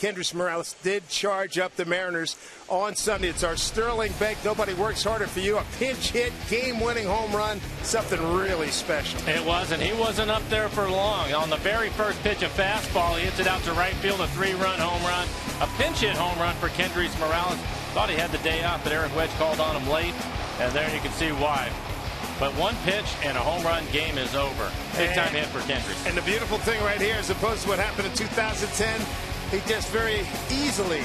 Kendrys Morales did charge up the Mariners on Sunday. It's our Sterling Bank. Nobody works harder for you. A pinch hit, game-winning home run, something really special. It was, and he wasn't up there for long. On the very first pitch, a fastball, he hits it out to right field, a 3-run home run. A pinch hit home run for Kendrys Morales. Thought he had the day off, but Aaron Wedge called on him late, and there you can see why. But one pitch and a home run, game is over. Big-time hit for Kendrys. And the beautiful thing right here, as opposed to what happened in 2010, he just very easily,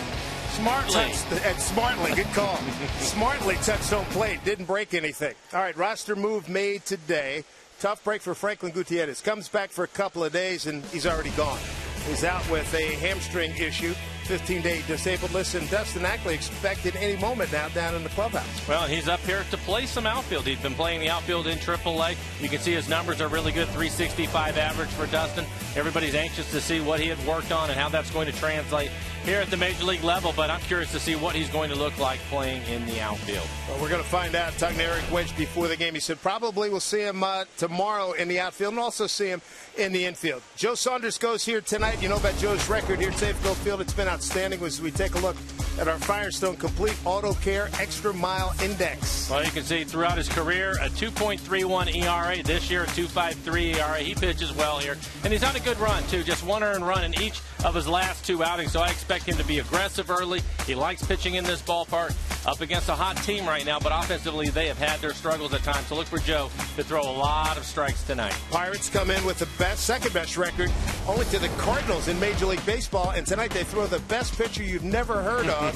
smartly, good call, smartly touched home plate, didn't break anything. All right, roster move made today. Tough break for Franklin Gutierrez. Comes back for a couple of days, and he's already gone. He's out with a hamstring issue, 15-day disabled list, and Dustin Ackley expected any moment now down in the clubhouse. Well, he's up here to play some outfield. He's been playing the outfield in AAA. You can see his numbers are really good, 365 average for Dustin. Everybody's anxious to see what he had worked on and how that's going to translate here at the Major League level, but I'm curious to see what he's going to look like playing in the outfield. Well, we're going to find out. Talking to Eric Wedge before the game, he said probably we'll see him tomorrow in the outfield and also see him in the infield. Joe Saunders goes here tonight. You know about Joe's record here at Safeco Field. It's been outstanding as we take a look at our Firestone Complete Auto Care Extra Mile Index. Well, you can see throughout his career, a 2.31 ERA. This year, a 2.53 ERA. He pitches well here. And he's on a good run, too. Just one earned run in each of his last two outings. So I expect him to be aggressive early. He likes pitching in this ballpark. Up against a hot team right now, but offensively they have had their struggles at times. So look for Joe to throw a lot of strikes tonight. Pirates come in with the second best record, only to the Cardinals in Major League Baseball. And tonight they throw the best pitcher you've never heard of.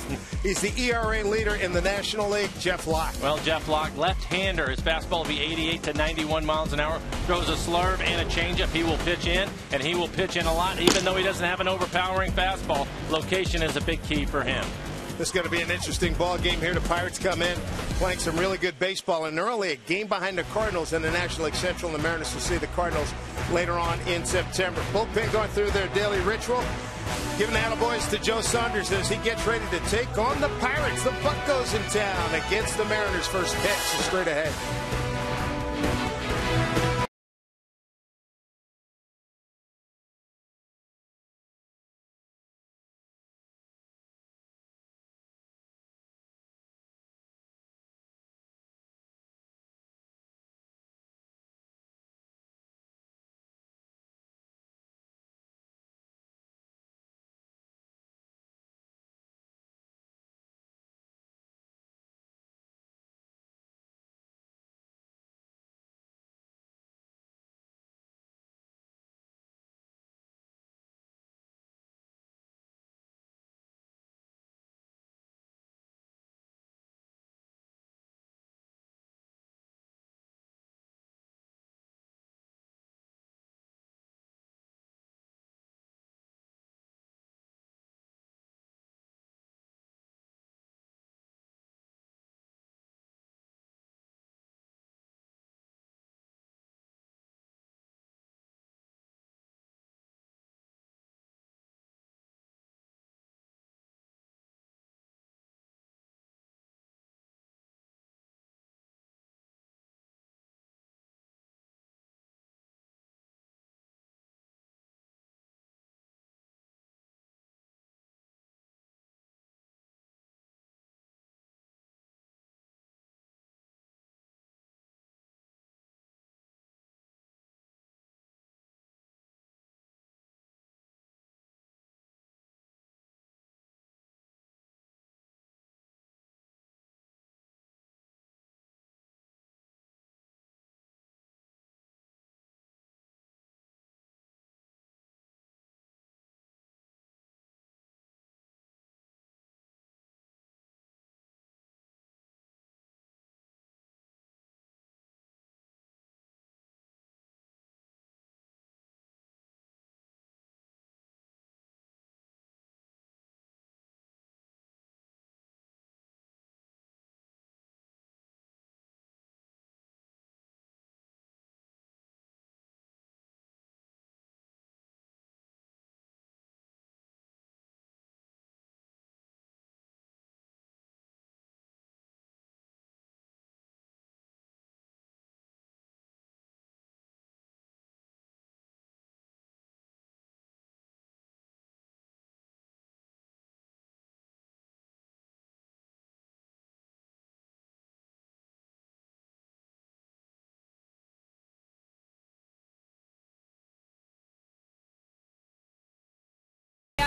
He's the ERA leader in the National League, Jeff Locke. Well, Jeff Locke, left-hander. His fastball will be 88 to 91 miles an hour. Throws a slurve and a changeup. He will pitch in, and he will pitch in a lot, even though he doesn't have an overpowering fastball. Location is a big key for him. This is going to be an interesting ball game here. The Pirates come in playing some really good baseball, and they're only a game behind the Cardinals in the National League Central, and the Mariners will see the Cardinals later on in September. Bullpen going through their daily ritual, giving the attaboys to Joe Saunders as he gets ready to take on the Pirates. The buck goes in town against the Mariners. First pitch is straight ahead.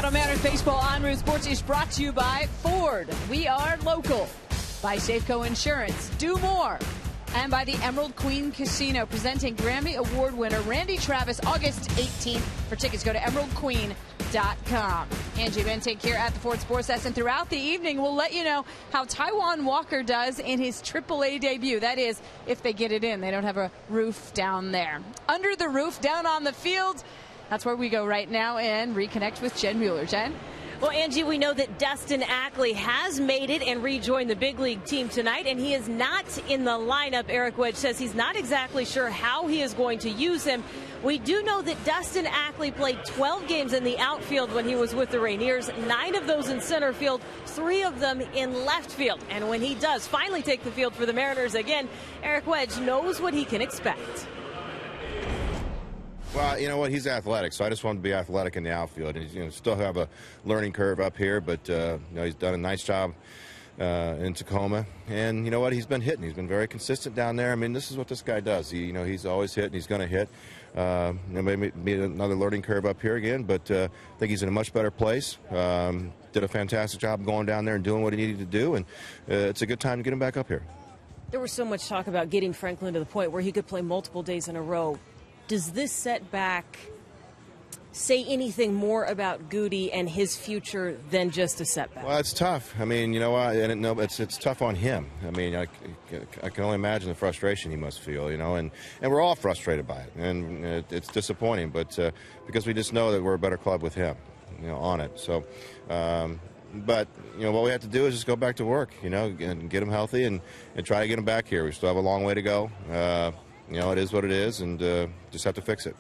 Seattle Mariners baseball on Root Sports is brought to you by Ford. We are local. By Safeco Insurance. Do more. And by the Emerald Queen Casino, presenting Grammy Award winner Randy Travis August 18th. For tickets, go to emeraldqueen.com. Angie Bentig here at the Ford Sports Desk, and throughout the evening, we'll let you know how Taijuan Walker does in his AAA debut. That is, if they get it in. They don't have a roof down there. Under the roof, down on the field, that's where we go right now and reconnect with Jen Mueller. Jen? Well, Angie, we know that Dustin Ackley has made it and rejoined the big league team tonight, and he is not in the lineup. Eric Wedge says he's not exactly sure how he is going to use him. We do know that Dustin Ackley played 12 games in the outfield when he was with the Rainiers, 9 of those in center field, 3 of them in left field. And when he does finally take the field for the Mariners again, Eric Wedge knows what he can expect. Well, you know what? He's athletic, so I just want him to be athletic in the outfield. He's, still have a learning curve up here, but he's done a nice job in Tacoma. And you know what? He's been hitting. He's been very consistent down there. I mean, this is what this guy does. He's always hitting. He's going to hit. Maybe another learning curve up here again, but I think he's in a much better place. Did a fantastic job going down there and doing what he needed to do, and it's a good time to get him back up here. There was so much talk about getting Franklin to the point where he could play multiple days in a row. Does this setback say anything more about Goody and his future than just a setback? Well, it's tough. I mean, you know what? It's tough on him. I mean, I can only imagine the frustration he must feel, and we're all frustrated by it. And it's disappointing, but because we just know that we're a better club with him, on it. So, but, what we have to do is just go back to work, and get him healthy and try to get him back here. We still have a long way to go. It is what it is, and just have to fix it.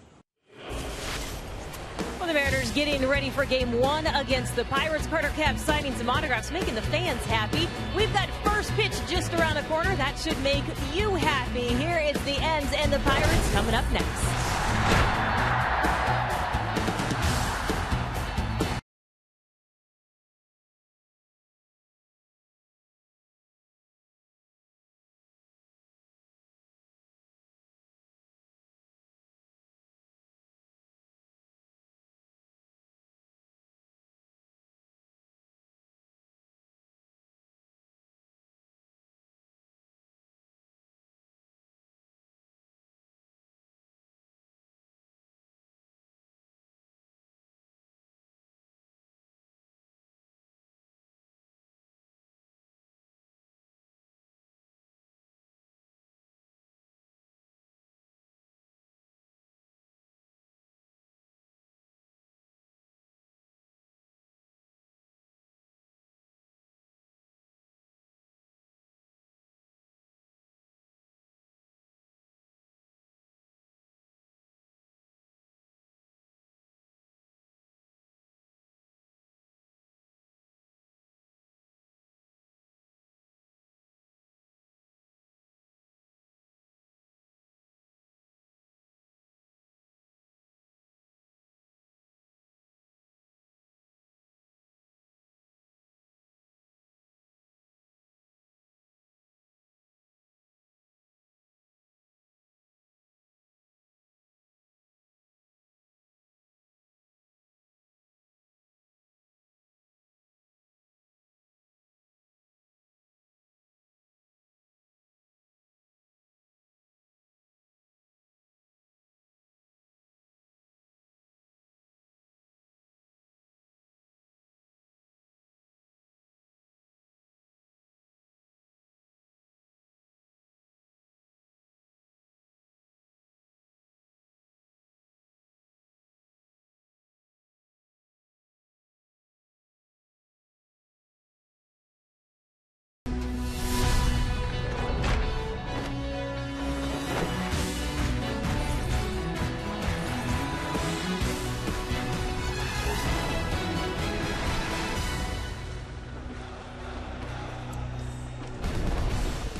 Well, the Mariners getting ready for Game 1 against the Pirates. Carter Cap signing some autographs, making the fans happy. We've got first pitch just around the corner. That should make you happy. Here is the Ends and the Pirates coming up next.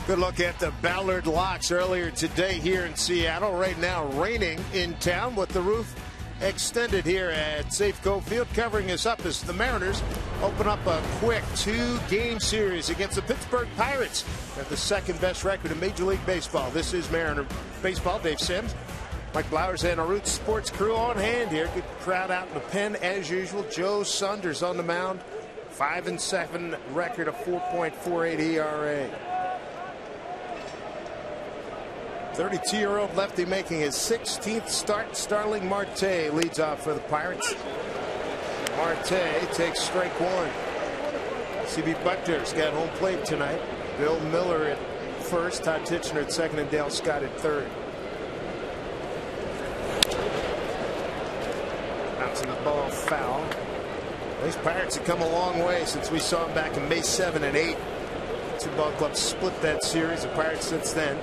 Good look at the Ballard Locks earlier today here in Seattle. Right now raining in town with the roof extended here at Safeco Field. Covering us up as the Mariners open up a quick 2-game series against the Pittsburgh Pirates. They have the second best record in Major League Baseball. This is Mariner Baseball. Dave Sims. Mike Blowers and a Roots Sports crew on hand here. Good crowd out in the pen as usual. Joe Saunders on the mound. 5-7 record, a 4.48 ERA. 32-year-old lefty making his 16th start. Starling Marte leads off for the Pirates. Marte takes strike one. CB Buckner's got home plate tonight. Bill Miller at first, Todd Tichenor at second, and Dale Scott at third. Bouncing the ball foul. These Pirates have come a long way since we saw them back in May 7 and 8. Two ball clubs split that series. The Pirates since then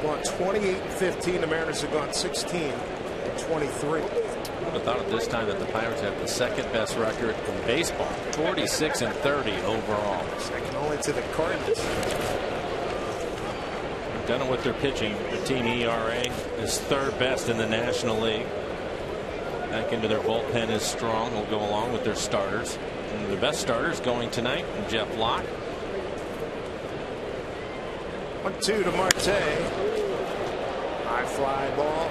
gone 28-15. The Mariners have gone 16-23. I thought at this time that the Pirates have the second best record in baseball, 46-30 overall. Second only to the Cardinals. Done it with their pitching. The team ERA is third best in the National League. Back into their bullpen is strong. Will go along with their starters. And the best starters going tonight, Jeff Locke. 1-2 to Marte. High fly ball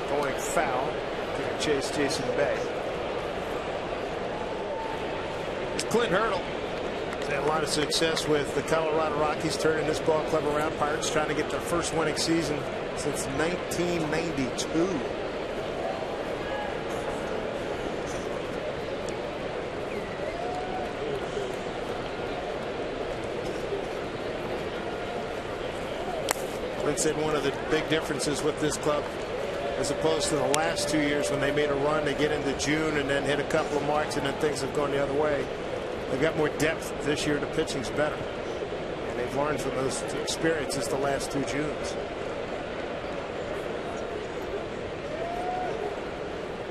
going foul. Gonna chase Jason Bay. Clint Hurdle has had a lot of success with the Colorado Rockies, turning this ball club around. Pirates trying to get their first winning season since 1992. Clint said one of the big differences with this club, as opposed to the last 2 years when they made a run, they get into June and then hit a couple of marks and then things have gone the other way. They've got more depth this year. The pitching's better, and they've learned from those experiences the last 2 Junes.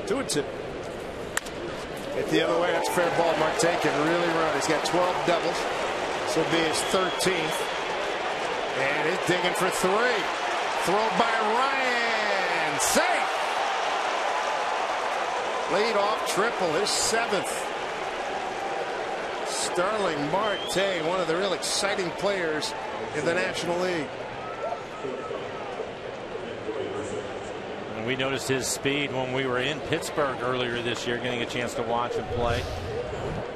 2-2. Hit the other way. That's a fair ball. Marte can really run. He's got 12 doubles. This will be his 13th. And he's digging for 3. Throw by Ryan. Safe. Lead off triple. His 7th. Starling Marte, one of the real exciting players in the National League. And we noticed his speed when we were in Pittsburgh earlier this year, getting a chance to watch him play.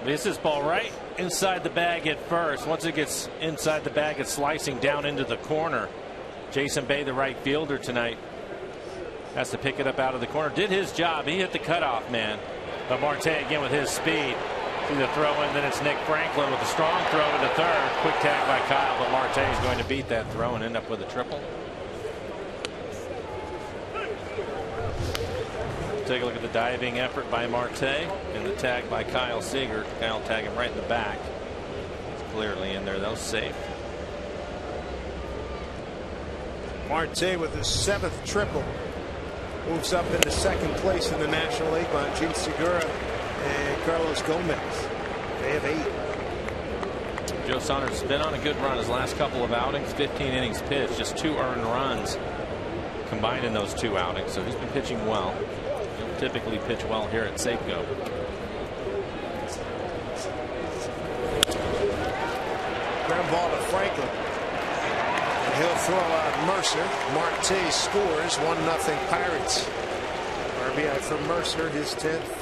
This is ball right inside the bag at first. Once it gets inside the bag, it's slicing down into the corner. Jason Bay, the right fielder tonight, has to pick it up out of the corner. Did his job. He hit the cutoff man. But Marte again with his speed. See the throw in. Then it's Nick Franklin with a strong throw into third. Quick tag by Kyle. But Marte is going to beat that throw and end up with a triple. Take a look at the diving effort by Marte and the tag by Kyle Seager. Kyle tagging right in the back. It's clearly in there though, safe. Marte with his 7th triple moves up into second place in the National League behind Gene Segura and Carlos Gomez. They have 8. Joe Saunders has been on a good run his last couple of outings. 15 innings pitched, just 2 earned runs combined in those 2 outings. So he's been pitching well. Typically pitch well here at Safeco. Ground ball to Franklin. And he'll throw out Mercer. Marte scores. 1-0 Pirates. RBI from Mercer, his 10th.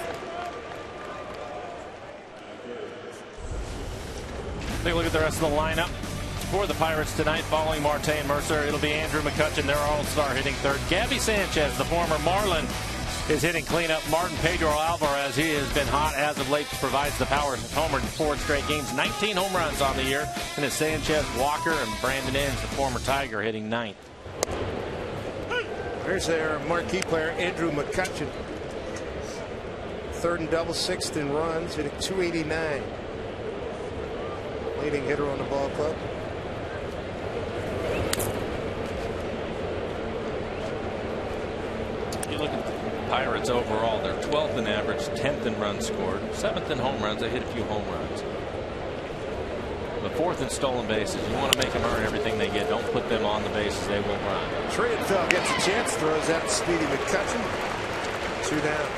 Take a look at the rest of the lineup for the Pirates tonight. Following Marte and Mercer, it'll be Andrew McCutchen, their all-star, hitting third. Gabby Sanchez, the former Marlin, is hitting cleanup. Martin Pedro Alvarez, he has been hot as of late, provides the power. Homered in 4 straight games, 19 home runs on the year. And it's Sanchez, Walker, and Brandon Inge, the former Tiger, hitting 9th. There's their marquee player, Andrew McCutchen. 3rd and double, 6th in runs, hitting .289. Leading hitter on the ball club. You look at the Pirates overall, they're 12th in average, 10th in runs scored, 7th in home runs. They hit a few home runs. The 4th in stolen bases. You want to make them earn everything they get. Don't put them on the bases. They will run. Trienfeld gets a chance, throws out to Speedy McCutchen. 2 down.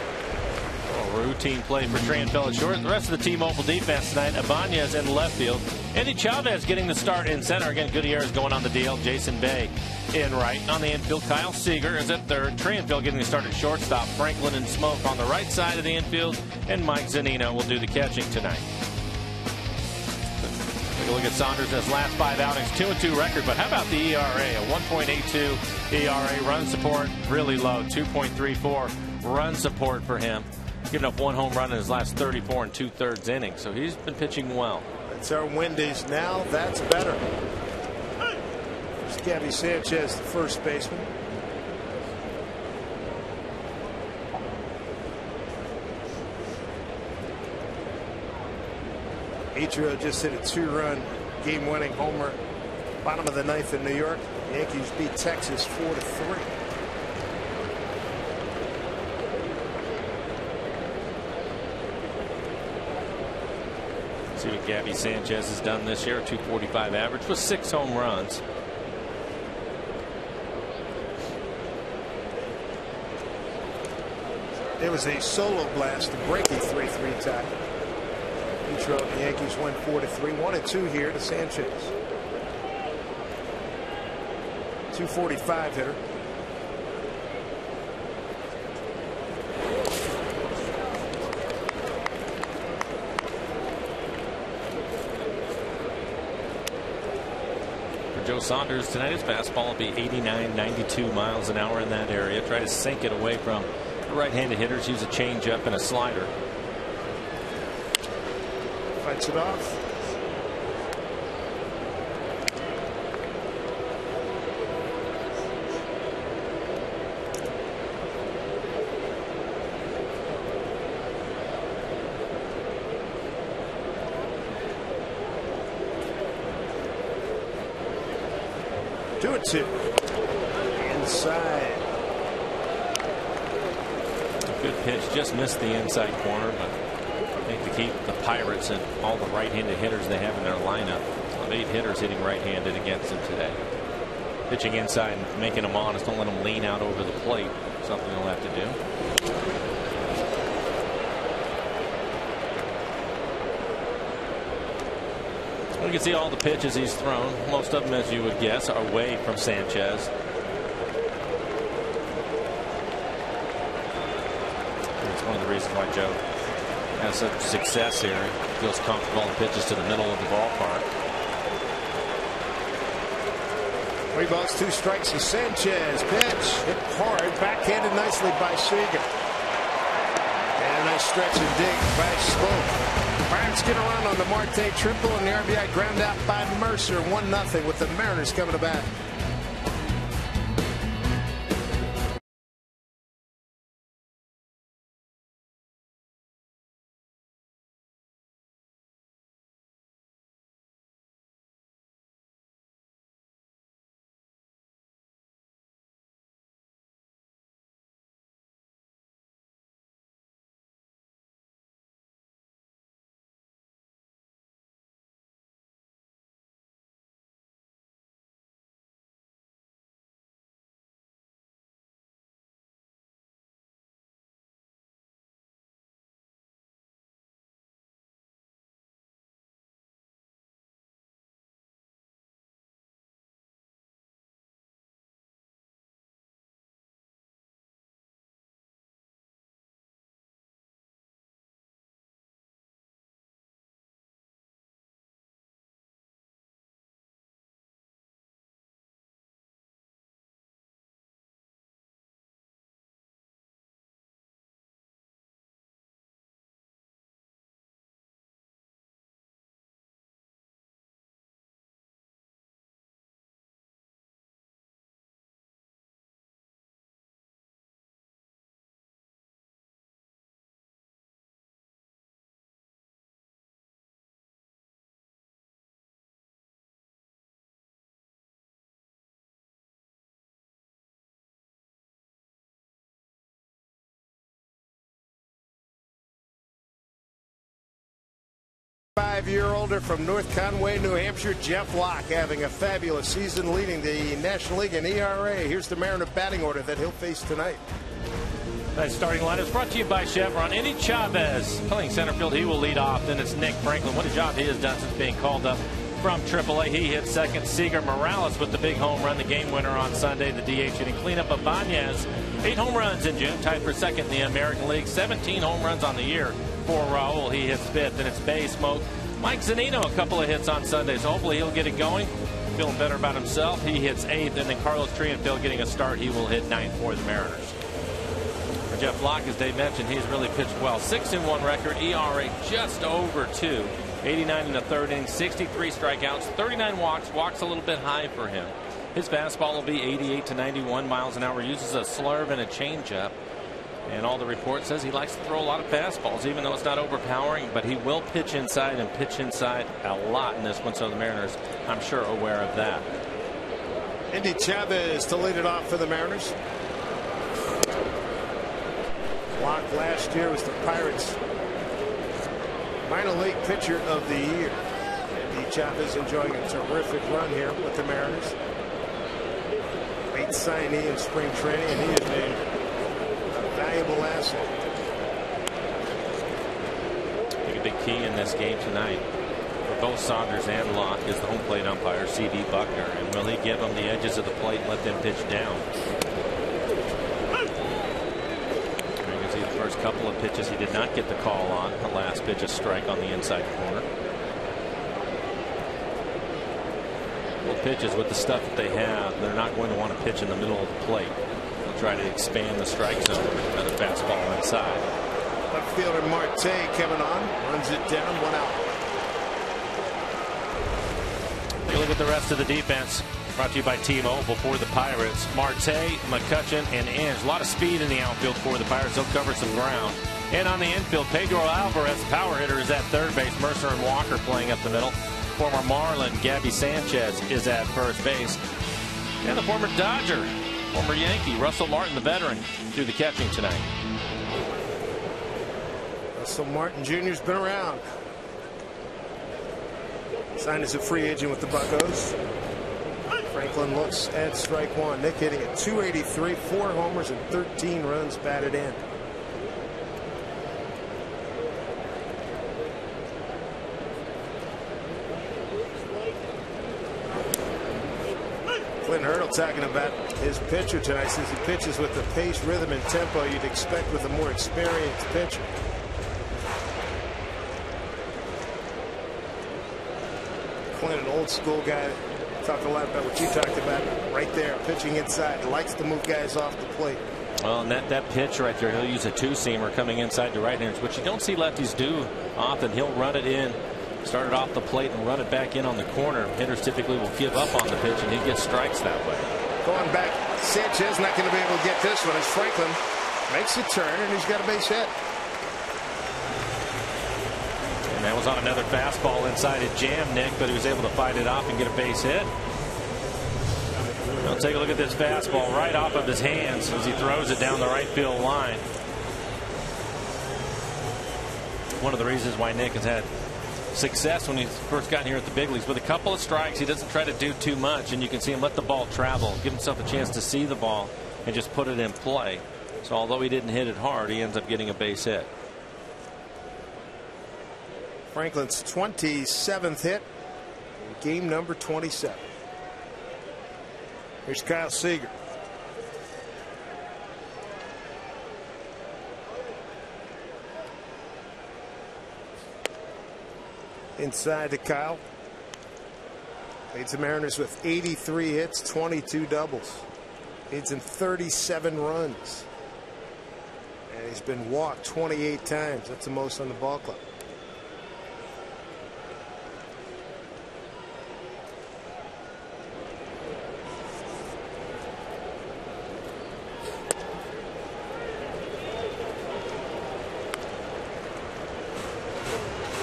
Routine play for Trienfeld at short. The rest of the T-Mobile defense tonight. Ibanez in left field. Andy Chavez getting the start in center. Again, Goodyear is going on the DL. Jason Bay in right. On the infield, Kyle Seager is at third. Trey Infield getting the start at shortstop. Franklin and Smoke on the right side of the infield. And Mike Zunino will do the catching tonight. Take a look at Saunders in his last 5 outings. 2-2 record, but how about the ERA? A 1.82 ERA. Run support really low. 2.34 run support for him. Giving up 1 home run in his last 34 2/3 innings. So he's been pitching well. That's our Wendy's now. That's better. There's Gabby Sanchez, the first baseman. Ichiro just hit a 2-run game-winning homer. Bottom of the 9th in New York. The Yankees beat Texas 4-3. See what Gabby Sanchez has done this year. 245 average with 6 home runs. It was a solo blast to break a 3-3 tie. Ichiro and the Yankees won 4-3. 1-2 here to Sanchez. 245 hitter. Joe Saunders tonight, his fastball will be 89, 92 miles an hour in that area. Try to sink it away from the right-handed hitters. Use a changeup and a slider. Fights it off. Do it to inside. Good pitch, just missed the inside corner, but I think to keep the Pirates and all the right-handed hitters they have in their lineup. 8 hitters hitting right-handed against them today. Pitching inside and making them honest. Don't let them lean out over the plate. Something they'll have to do. You can see all the pitches he's thrown. Most of them, as you would guess, are away from Sanchez. It's one of the reasons why Joe has such success here. He feels comfortable in pitches to the middle of the ballpark. 3 balls, 2 strikes to Sanchez. Pitch hit hard, backhanded nicely by Seager. And a nice stretch and dig by Smoke. Pirates get a run on the Marte triple and the RBI ground out by Mercer. 1-0 with the Mariners coming to bat. Five-year-older from North Conway, New Hampshire, Jeff Locke, having a fabulous season, leading the National League in ERA. Here's the Mariner batting order that he'll face tonight. That starting line is brought to you by Chevron. Andy Chavez playing center field. He will lead off. Then it's Nick Franklin. What a job he has done since being called up from AAA. He hit second. Seager Morales with the big home run, the game winner on Sunday. The DH hitting cleanup of Ibanez. 8 home runs in June, tied for second in the American League. 17 home runs on the year for Raul. He hits fifth, and it's Bay Smoke. Mike Zunino, a couple of hits on Sunday, so hopefully he'll get it going. Feeling better about himself. He hits 8th, and then Carlos Trianfil getting a start. He will hit 9th for the Mariners. For Jeff Locke, as Dave mentioned, he's really pitched well. 6-1 record, ERA just over 2. 89 in the third inning, 63 strikeouts, 39 walks. Walks a little bit high for him. His fastball will be 88 to 91 miles an hour. Uses a slurve and a changeup. And all the report says he likes to throw a lot of fastballs, even though it's not overpowering. But he will pitch inside and pitch inside a lot in this one. So the Mariners, I'm sure, are aware of that. Endy Chavez to lead it off for the Mariners. Locke last year was the Pirates' minor league pitcher of the year. Endy Chavez enjoying a terrific run here with the Mariners. Late signee in spring training, and he is a valuable asset. I think a big key in this game tonight for both Saunders and Locke is the home plate umpire, C.D. Buckner. And will he give them the edges of the plate and let them pitch down? You can see the first couple of pitches he did not get the call on. The last pitch, a strike on the inside corner. Pitches with the stuff that they have, they're not going to want to pitch in the middle of the plate. They'll try to expand the strike zone. Another fastball inside. Left fielder Marte coming on, runs it down, 1 out. Take a look at the rest of the defense. Brought to you by T-Mobile for the Pirates. Marte, McCutchen, and Inge. A lot of speed in the outfield for the Pirates. They'll cover some ground. And on the infield, Pedro Alvarez, power hitter, is at third base. Mercer and Walker playing up the middle. Former Marlin Gabby Sanchez is at first base. And the former Dodger, former Yankee, Russell Martin, the veteran, do the catching tonight. Russell Martin Jr.'s been around. Signed as a free agent with the Buccos. Franklin looks at strike one. Nick hitting at .283, 4 homers and 13 runs batted in. Clint Hurdle talking about his pitcher tonight, since he pitches with the pace, rhythm, and tempo you'd expect with a more experienced pitcher. Clint, an old school guy, talked a lot about what you talked about right there, pitching inside, likes to move guys off the plate. Well, and that pitch right there, he'll use a 2-seamer coming inside to right-handers, which you don't see lefties do often. He'll run it in. Start it off the plate and run it back in on the corner. Hitters typically will give up on the pitch, and he gets strikes that way. Going back, Sanchez not going to be able to get this one as Franklin makes a turn, and he's got a base hit. And that was on another fastball inside. It jammed Nick, but he was able to fight it off and get a base hit. Now take a look at this fastball right off of his hands as he throws it down the right field line. One of the reasons why Nick has had success when he first got here at the big leagues. With a couple of strikes, he doesn't try to do too much, and you can see him let the ball travel, give himself a chance to see the ball and just put it in play. So although he didn't hit it hard, he ends up getting a base hit. Franklin's 27th hit, game number 27. Here's Kyle Seager. Inside to Kyle. Leads the Mariners with 83 hits, 22 doubles. Leads in 37 runs. And he's been walked 28 times. That's the most on the ball club.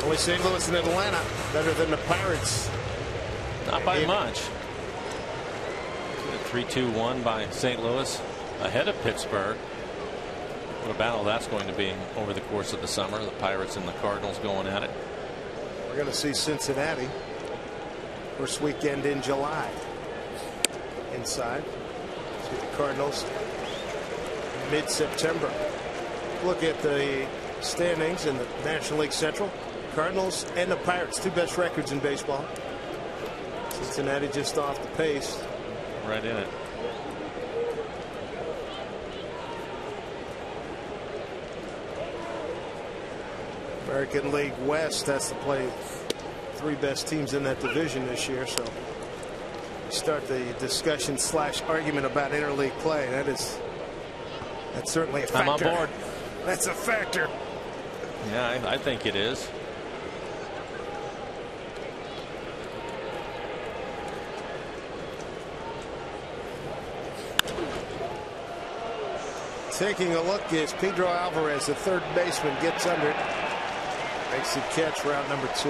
Only St. Louis and Atlanta better than the Pirates. Not by much. 3-2-1 by St. Louis ahead of Pittsburgh. What a battle that's going to be over the course of the summer. The Pirates and the Cardinals going at it. We're going to see Cincinnati first weekend in July. Inside. See the Cardinals mid-September. Look at the standings in the National League Central. Cardinals and the Pirates, 2 best records in baseball. Cincinnati just off the pace. Right in it. American League West has to play 3 best teams in that division this year, so start the discussion / argument about interleague play. That's certainly a factor. I'm on board. That's a factor. Yeah, I think it is. Taking a look is Pedro Alvarez, the third baseman, gets under it. Makes the catch, route number 2.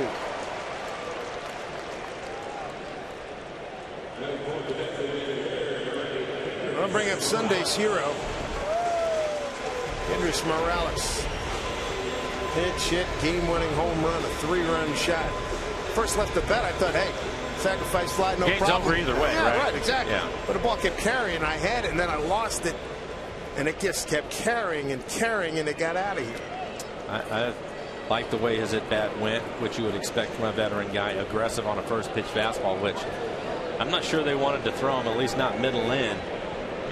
I'll bring up Sunday's hero, Kendrys Morales. Pitch hit, game-winning home run, a 3-run shot. First left the bat, I thought, hey, sacrifice fly, no Game's problem. over either way, yeah, right? Exactly. Yeah. But the ball kept carrying. I had it, and then I lost it. And it just kept carrying, and it got out of here. I like the way his at-bat went, which you would expect from a veteran guy. Aggressive on a first-pitch fastball, which I'm not sure they wanted to throw him, at least not middle in.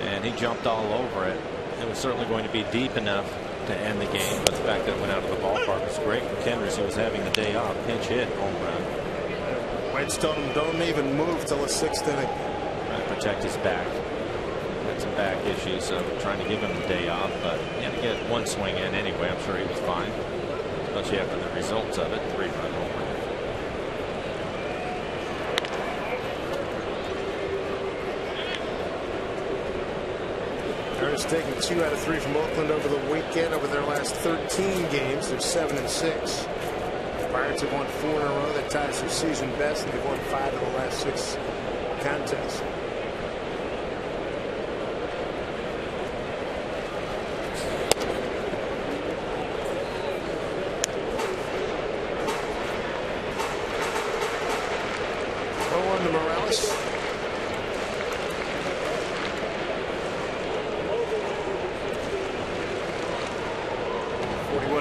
And he jumped all over it. It was certainly going to be deep enough to end the game, but the fact that it went out of the ballpark was great for Kendrys. He was having the day off. Pinch hit, home run. Wentz told him don't even move till the 6th inning. Trying to protect his back. Had some back issues, so trying to give him the day off, but he had to get one swing in anyway. I'm sure he was fine, especially after the results of it. 3-run home run. Mariners taking 2 out of 3 from Oakland over the weekend. Over their last 13 games, they're 7-6. Pirates have won 4 in a row. That ties their season best, and they've won 5 of the last 6 contests. To Morales.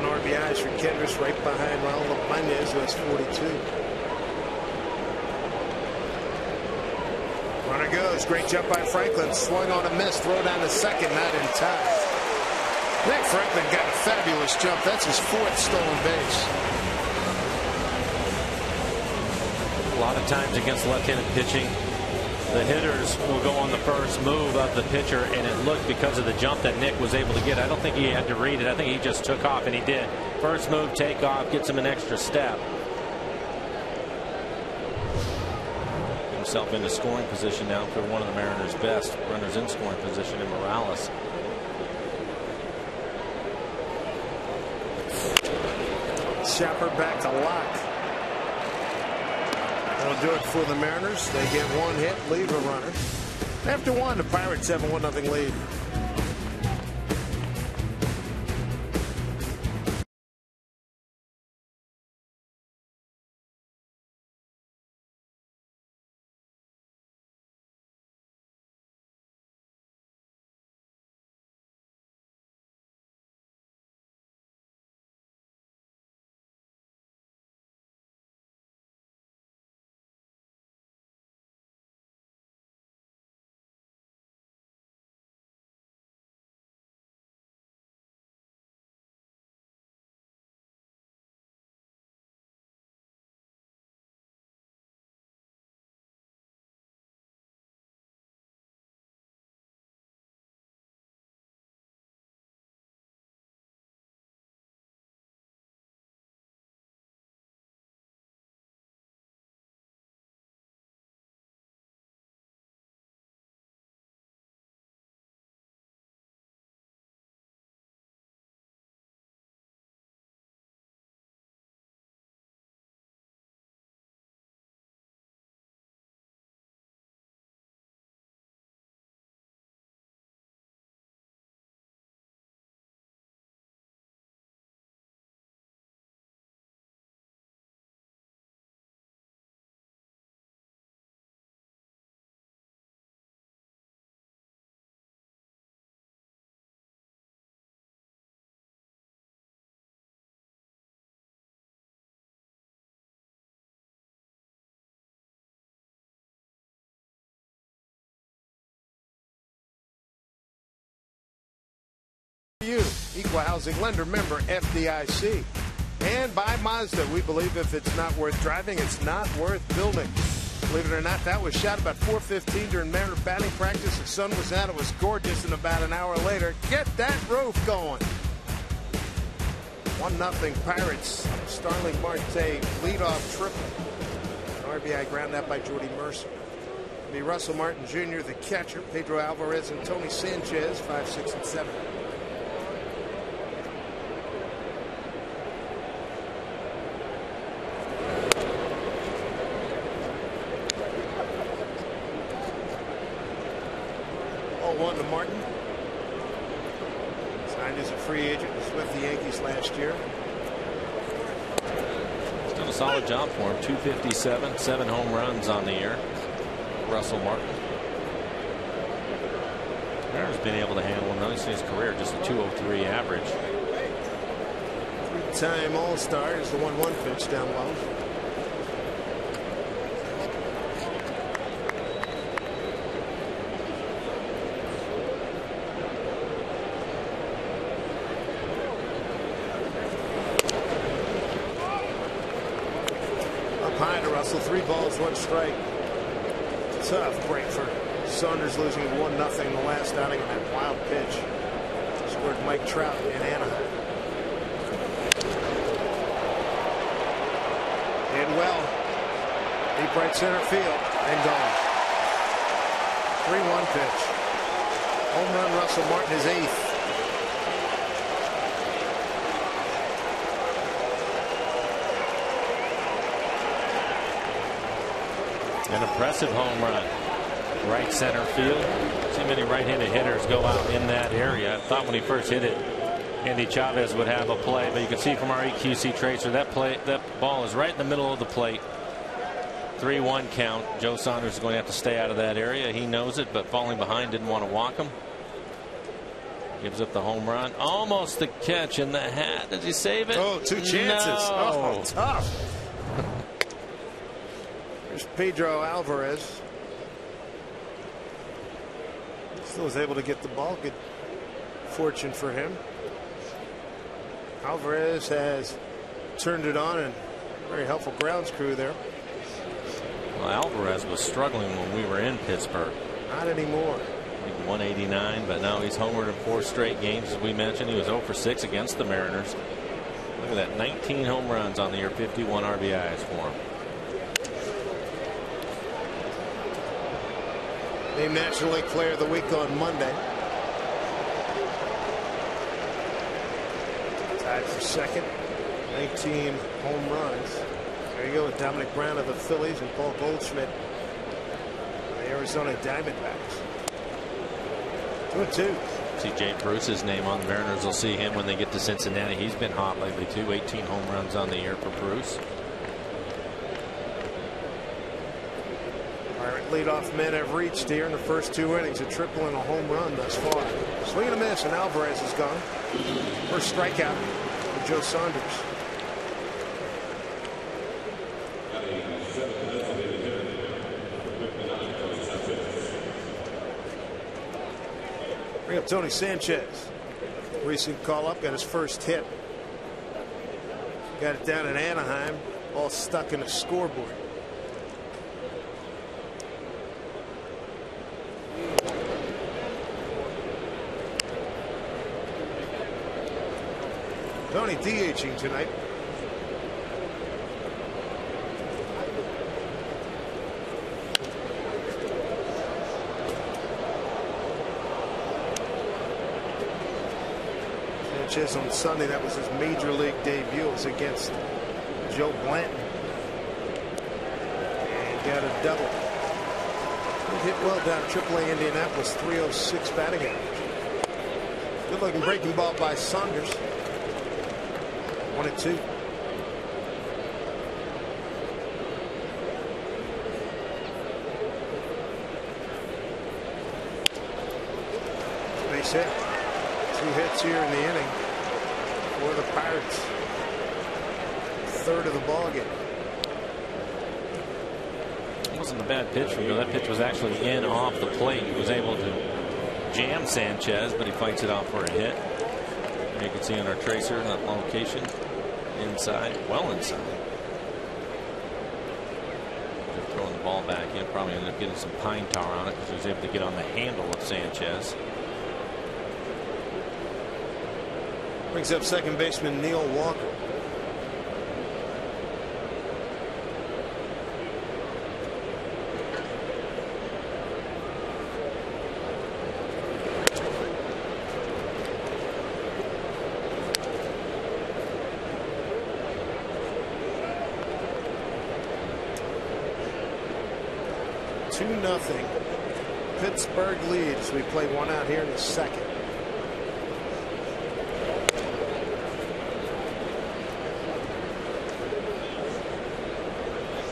RBIs for Kendrys, right behind Raul Ibanez, who has 42. Runner goes. Great jump by Franklin. Swung on a miss. Throw down to second. Not in time. Nick Franklin got a fabulous jump. That's his 4th stolen base. A lot of times against left-handed pitching, the hitters will go on the first move of the pitcher, and it looked because of the jump that Nick was able to get. I don't think he had to read it. I think he just took off, and he did. First move, take off, gets him an extra step. Get himself into scoring position now for one of the Mariners' best runners in scoring position in Morales. Shopper back to lock. That'll do it for the Mariners. They get 1 hit, leave a runner. After 1, the Pirates have a 1-0 lead. Equal housing lender, member FDIC. And by Mazda, we believe if it's not worth driving, it's not worth building. Believe it or not, that was shot about 4:15 during Mariner batting practice. The sun was out. It was gorgeous. And about an hour later, get that roof going. 1-0 Pirates. Starling Marte leadoff triple. An RBI ground out by Jordy Mercer. It'll be Russell Martin Jr., the catcher, Pedro Alvarez, and Tony Sanchez, 5, 6, and 7. One to Martin. Signed as a free agent. Was with the Yankees last year. He's done a solid job for him. 257, 7 home runs on the year. Russell Martin. Mariners been able to handle him in his career, just a 203 average. 3-time All-Star is the 1-1 pitch down low. Russell, 3 balls, 1 strike. Tough break for Saunders, losing 1-0 the last outing on that wild pitch. Scored Mike Trout in Anaheim. Did well. Deep right center field and gone. 3-1 pitch. Home run, Russell Martin, his 8th. An impressive home run. Right center field. See many right-handed hitters go out in that area. I thought when he first hit it, Andy Chavez would have a play, but you can see from our EQC tracer that ball is right in the middle of the plate. 3-1 count. Joe Saunders is going to have to stay out of that area. He knows it, but falling behind, didn't want to walk him. Gives up the home run. Almost the catch in the hat. Does he save it? Oh, 2 chances. No. Oh, tough. There's Pedro Alvarez. Still was able to get the ball. Good fortune for him. Alvarez has turned it on, and very helpful grounds crew there. Well, Alvarez was struggling when we were in Pittsburgh. Not anymore. 189, but now he's homered in 4 straight games. As we mentioned, he was 0 for 6 against the Mariners. Look at that, 19 home runs on the year, 51 RBIs for him. Named National League Player of the Week on Monday. Tied for second. 19 home runs. There you go with Dominic Brown of the Phillies and Paul Goldschmidt of the Arizona Diamondbacks. 2-2. See Jay Bruce's name on the Mariners. Will see him when they get to Cincinnati. He's been hot lately too. 18 home runs on the year for Bruce. Leadoff men have reached here in the first 2 innings, a triple and a home run thus far. Swing and a miss, and Alvarez is gone. First strikeout for Joe Saunders. Bring up Tony Sanchez. Recent call up, got his first hit. Got it down in Anaheim. Ball stuck in the scoreboard. Tony DHing tonight. Sanchez on Sunday, that was his major league debut. It was against Joe Blanton. And got a double. He hit well down AAA Indianapolis, 306 batting average. Good looking breaking ball by Saunders. 1-2. Base hit. 2 hits here in the inning for the Pirates. 3rd of the ball game. It wasn't a bad pitch from him. That pitch was actually in off the plate. He was able to jam Sanchez, but he fights it off for a hit. You can see on our tracer that location inside, well inside. They're throwing the ball back in. Probably ended up getting some pine tar on it because he was able to get on the handle of Sanchez. Brings up second baseman Neil Walker. Nothing. Pittsburgh leads. We play one out here in the second.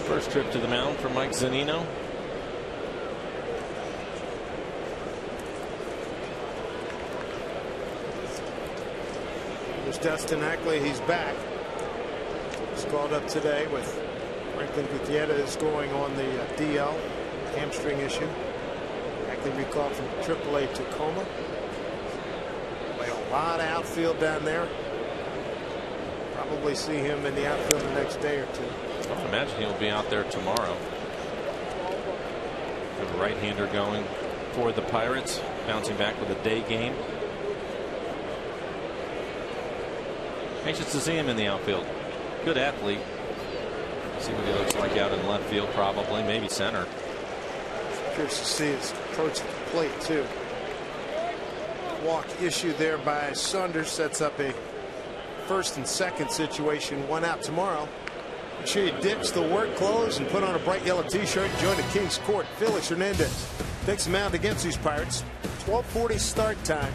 First trip to the mound for Mike Zunino. There's Dustin Ackley. He's back. He's called up today with Franklin Gutierrez going on the DL. Hamstring issue. Ackley recalled from AAA Tacoma. Play a lot of outfield down there. Probably see him in the outfield the next day or two. I imagine he'll be out there tomorrow. The right-hander going for the Pirates, bouncing back with a day game. Anxious to see him in the outfield. Good athlete. See what he looks like out in left field, probably, maybe center. Curious to see his approach at the plate too. Walk issue there by Saunders sets up a first and second situation. One out tomorrow. Make sure you ditch the work clothes and put on a bright yellow t-shirt. Join the King's Court. Felix Hernandez takes the mound against these Pirates. 12:40 start time.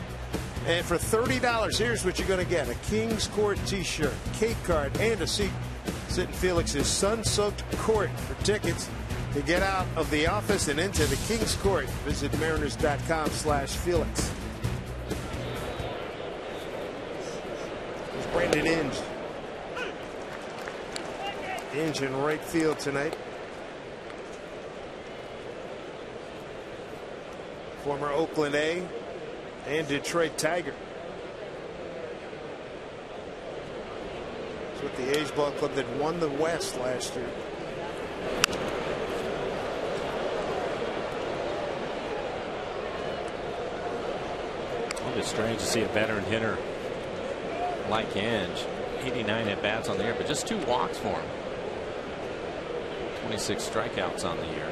And for $30, here's what you're going to get: a King's Court t-shirt, cake card, and a seat. Sit in Felix's sun-soaked court. For tickets to get out of the office and into the King's Court, visit mariners.com/Felix. There's Brandon Inge. Inge in right field tonight. Former Oakland A and Detroit Tiger. It's with the A's ball club that won the West last year. It's strange to see a veteran hitter like Inge. 89 at bats on the year, but just 2 walks for him. 26 strikeouts on the year.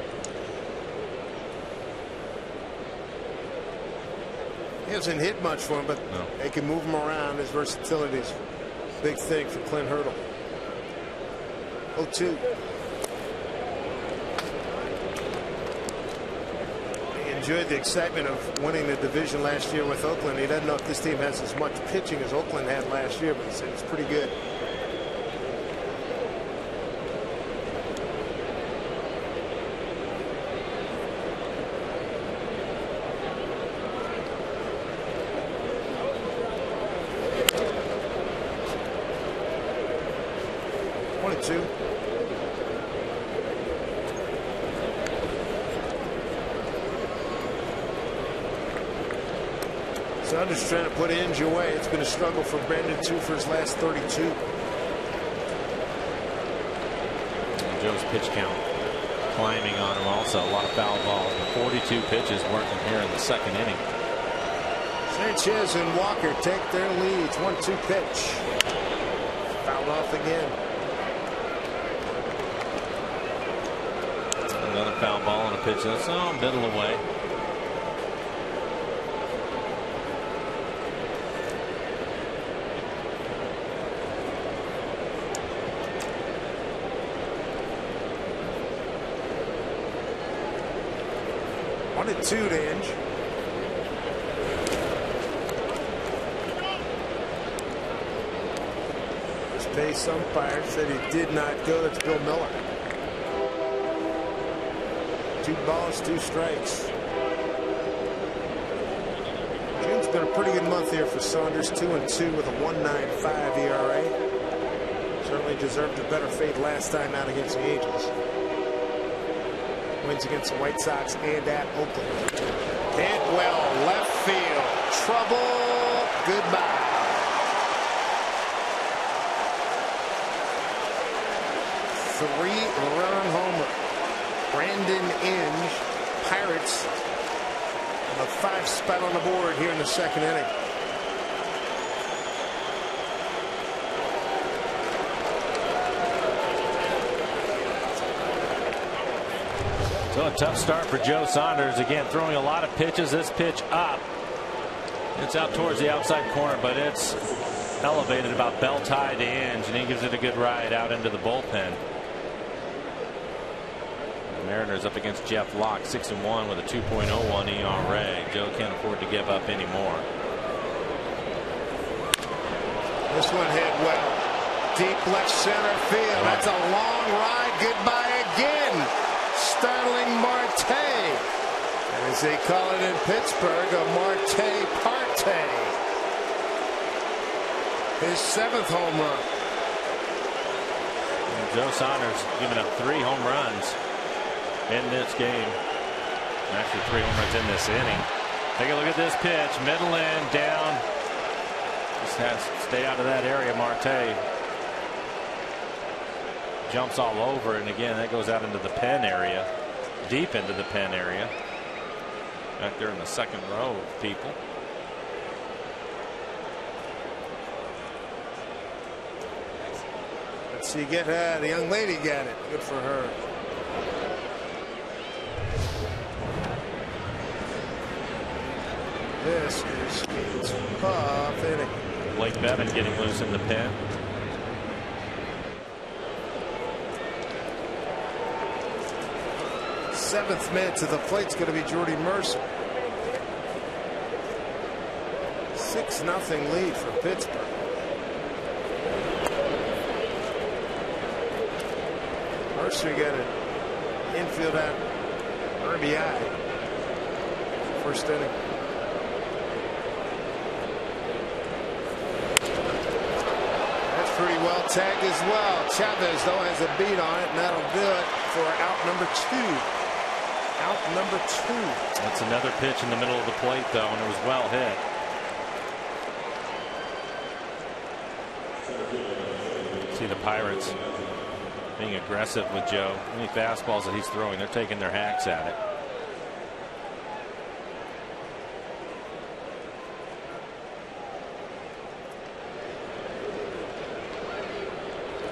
He hasn't hit much for him, but they can move him around. His versatility is a big thing for Clint Hurdle. 0-2. Enjoyed the excitement of winning the division last year with Oakland. He doesn't know if this team has as much pitching as Oakland had last year, but he said it's pretty good. Saunders trying to put Inge away. It's been a struggle for Brandon too for his last 32. And Joe's pitch count climbing on him also. A lot of foul balls. 42 pitches working here in the second inning. Sanchez and Walker take their leads. 1-2 pitch. Fouled off again. Another foul ball and a pitch that's middle away. To Inge. His base umpire said he did not go. That's Bill Miller. 2 balls, 2 strikes. June's been a pretty good month here for Saunders. 2-2 with a 1.95 ERA. Certainly deserved a better fate last time out against the Angels. Wins against the White Sox and at Oakland. Hit well, left field. Trouble. Goodbye. 3-run homer. Brandon Inge, Pirates, on the 5th spot on the board here in the 2nd inning. So a tough start for Joe Saunders. Again, throwing a lot of pitches. This pitch up. It's out towards the outside corner, but it's elevated about belt high to Inge, and he gives it a good ride out into the bullpen. The Mariners up against Jeff Locke, 6-1 with a 2.01 ERA. Joe can't afford to give up anymore. This one hit well. Deep left center field. That's a long ride. Goodbye again. Starling Marte. And as they call it in Pittsburgh, a Marte Parte. His 7th home run. And Joe Saunders giving up 3 home runs in this game. Actually 3 home runs in this inning. Take a look at this pitch. Middle in, down. Just has to stay out of that area. Marte jumps all over, and again that goes out into the pen area, deep into the pen area, back there in the 2nd row of people. Let's see, get the young lady got it. Good for her. This is a tough inning. Blake Bevan getting loose in the pen. Seventh man to the plate's going to be Jordy Mercer. 6-0 lead for Pittsburgh. Mercer got an infield out RBI. First inning. That's pretty well tagged as well. Chavez though has a beat on it, and that'll do it for out number 2. Out number 2. That's another pitch in the middle of the plate though, and it was well hit. See the Pirates being aggressive with Joe. Any fastballs that he's throwing, they're taking their hacks at it.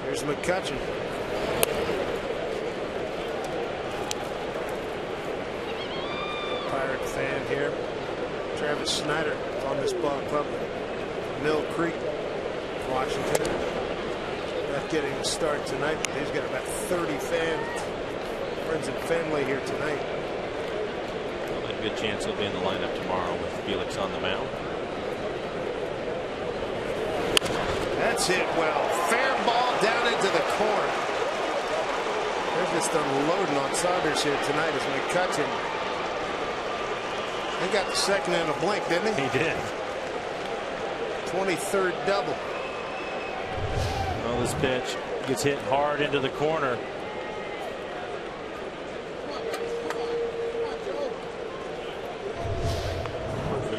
Here's McCutchen. Pirate fan here. Travis Snyder on this ball club. Mill Creek, Washington. Not getting a start tonight, but he's got about 30 friends and family here tonight. Well, a good chance he'll be in the lineup tomorrow with Felix on the mound. That's hit well. Fair ball down into the corner. They're just unloading on Saunders here tonight as McCutchen. He got the second in a blink, didn't he? He did. 23rd double. Well, this pitch gets hit hard into the corner.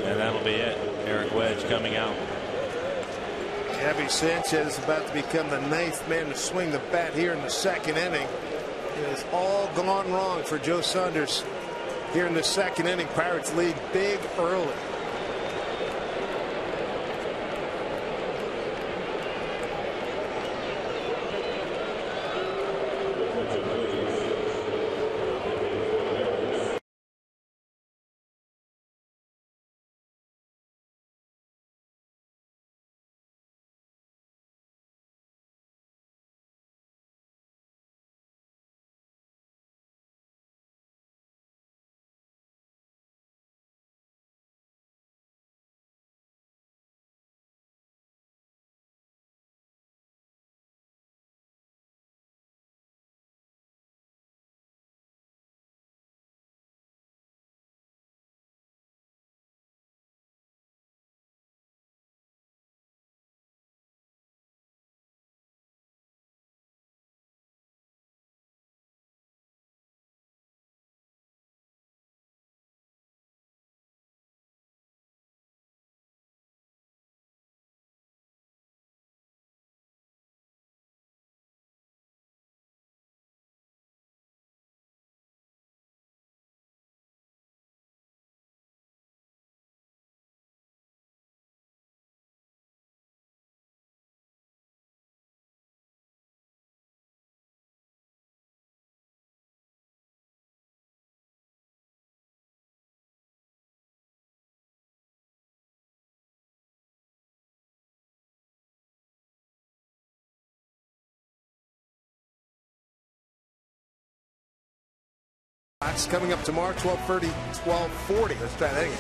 And that'll be it. Eric Wedge coming out. Gabby Sanchez is about to become the 9th man to swing the bat here in the 2nd inning. It has all gone wrong for Joe Saunders here in the 2nd inning. Pirates lead big early. Mets coming up tomorrow, 12:40. Let's try that again.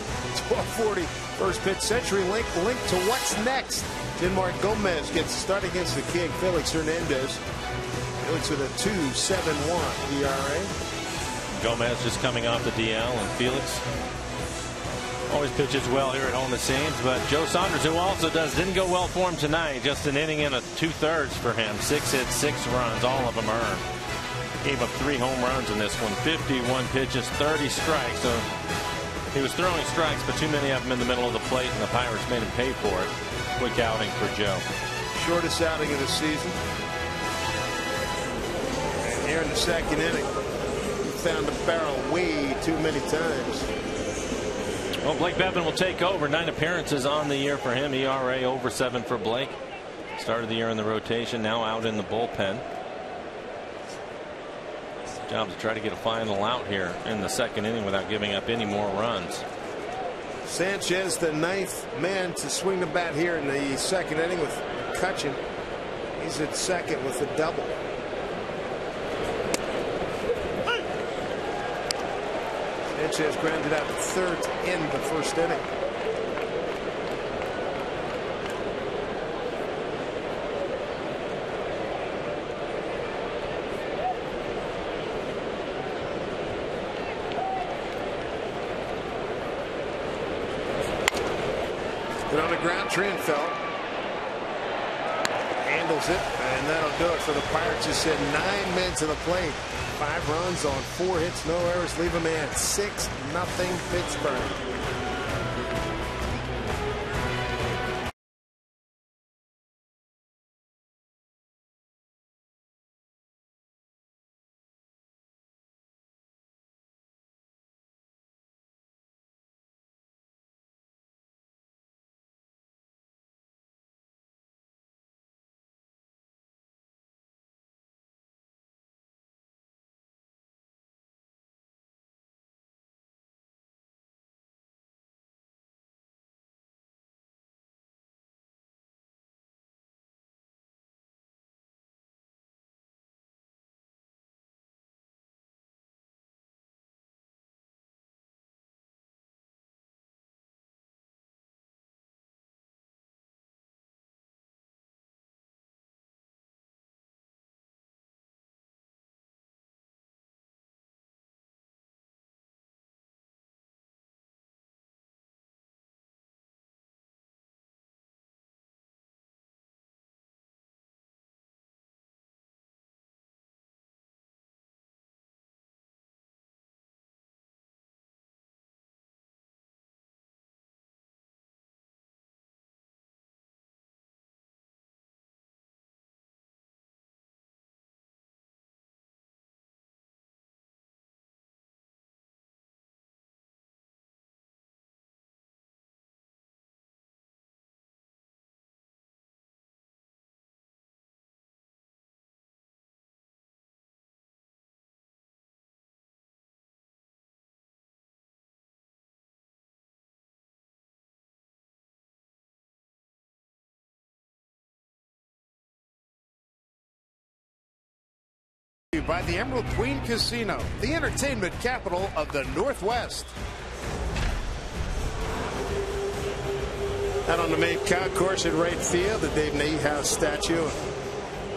12:40. First pitch. Century Link to what's next. Denmark Gomez gets the start against the King. Felix Hernandez. Felix with a 2.71 ERA. Gomez just coming off the DL, and Felix always pitches well here at home, it seems. But Joe Saunders, who also didn't go well for him tonight. Just an inning and a 2/3 for him. 6 hits, 6 runs, all of them earned. Gave up 3 home runs in this one. 51 pitches, 30 strikes. So he was throwing strikes, but too many of them in the middle of the plate, and the Pirates made him pay for it. Quick outing for Joe. Shortest outing of the season. And here in the second inning, he found the barrel way too many times. Well, Blake Bevan will take over. 9 appearances on the year for him. ERA over 7 for Blake. Started the year in the rotation, now out in the bullpen. Job to try to get a final out here in the second inning without giving up any more runs. Sanchez, the 9th man to swing the bat here in the second inning with McCutchen. He's at second with a double. Sanchez grounded out third in the first inning. On the ground, Trenfeld handles it, and that'll do it for the Pirates. Just sent 9 men to the plate. 5 runs on 4 hits, no errors. Leave them at 6-0 Pittsburgh. By the Emerald Queen Casino, the entertainment capital of the Northwest. Out on the main concourse in right field, the Dave Niehaus statue.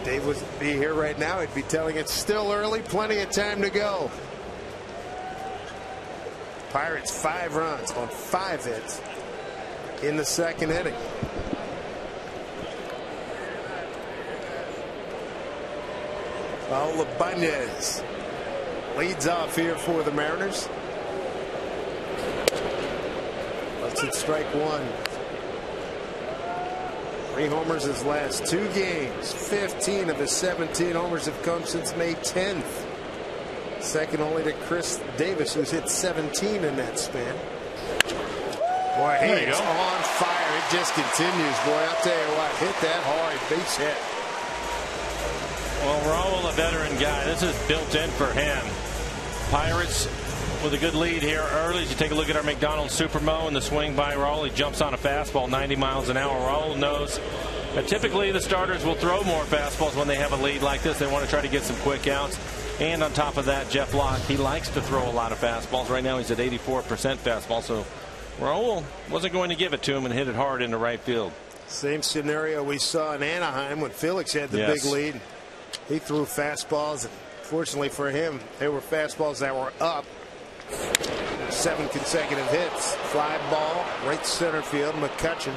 Dave would be here right now. He'd be telling it's still early, plenty of time to go. Pirates 5 runs on 5 hits in the second inning. Raul Ibanez leads off here for the Mariners. Lets it strike 1. 3 homers his last 2 games. 15 of his 17 homers have come since May 10th. Second only to Chris Davis, who's hit 17 in that span. Boy, he's on fire. It just continues, boy. I'll tell you what, hit that hard, base hit. Well, Raul, a veteran guy. This is built in for him. Pirates with a good lead here early. As you take a look at our McDonald's Supermo and the swing by Raul, he jumps on a fastball 90 miles an hour. Raul knows that typically the starters will throw more fastballs when they have a lead like this. They want to try to get some quick outs. And on top of that, Jeff Locke, he likes to throw a lot of fastballs. Right now he's at 84% fastball, so Raul wasn't going to give it to him and hit it hard into right field. Same scenario we saw in Anaheim when Felix had the big lead. He threw fastballs, and fortunately for him, they were fastballs that were up. 7 consecutive hits. Fly ball, right center field. McCutchen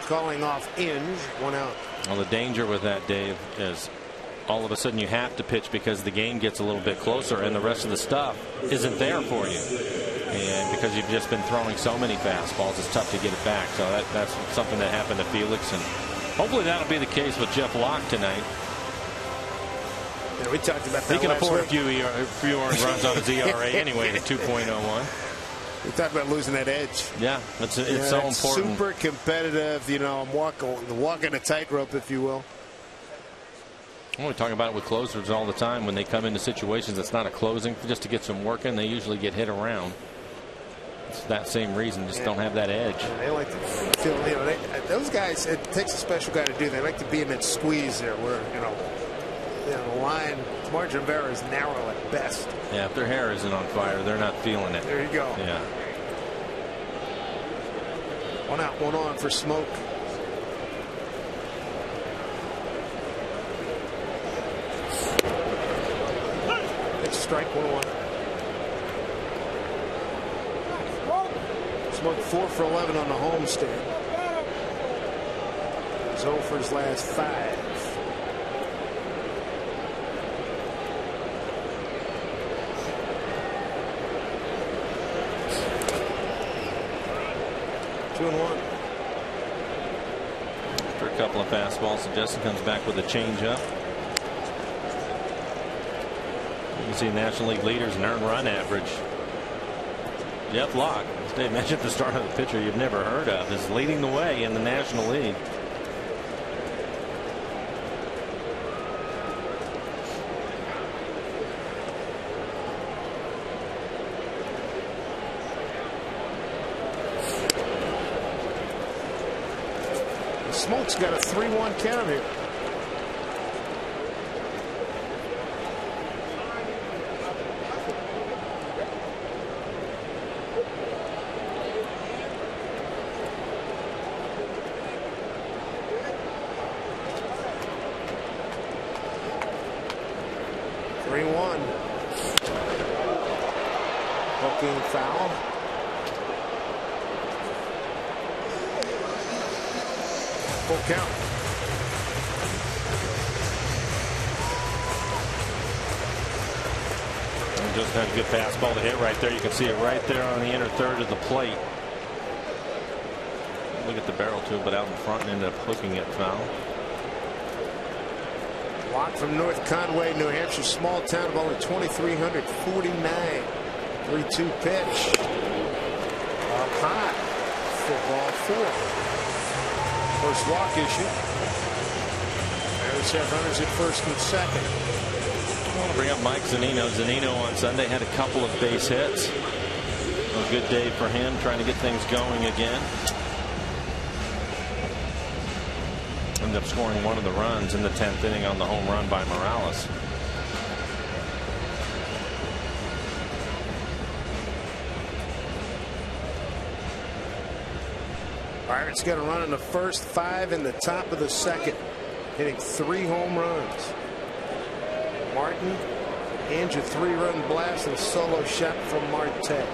calling off Inge. 1 out. Well, the danger with that, Dave, is all of a sudden you have to pitch because the game gets a little bit closer and the rest of the stuff isn't there for you. And because you've just been throwing so many fastballs, it's tough to get it back. So that's something that happened to Felix, and hopefully that'll be the case with Jeff Locke tonight. Yeah, we talked about that. He can last afford week. a few earned runs on his ERA anyway at 2.01. We talked about losing that edge. Yeah, it's so important. Super competitive. You know, I'm walking a tightrope, if you will. Well, we talk about it with closers all the time. When they come into situations that's not a closing, just to get some work in, they usually get hit around. It's that same reason, just don't have that edge. Yeah, they like to feel, you know, those guys, it takes a special guy to do that. They like to be in that squeeze there where, you know, the line, margin of error is narrow at best. Yeah, if their hair isn't on fire, they're not feeling it. There you go. Yeah. 1 out, 1 on for Smoke. It's strike 1-1. Smoke 4 for 11 on the homestand. He's 0 for his last 5. After a couple of fastballs, so Justin comes back with a changeup. You can see National League leaders in earned run average. Jeff Locke, as Dave mentioned at the start of the pitcher you've never heard of, is leading the way in the National League. Smoke's got a 3-1 count here. Hooking foul. Full count. And just had a good fastball to hit right there. You can see it right there on the inner third of the plate. Look at the barrel to it, but out in front and ended up hooking it foul. Locke from North Conway, New Hampshire, small town of only 2,349. 3-2 pitch. Up high for ball 4. First walk issue. Mariners have runners at first and second. I want to bring up Mike Zunino. Zunino on Sunday had a couple of base hits. A good day for him, trying to get things going again. Ended up scoring one of the runs in the 10th inning on the home run by Morales. Pirates got a run in the first, 5 in the top of the second, hitting 3 home runs. Martin, Inge a 3-run blast and a solo shot from Marte.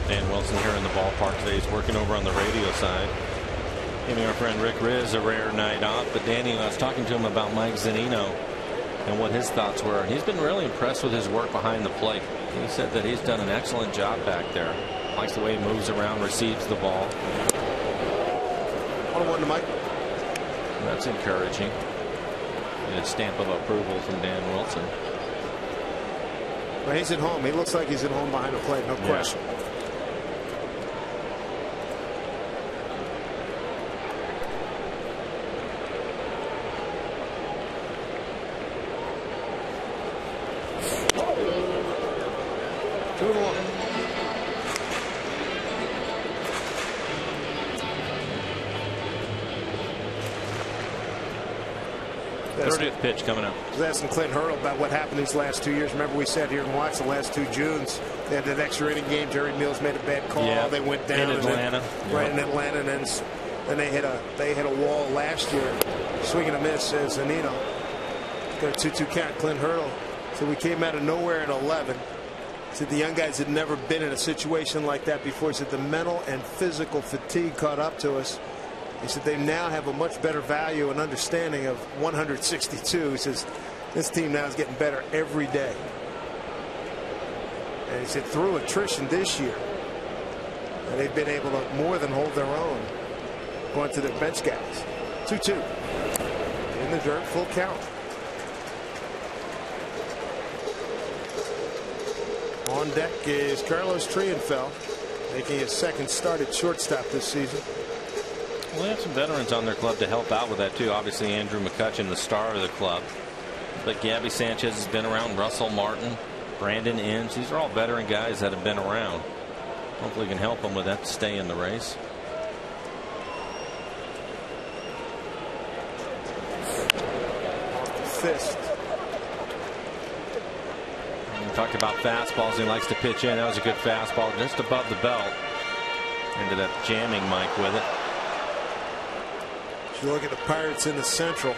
Dan Wilson here in the ballpark today. He's working over on the radio side. Giving our friend Rick Riz a rare night off. But Danny, I was talking to him about Mike Zunino and what his thoughts were. He's been really impressed with his work behind the plate. He said that he's done an excellent job back there. Likes the way he moves around, receives the ball. 1-1 to Mike. That's encouraging. And a stamp of approval from Dan Wilson. Well, he's at home. He looks like he's at home behind the plate, no question. 5th pitch coming up. I was asking Clint Hurdle about what happened these last 2 years. Remember we sat here and watched the last 2 Junes. They had that extra inning game. Jerry Mills made a bad call. Yeah, they went down in Atlanta. Right in Atlanta. And then they hit a wall last year. Swing and a miss as Zunino. Got a 2-2 count. Clint Hurdle. So we came out of nowhere at 11. Said the young guys had never been in a situation like that before. He said the mental and physical fatigue caught up to us. He said they now have a much better value and understanding of 162. He says this team now is getting better every day. And he said through attrition this year, and they've been able to more than hold their own going to their bench guys. 2-2 in the dirt, full count. On deck is Carlos Trienfeld, making his second start at shortstop this season. Well, they have some veterans on their club to help out with that too. Obviously Andrew McCutchen, the star of the club, but Gabby Sanchez has been around, Russell Martin, Brandon Inge. These are all veteran guys that have been around. Hopefully can help them with that to stay in the race. Fist. We talked about fastballs. He likes to pitch in. That was a good fastball just above the belt. Ended up jamming Mike with it. If you look at the Pirates in the Central,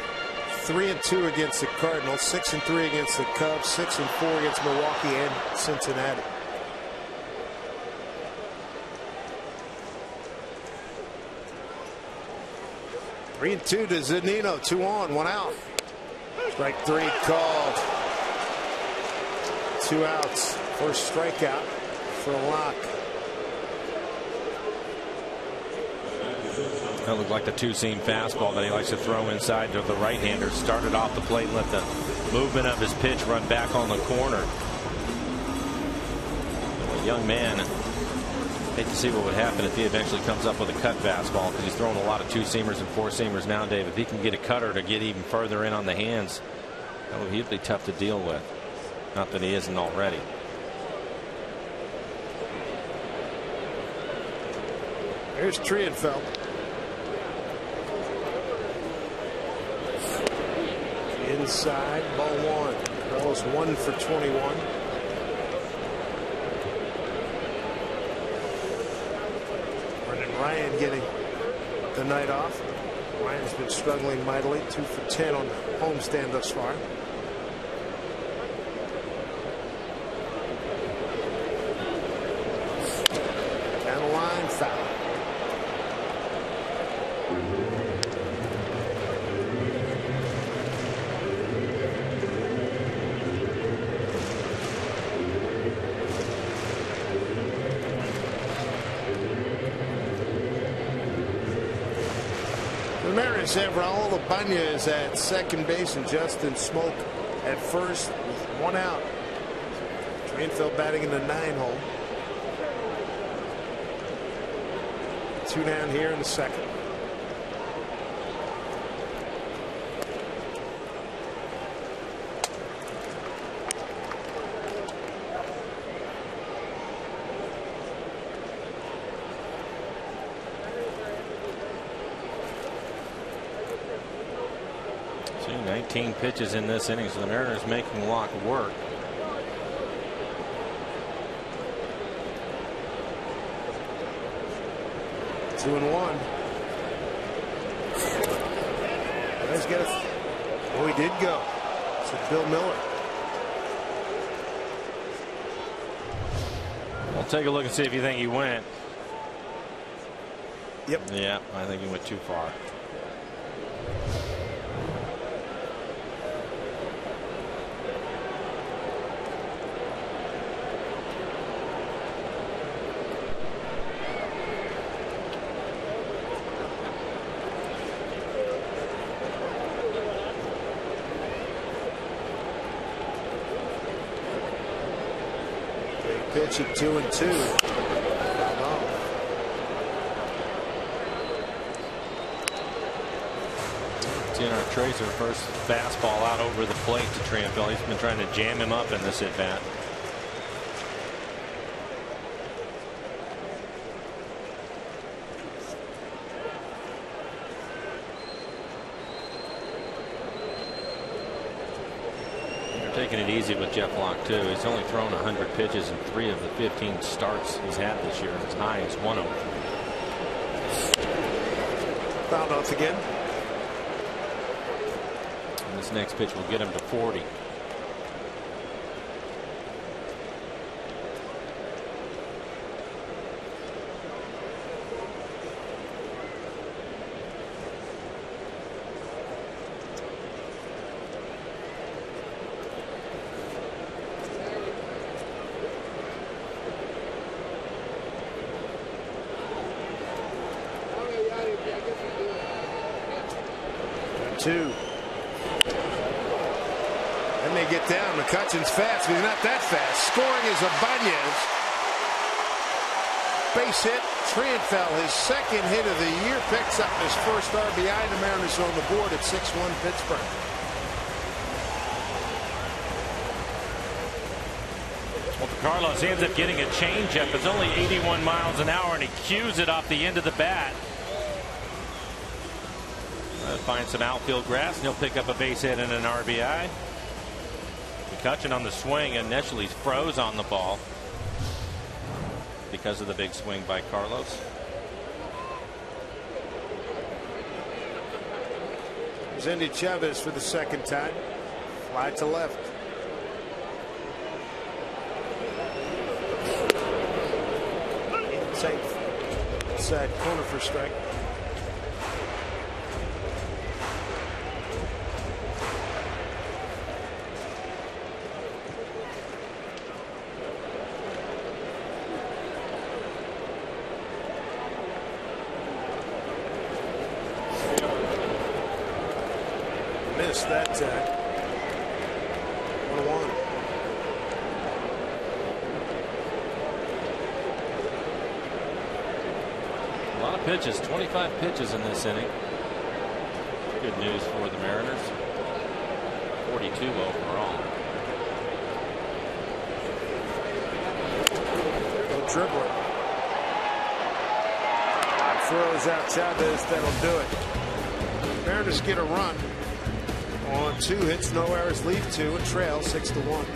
3-2 against the Cardinals, 6-3 against the Cubs, 6-4 against Milwaukee and Cincinnati. Three and 2 to Zunino, 2 on, 1 out. Strike 3 called. 2 outs. First strikeout for Locke. That looked like the two-seam fastball that he likes to throw inside to the right-hander. Started off the plate and let the movement of his pitch run back on the corner. A young man. Hate to see what would happen if he eventually comes up with a cut fastball, because he's throwing a lot of two-seamers and four-seamers now, Dave. If he can get a cutter to get even further in on the hands, he'd be tough to deal with. Not that he isn't already. Here's Trienfeld. Inside, ball 1. Carlos 1 for 21. Brendan Ryan getting the night off. Ryan's been struggling mightily. 2 for 10 on the homestand thus far. Down the line, foul. The Mariners have Raul Ibanez at second base and Justin Smoke at first with 1 out. Trienfeld batting in the 9 hole. 2 down here in the second. See, 19 pitches in this inning, so the Mariners making Locke work. Two and 1. Let's get it. Oh, he did go. It's Bill Miller. We'll take a look and see if you think he went. Yep. Yeah, I think he went too far. Pitch at 2 and 2. Our Tracer first fastball out over the plate to Trienfeld. He's been trying to jam him up in this at bat. They're taking it easy with Jeff Locke, too. He's only thrown 100 pitches in 3 of the 15 starts he's had this year. As high as 1 of them. Fouled off again. And this next pitch will get him to 40. Two. That may get down. McCutchen's fast, but he's not that fast. Scoring is Ibanez. Base hit. Trienfeld, his second hit of the year, picks up his first RBI. The Mariners on the board at 6-1 Pittsburgh. Well, Carlos ends up getting a changeup. It's only 81 miles an hour, and he cues it off the end of the bat. Find some outfield grass, and he'll pick up a base hit and an RBI. McCutchen on the swing, initially froze on the ball because of the big swing by Carlos. There's Endy Chavez for the second time. Fly to left. Inside corner for strike. Missed that time. 1-1. A lot of pitches, 25 pitches in this inning. Good news for the Mariners. 42 overall. No dribbler. Throws out Chavez. That'll do it. Mariners get a run on 2 hits, no errors, lead 2, a trail 6-1.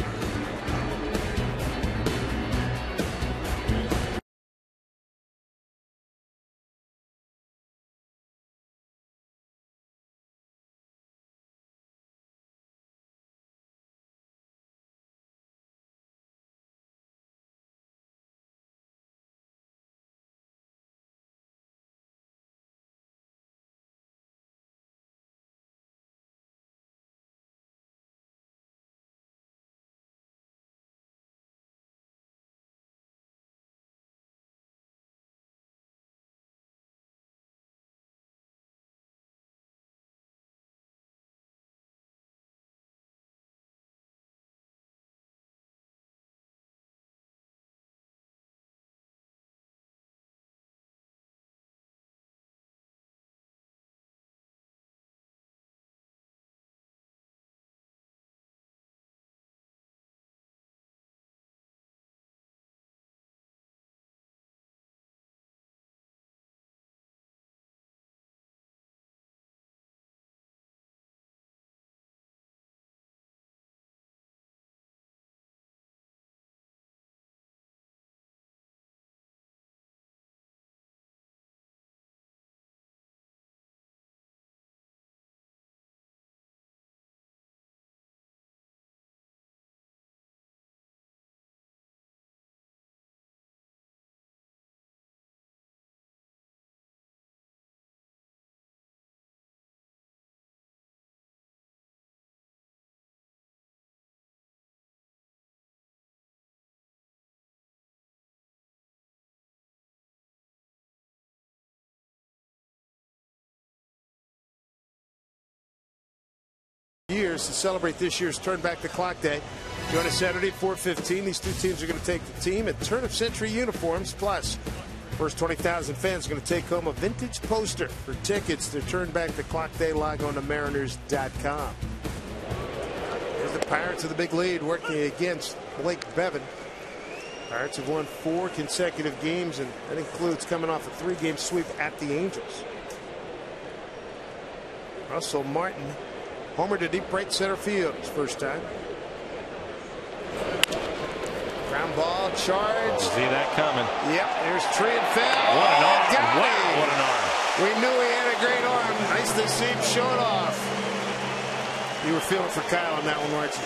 Years to celebrate this year's Turn Back the Clock Day. Join us Saturday at 4:15. These 2 teams are going to take the team at Turn of Century uniforms. Plus, first 20,000 fans are going to take home a vintage poster. For tickets to Turn Back the Clock Day, log on to Mariners.com. There's the Pirates of the big lead working against Blake Bevan. Pirates have won 4 consecutive games, and that includes coming off a 3-game sweep at the Angels. Russell Martin homer to deep right center field his first time. Ground ball, charge. See that coming. Yep, there's Trienfeld. What an arm. Got What an arm. We knew he had a great arm. Nice to see him show it off. You were feeling for Kyle on that one, weren't you?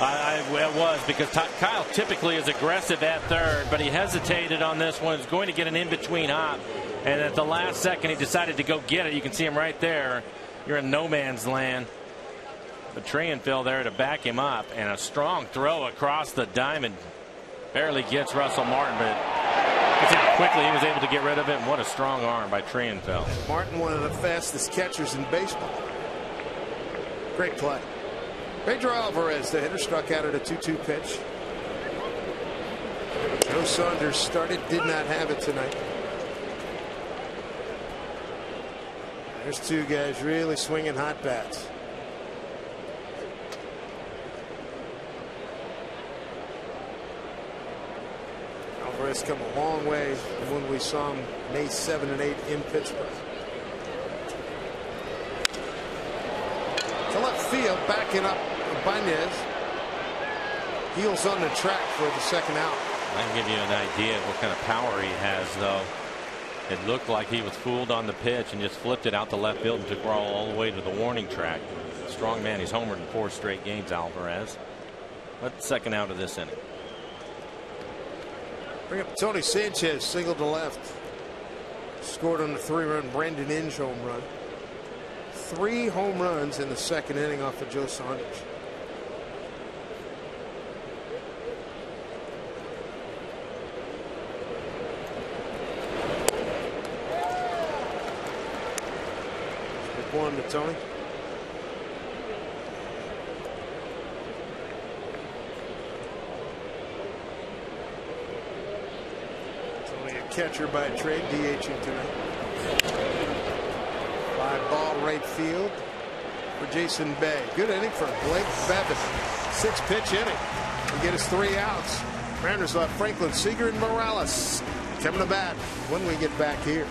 It was, because Kyle typically is aggressive at third, but he hesitated on this one. He's going to get an in-between hop, and at the last second he decided to go get it. You can see him right there. You're in no man's land. But Trienfeld there to back him up, and a strong throw across the diamond. Barely gets Russell Martin, but quickly he was able to get rid of it. And what a strong arm by Trienfeld. Martin, one of the fastest catchers in baseball. Great play. Pedro Alvarez, the hitter, struck out at a 2-2 pitch. Joe Saunders started, did not have it tonight. There's two guys really swinging hot bats. Alvarez come a long way from when we saw him May 7 and 8 in Pittsburgh. To left field, backing up Banez. Heels on the track for the second out. I can give you an idea of what kind of power he has, though. It looked like he was fooled on the pitch and just flipped it out to left field and took all the way to the warning track. Strong man. He's homered in 4 straight games, Alvarez. But second out of this inning. Bring up Tony Sanchez, single to left. Scored on the 3-run Brandon Inge home run. 3 home runs in the second inning off of Joe Saunders. Stick one to Tony. Catcher by trade, DHing tonight. Fly ball right field for Jason Bay. Good inning for Blake Bevan. 6-pitch inning. He get his 3 outs. Mariners left Franklin, Seager, and Morales coming to bat when we get back here.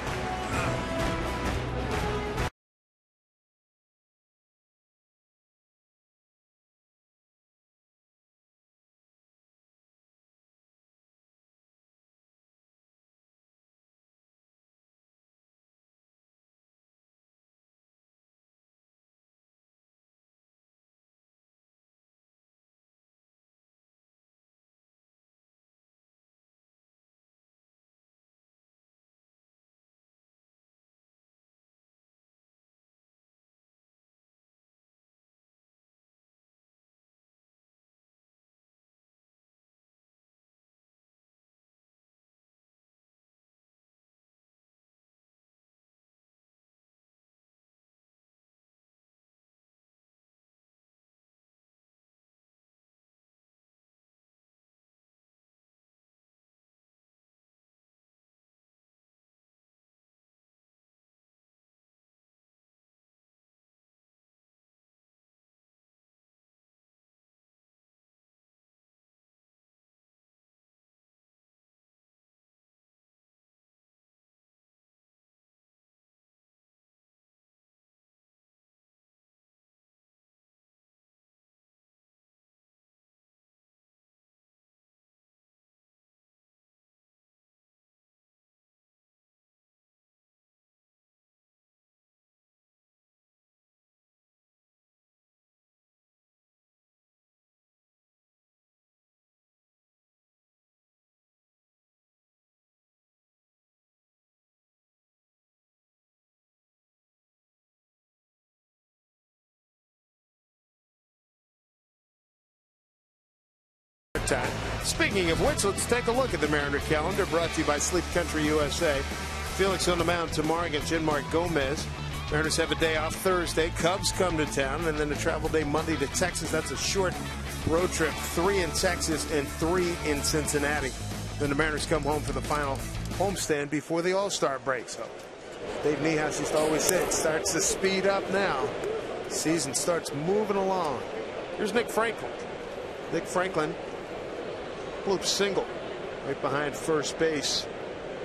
Time. Speaking of which, let's take a look at the Mariner calendar, brought to you by Sleep Country USA. Felix on the mound tomorrow against Yenmark Gomez. Mariners have a day off Thursday. Cubs come to town, and then a travel day Monday to Texas. That's a short road trip. 3 in Texas and 3 in Cincinnati. Then the Mariners come home for the final homestand before the All-Star break. So Dave Niehaus used to always say it starts to speed up now. Season starts moving along. Here's Nick Franklin. Nick Franklin bloop single right behind first base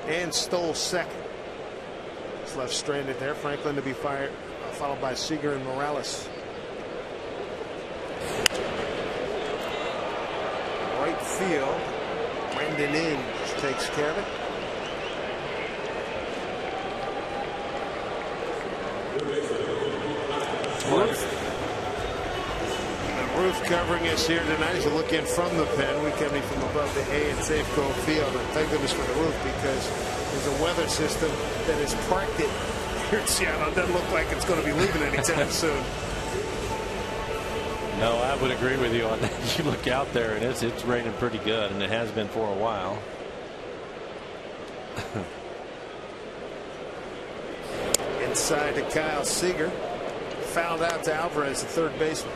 and stole second. He's left stranded there. Franklin to be fired, followed by Seager and Morales. Right field. Brandon Inge takes care of it. Roof covering us here tonight as you look in from the pen. We coming from above the A at Safeco Field. And thank goodness for the roof, because there's a weather system that has parked it here in Seattle. It doesn't look like it's going to be leaving anytime soon. No, I would agree with you on that. You look out there and it's raining pretty good, and it has been for a while. Inside to Kyle Seager. Fouled out to Alvarez, the third baseman.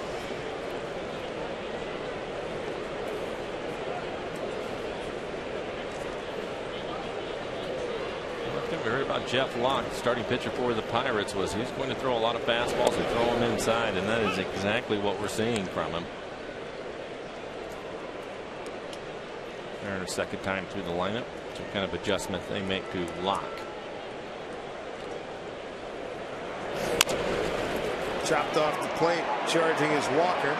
We heard about Jeff Locke, starting pitcher for the Pirates, was he's going to throw a lot of fastballs and throw them inside, and that is exactly what we're seeing from him. Mariners' second time through the lineup. Some kind of adjustment they make to Locke. Chopped off the plate, charging is Walker.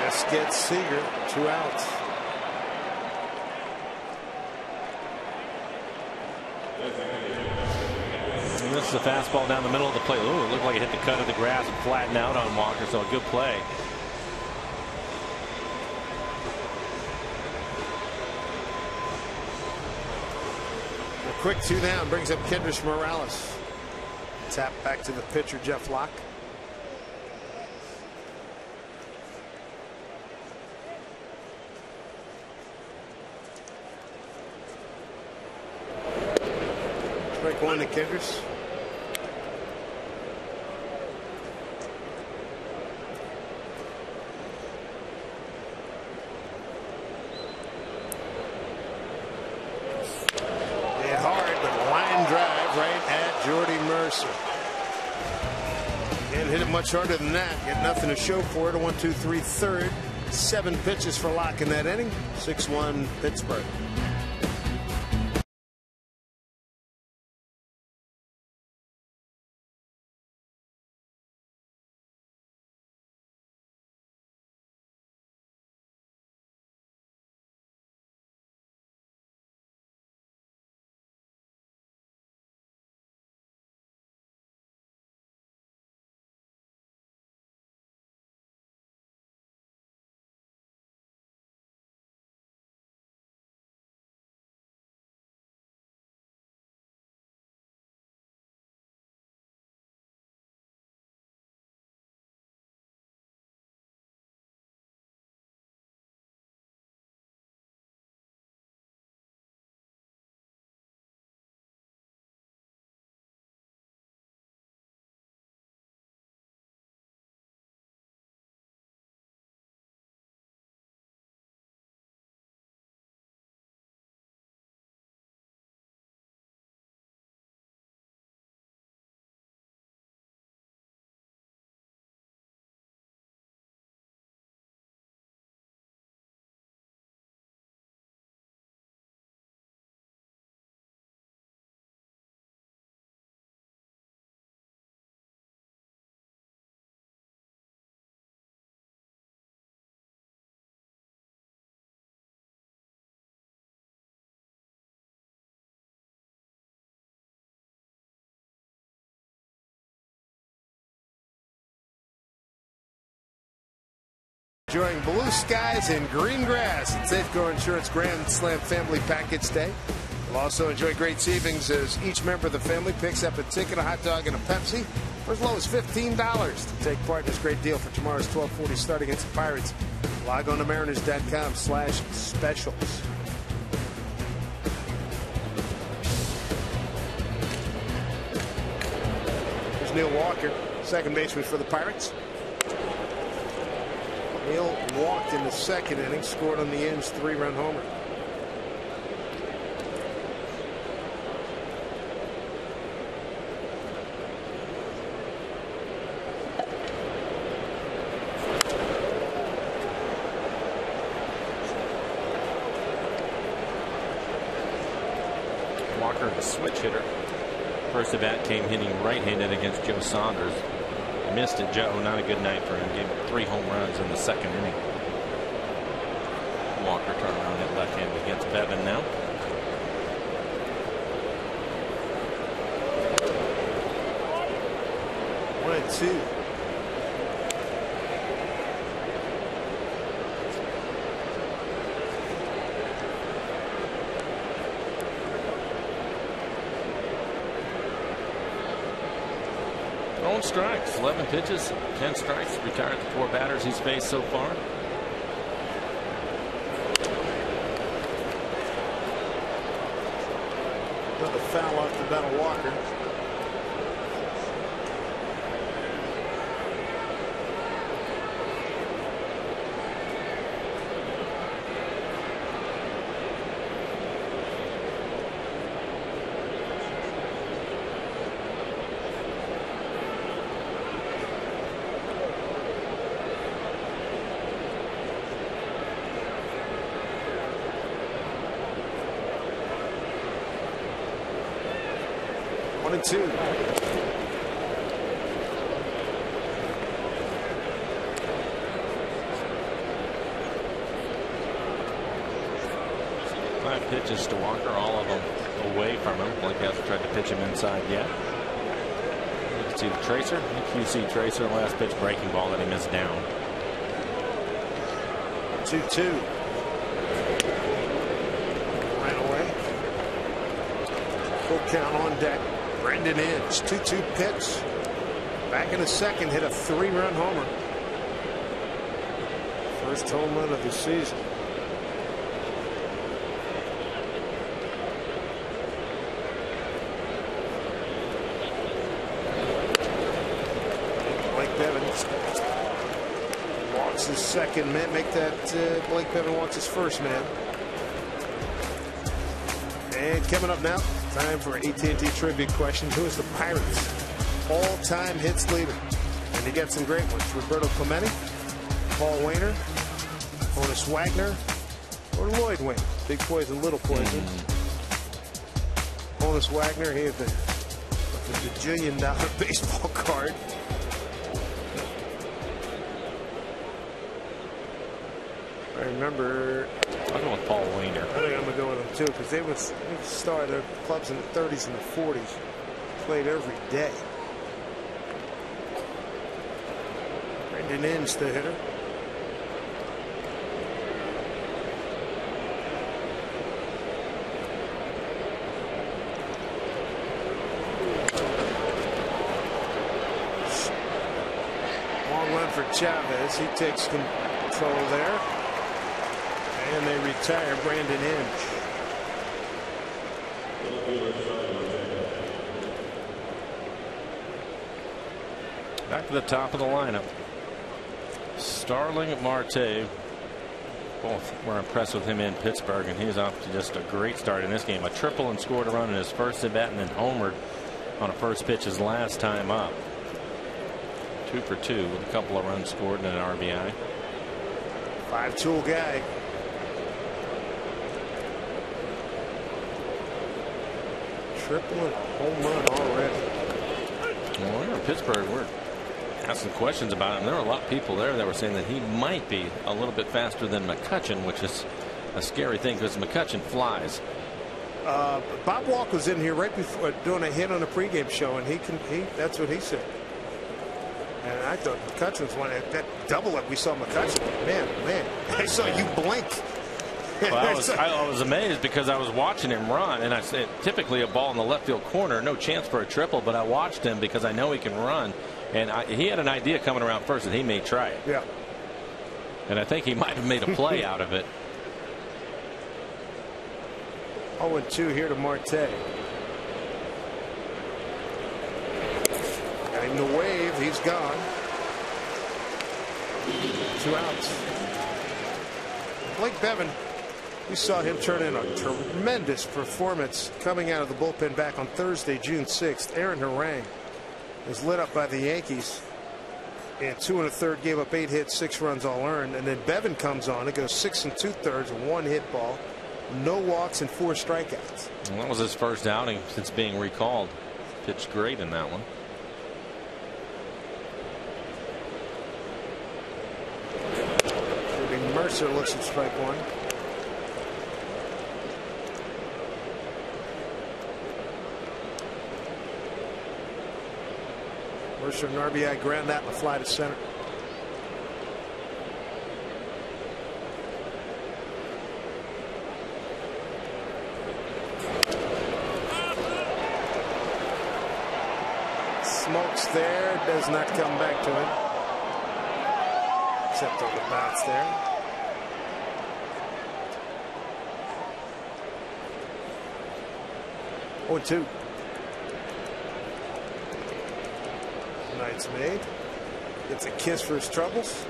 Just gets Seager, 2 outs. And this is a fastball down the middle of the plate. Ooh, it looked like it hit the cut of the grass and flattened out on Walker, so a good play. A quick 2 down brings up Kendrys Morales. Tap back to the pitcher, Jeff Locke. Strike 1 to Kendrys. Hit hard, but line drive right at Jordy Mercer. And hit it much harder than that. Get nothing to show for it. A 1-2-3 third. 7 pitches for Locke in that inning. 6-1 Pittsburgh. Enjoying blue skies and green grass at Safeco Insurance Grand Slam Family Package Day. We'll also enjoy great savings as each member of the family picks up a ticket, a hot dog, and a Pepsi for as low as $15 to take part in this great deal for tomorrow's 12:40 start against the Pirates. Log on to Mariners.com/specials. Here's Neil Walker, second baseman for the Pirates. Neil walked in the second inning, scored on the Inge 3-run homer. Walker, the switch hitter. First at bat came hitting right-handed against Joe Saunders. Missed it, Joe. Not a good night for him. Gave 3 home runs in the second inning. Walker turning on that left hand against Bevan now. One and two. Throwing strikes, 11 pitches, 10 strikes. Retired the 4 batters he's faced so far. Another foul off the bat of Walker. One and two. Five pitches to Walker, all of them away from him. Blake hasn't tried to pitch him inside yet. You can see the tracer, the QC tracer, last pitch breaking ball that he missed down. 2-2. Ran away. Full count on deck. Brendan Inge, 2-2 pitch. Back in the second, hit a 3-run homer. First home run of the season. Blake Bevan walks his second man. Make that Blake Bevan walks his first man. And coming up now, time for AT&T trivia question. Who is the Pirates' all-time hits leader? And you got some great ones. Roberto Clemente, Paul Wainer, Honus Wagner, or Lloyd Wayne. Big poison, little poison. Honus Wagner, he had the bajillion-dollar baseball card. I remember. I'll go with Paul Wainer. I think I'm going to go with them too, because they started their clubs in the 30s and the 40s. Played every day. Brendan Inge, the hitter. Long run for Chavez. He takes control there. And they retire Brandon Inge. Back to the top of the lineup. Starling Marte. Both were impressed with him in Pittsburgh, and he's off to just a great start in this game. A triple and scored a run in his first at bat, and then homered on a first pitch his last time up. 2 for 2 with a couple of runs scored and an RBI. 5-tool guy. Triple and home run already. Well, we're in Pittsburgh. We're asking questions about him. There were a lot of people there that were saying that he might be a little bit faster than McCutchen, which is a scary thing because McCutchen flies. Bob Walk was in here right before doing a hit on a pregame show, and that's what he said. And I thought McCutchen's one that double that we saw McCutchen. Man, I saw you blink. Well, I was amazed because I was watching him run, and I said typically a ball in the left field corner, no chance for a triple, but I watched him because I know he can run, and he had an idea coming around first that he may try it. Yeah. And I think he might have made a play out of it. 0-2 here to Marte. Got him to wave. He's gone. 2 outs. Blake Bevan, we saw him turn in a tremendous performance coming out of the bullpen back on Thursday, June 6th. Aaron Harang was lit up by the Yankees in 2 1/3, gave up 8 hits, 6 runs all earned, and then Bevan comes on. It goes 6 2/3, a 1-hit ball, no walks and 4 strikeouts. Well, that was his first outing since being recalled. Pitched great in that one. Mercer looks at strike 1. First an RBI ground out and a fly to center. Smokes there, does not come back to him. Except on the bounce there. Oh, 2. Knight's made. Gets a kiss for his troubles.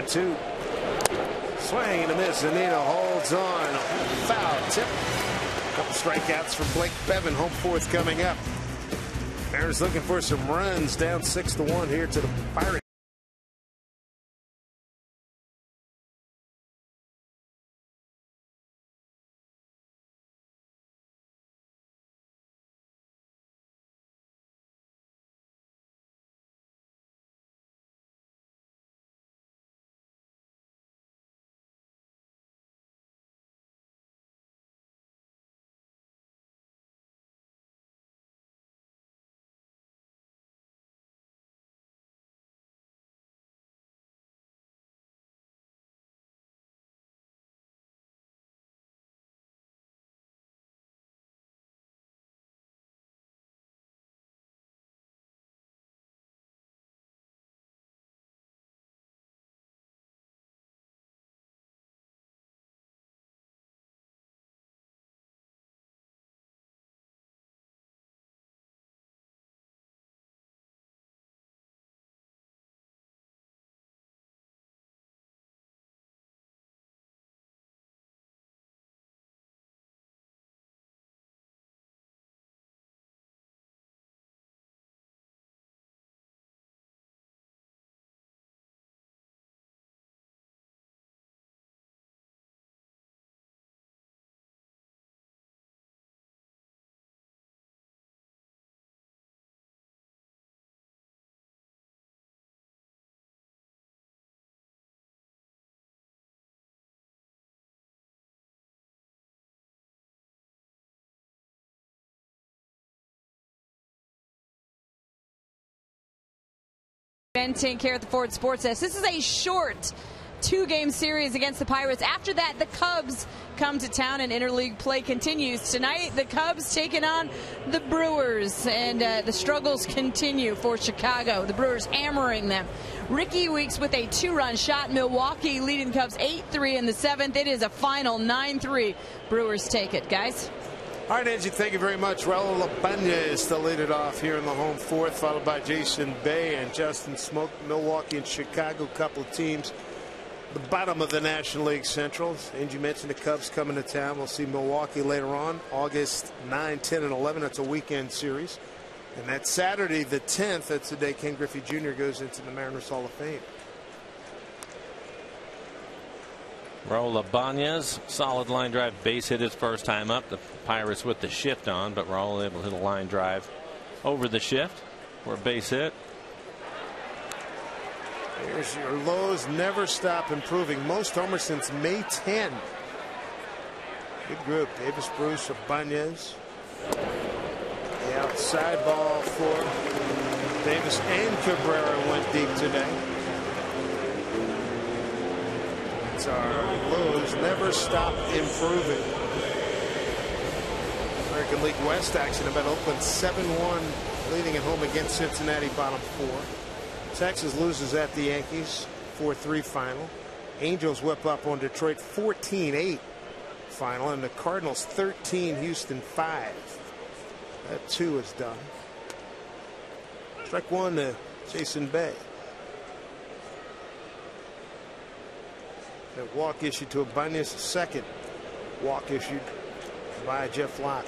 Two. Swing and a miss. Zunino holds on. Foul tip. Couple strikeouts from Blake Bevan. Home fourth coming up. Mariners looking for some runs. Down 6-1 here to the Pirates. Ben Tink here at the Ford Sports Desk. This is a short 2-game series against the Pirates. After that, the Cubs come to town and interleague play continues. Tonight, the Cubs taking on the Brewers, and the struggles continue for Chicago. The Brewers hammering them. Ricky Weeks with a 2-run shot. Milwaukee leading Cubs 8-3 in the 7th. It is a final 9-3. Brewers take it, guys. All right, Angie, thank you very much. Raul Ibanez to lead it off here in the home fourth, followed by Jason Bay and Justin Smoke. Milwaukee and Chicago, couple of teams the bottom of the National League Central. Angie mentioned the Cubs coming to town. We'll see Milwaukee later on, August 9, 10, and 11. That's a weekend series. And that's Saturday the 10th. That's the day Ken Griffey Jr. goes into the Mariners Hall of Fame. Raul Ibanez, solid line drive base hit his first time up. The Pirates with the shift on, but Raul able to hit a line drive over the shift for a base hit. Here's your lows. Never stop improving. Most homers since May 10. Good group. Davis, Bruce, Ibanez. The outside ball for Davis and Cabrera went deep today. Our lows never stop improving. American League West action about Oakland 7-1 leading at home against Cincinnati, bottom 4. Texas loses at the Yankees 4-3 final. Angels whip up on Detroit 14-8 final, and the Cardinals 13, Houston 5. That 2 is done. Strike 1 to Jason Bay. That walk issued to Ibanez, second walk issued by Jeff Locke.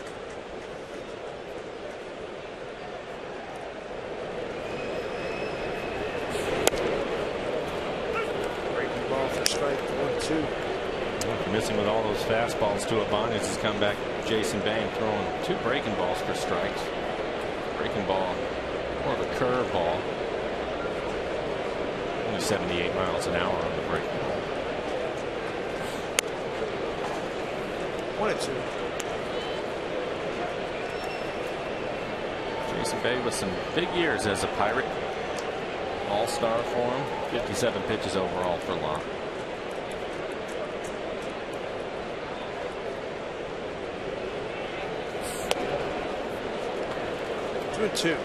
2-2. Missing with all those fastballs to Ibanez has come back. Jason Bay throwing 2 breaking balls for strikes. Breaking ball, more of a curve ball. Only 78 miles an hour on the breaking ball. 1-2. Jason Bay with some big years as a Pirate. All-star for him. 57 pitches overall for Locke. Two.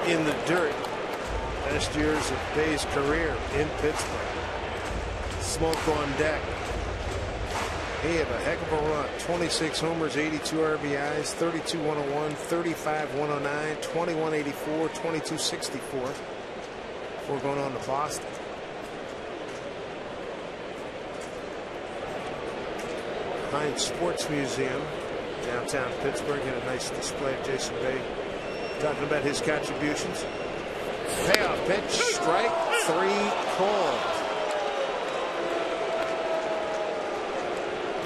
In the dirt. Best years of Bay's career in Pittsburgh. Smoke on deck. He had a heck of a run. 26 homers, 82 RBIs, 32-101, 35-109, 21-84, 22-64 before going on to Boston. Behind Sports Museum, downtown Pittsburgh, had a nice display of Jason Bay talking about his contributions. Payoff pitch, strike 3 called.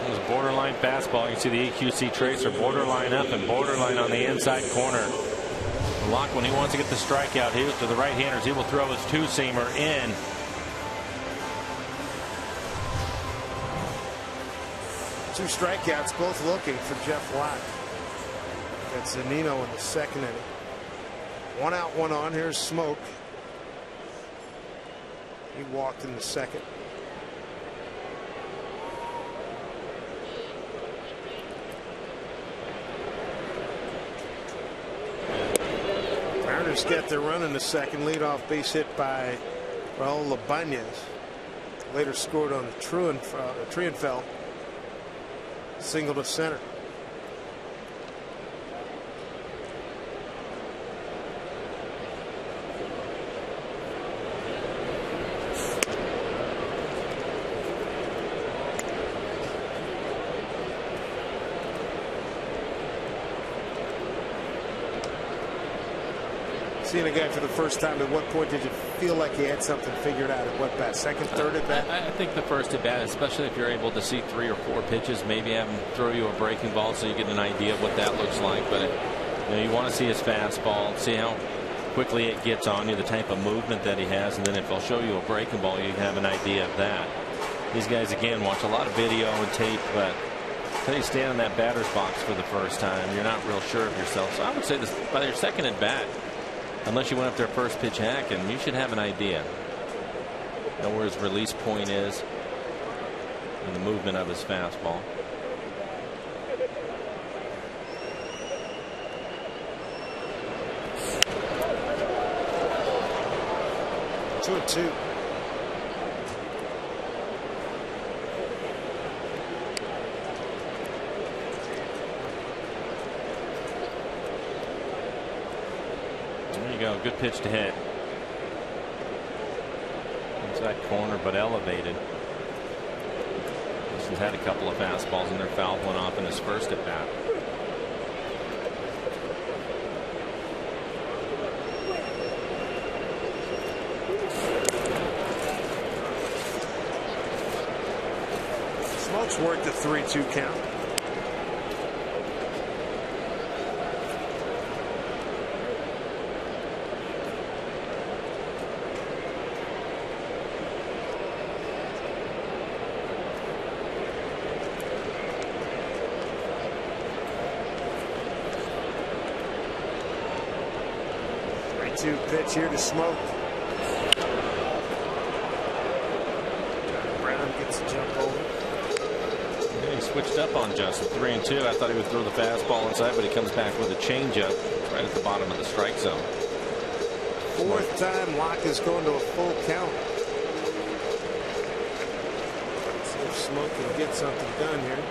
It was borderline fastball. You can see the EQC tracer borderline up and borderline on the inside corner. Locke, when he wants to get the strikeout, he to the right-handers, he will throw his 2-seamer in. Two strikeouts, both looking for Jeff Locke. Got Zunino in the second inning. 1 out, 1 on. Here's Smoke. He walked in the second. Mariners get their run in the second. Leadoff base hit by Raul Ibanez. Later scored on the Trienfeld. Single to center. Seeing a guy for the first time, at what point did you feel like you had something figured out? At what bat? Second, third at bat? I think the first at bat, especially if you're able to see 3 or 4 pitches, maybe have him throw you a breaking ball so you get an idea of what that looks like. But you want to see his fastball, see how quickly it gets on you, the type of movement that he has, and then if they'll show you a breaking ball, you have an idea of that. These guys, again, watch a lot of video and tape, but until you stand in that batter's box for the first time, you're not real sure of yourself. So I would say this by your second at bat, unless you went up there first pitch hacking, you should have an idea. Know where his release point is and the movement of his fastball. Two and 2. Good pitch to hit. Inside corner, but elevated. He's had a couple of fastballs and they're fouled one off in his first at bat. Smoke's worked a 3-2 count. Pitch here to Smoke. Brown gets a jump over. Yeah, he switched up on Justin. 3-2. I thought he would throw the fastball inside, but he comes back with a changeup right at the bottom of the strike zone. Fourth time Locke is going to a full count. Let's see if Smoke can get something done here.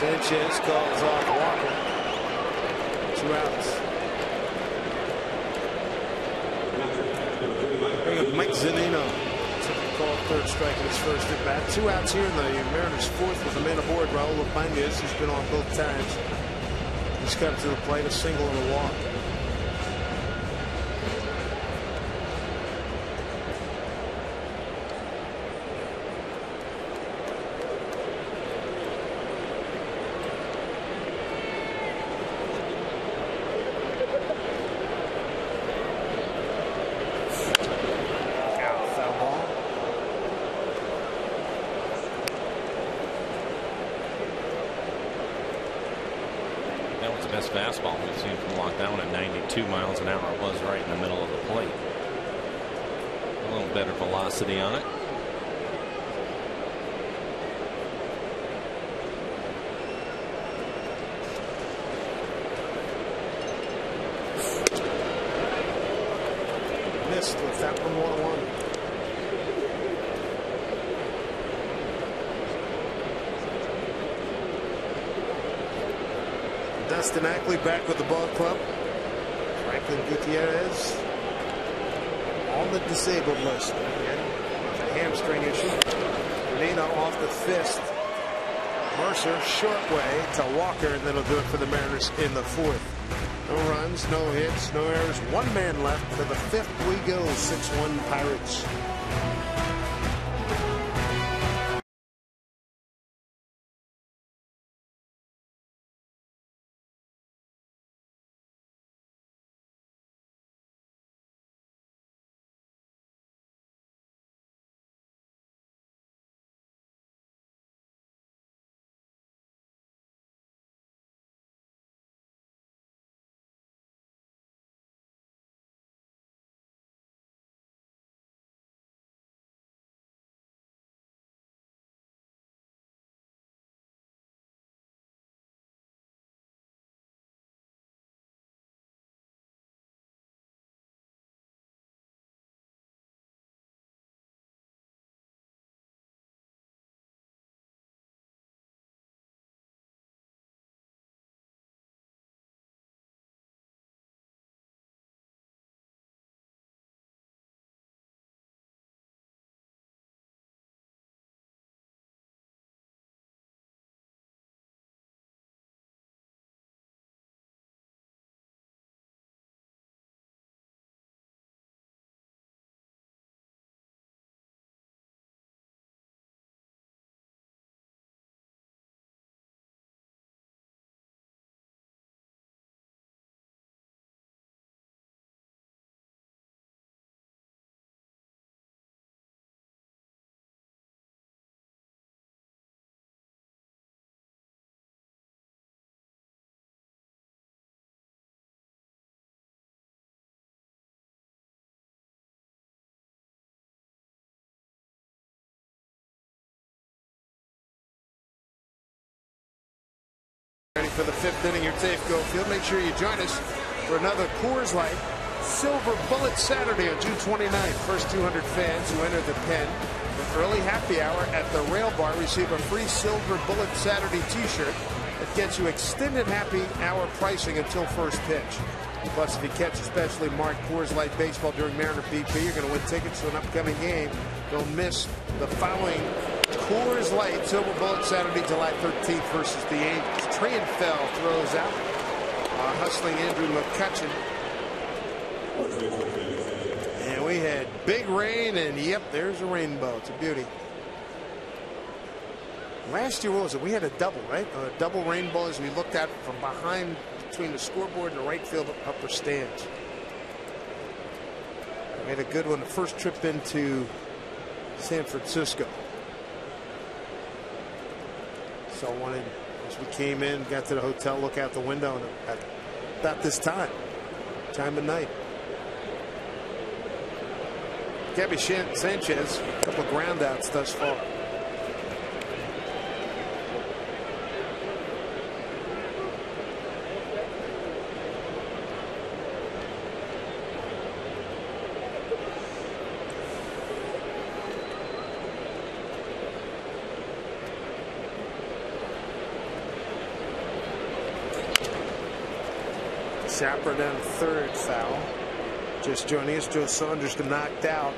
Sanchez calls off Walker. 2 outs. Bring up Mike Zunino. Took the call, 3rd strike in his first at bat. 2 outs here in the Mariners' 4th with a man aboard. Raul Ibanez, who's been on both times. He's come to the plate, a single and a walk. Fastball we've seen from lockdown at 92 miles an hour. Was right in the middle of the plate. A little better velocity on it. Missed with that 1-1. Dustin Ackley back with the ball club. Franklin Gutierrez on the disabled list. Again, a hamstring issue. Nina off the fist. Mercer short way to Walker, and then he'll do it for the Mariners in the 4th. No runs, no hits, no errors. 1 man left. To the 5th we go. 6-1 Pirates. Ready for the 5th inning here today at Gofield. Make sure you join us for another Coors Light Silver Bullet Saturday on June 29th. First 200 fans who enter the pen for early happy hour at the Rail Bar receive a free Silver Bullet Saturday t-shirt that gets you extended happy hour pricing until first pitch. Plus, if you catch a specially marked Coors Light baseball during Mariner BP, you're going to win tickets to an upcoming game. Don't miss the following Coors Light Silver Bullet Saturday, July 13th versus the Angels. Trienfeld throws out. Hustling Andrew McCutchen. And we had big rain, and yep, there's a rainbow. It's a beauty. Last year, what was it? We had a double, right? A double rainbow as we looked at from behind between the scoreboard and the right field upper stands. We had a good one the first trip into San Francisco. So I wanted, as we came in, got to the hotel, look out the window, and at about this time of night. Gabby Sanchez, a couple of ground outs thus far. Chopper down third, foul. Just joining us, Joe Saunders got knocked out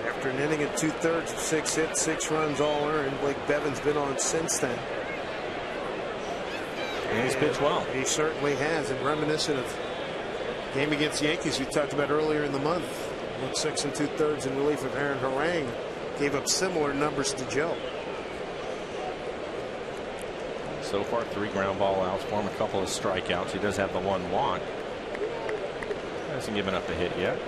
after an inning and 2/3 of 6 hits, 6 runs, all earned. Blake Bevan's been on since then. And he's pitched well. He certainly has, and reminiscent of the game against the Yankees we talked about earlier in the month. Went 6 2/3 in relief of Aaron Harang. Gave up similar numbers to Joe. So far, 3 ground ball outs for him, a couple of strikeouts. He does have the 1 walk. Hasn't given up a hit yet.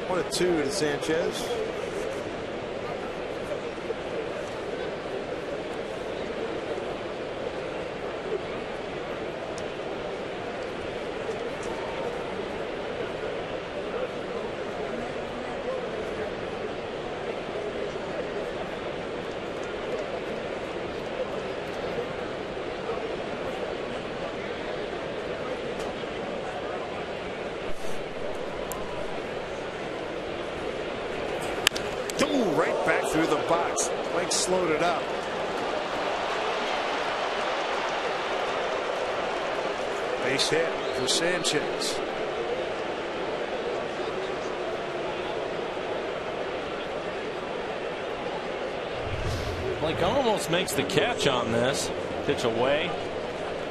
One and 2 to Sanchez. Right back through the box. Blake slowed it up. Base hit for Sanchez. Blake almost makes the catch on this. Pitch away.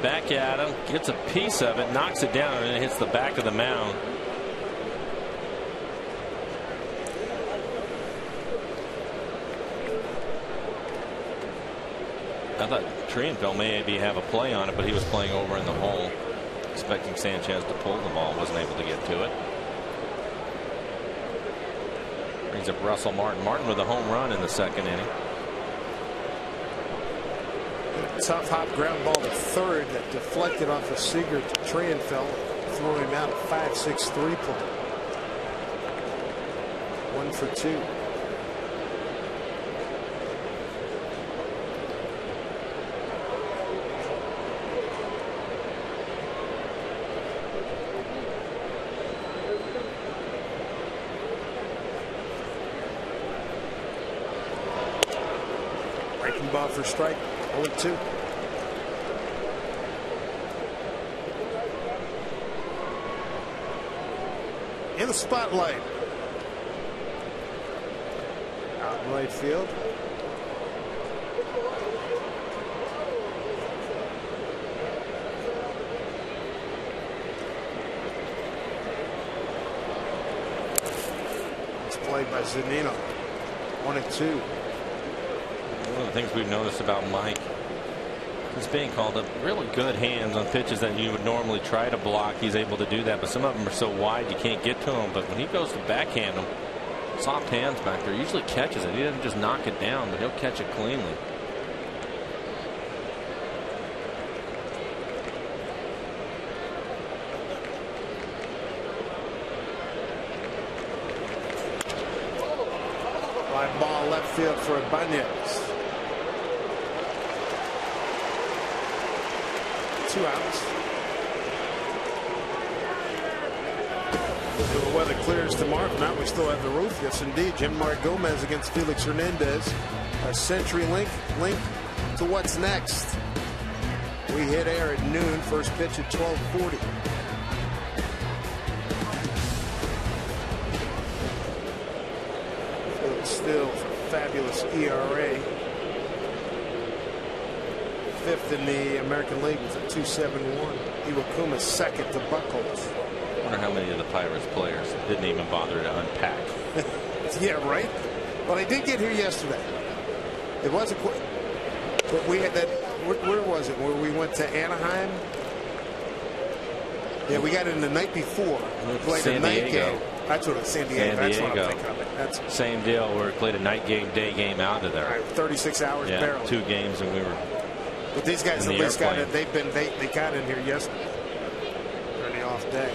Back at him. Gets a piece of it. Knocks it down and it hits the back of the mound. I thought Trienfeld may maybe have a play on it, but he was playing over in the hole, expecting Sanchez to pull the ball. Wasn't able to get to it. Brings up Russell Martin. Martin with a home run in the 2nd inning. Tough hop ground ball to third that deflected off of Seager to Trienfeld, throwing him out at 5-6-3 play. 1 for 2. Breaking ball for strike. 0-2. In the spotlight. Out in right field. It's played by Zunino. 1-2. One of the things we've noticed about Mike is being called up really good hands on pitches that you would normally try to block. He's able to do that, but some of them are so wide you can't get to them. But when he goes to backhand them, soft hands back there, usually catches it. He doesn't just knock it down, but he'll catch it cleanly. Fly ball left field for Ibanez. 2 outs. If the weather clears tomorrow, if not, we still have the roof. Yes, indeed. Jimar Gomez against Felix Hernandez. A CenturyLink link to what's next. We hit air at noon. First pitch at 12:40. Felix still fabulous ERA. 5th in the American League with a 2.71. Iwakuma 2nd to Buchholz. I wonder how many of the Pirates players didn't even bother to unpack. Yeah, right. Well, I did get here yesterday. It wasn't quick, but we had that. Where was it? Where we went to Anaheim? Yeah, we got in the night before. We played a night game. That's what it was. San Diego. That's what I'm thinking of it. That's same deal. We played a night game, day game out of there. Right, 36 hours barely. 2 games, and we were. But these guys at least got it. They got in here yesterday during the off day.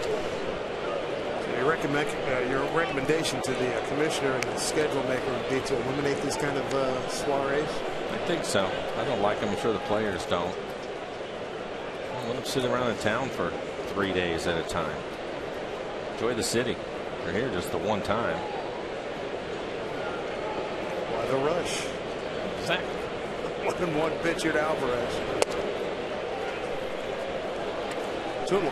So Your recommendation to the commissioner and the schedule maker would be to eliminate these kind of soirees? I think so. I don't like them. I'm sure the players don't. Let them sit around in town for 3 days at a time. Enjoy the city. They're here just the one time. Why the rush? Exactly. 1-1 pitch here to Alvarez. 2-1.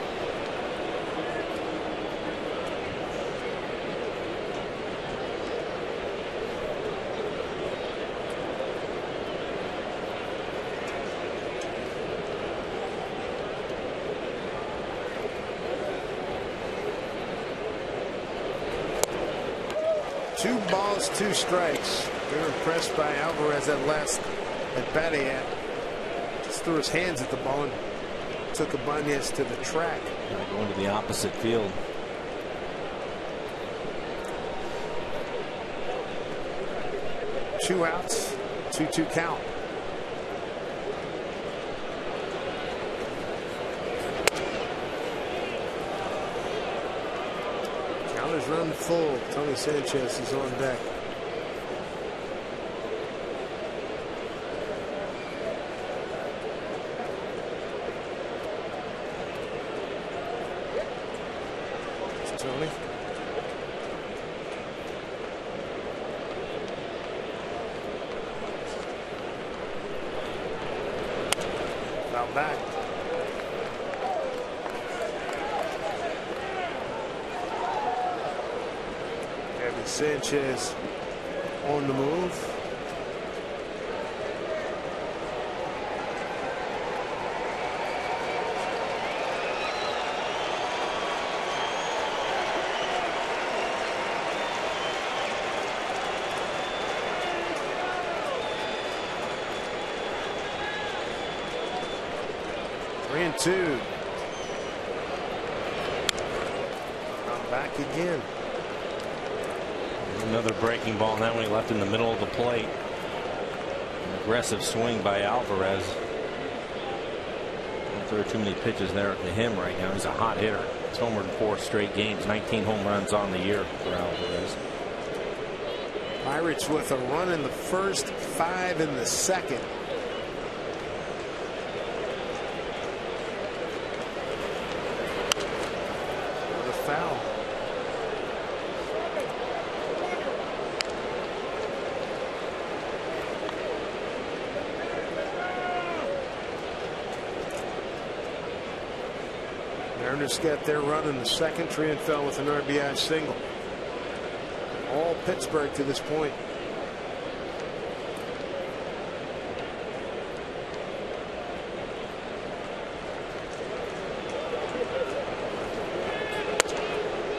Two balls, 2 strikes. They were impressed by Alvarez at last at bat he had. Just threw his hands at the ball and took Ibanez to the track. Going to the opposite field. Two outs, 2-2 count. Counters run full. Tony Sanchez is on deck. It's Tony. Foul back. Sanchez on the move. Three and two. I'm back again. Another breaking ball, and that one he left in the middle of the plate. An aggressive swing by Alvarez. Don't throw too many pitches there to him right now. He's a hot hitter. He's homered in 4 straight games, 19 home runs on the year for Alvarez. Pirates with a run in the first, 5 in the second. What a foul. Mariners got their run in the second. Trienfeld with an RBI single. All Pittsburgh to this point.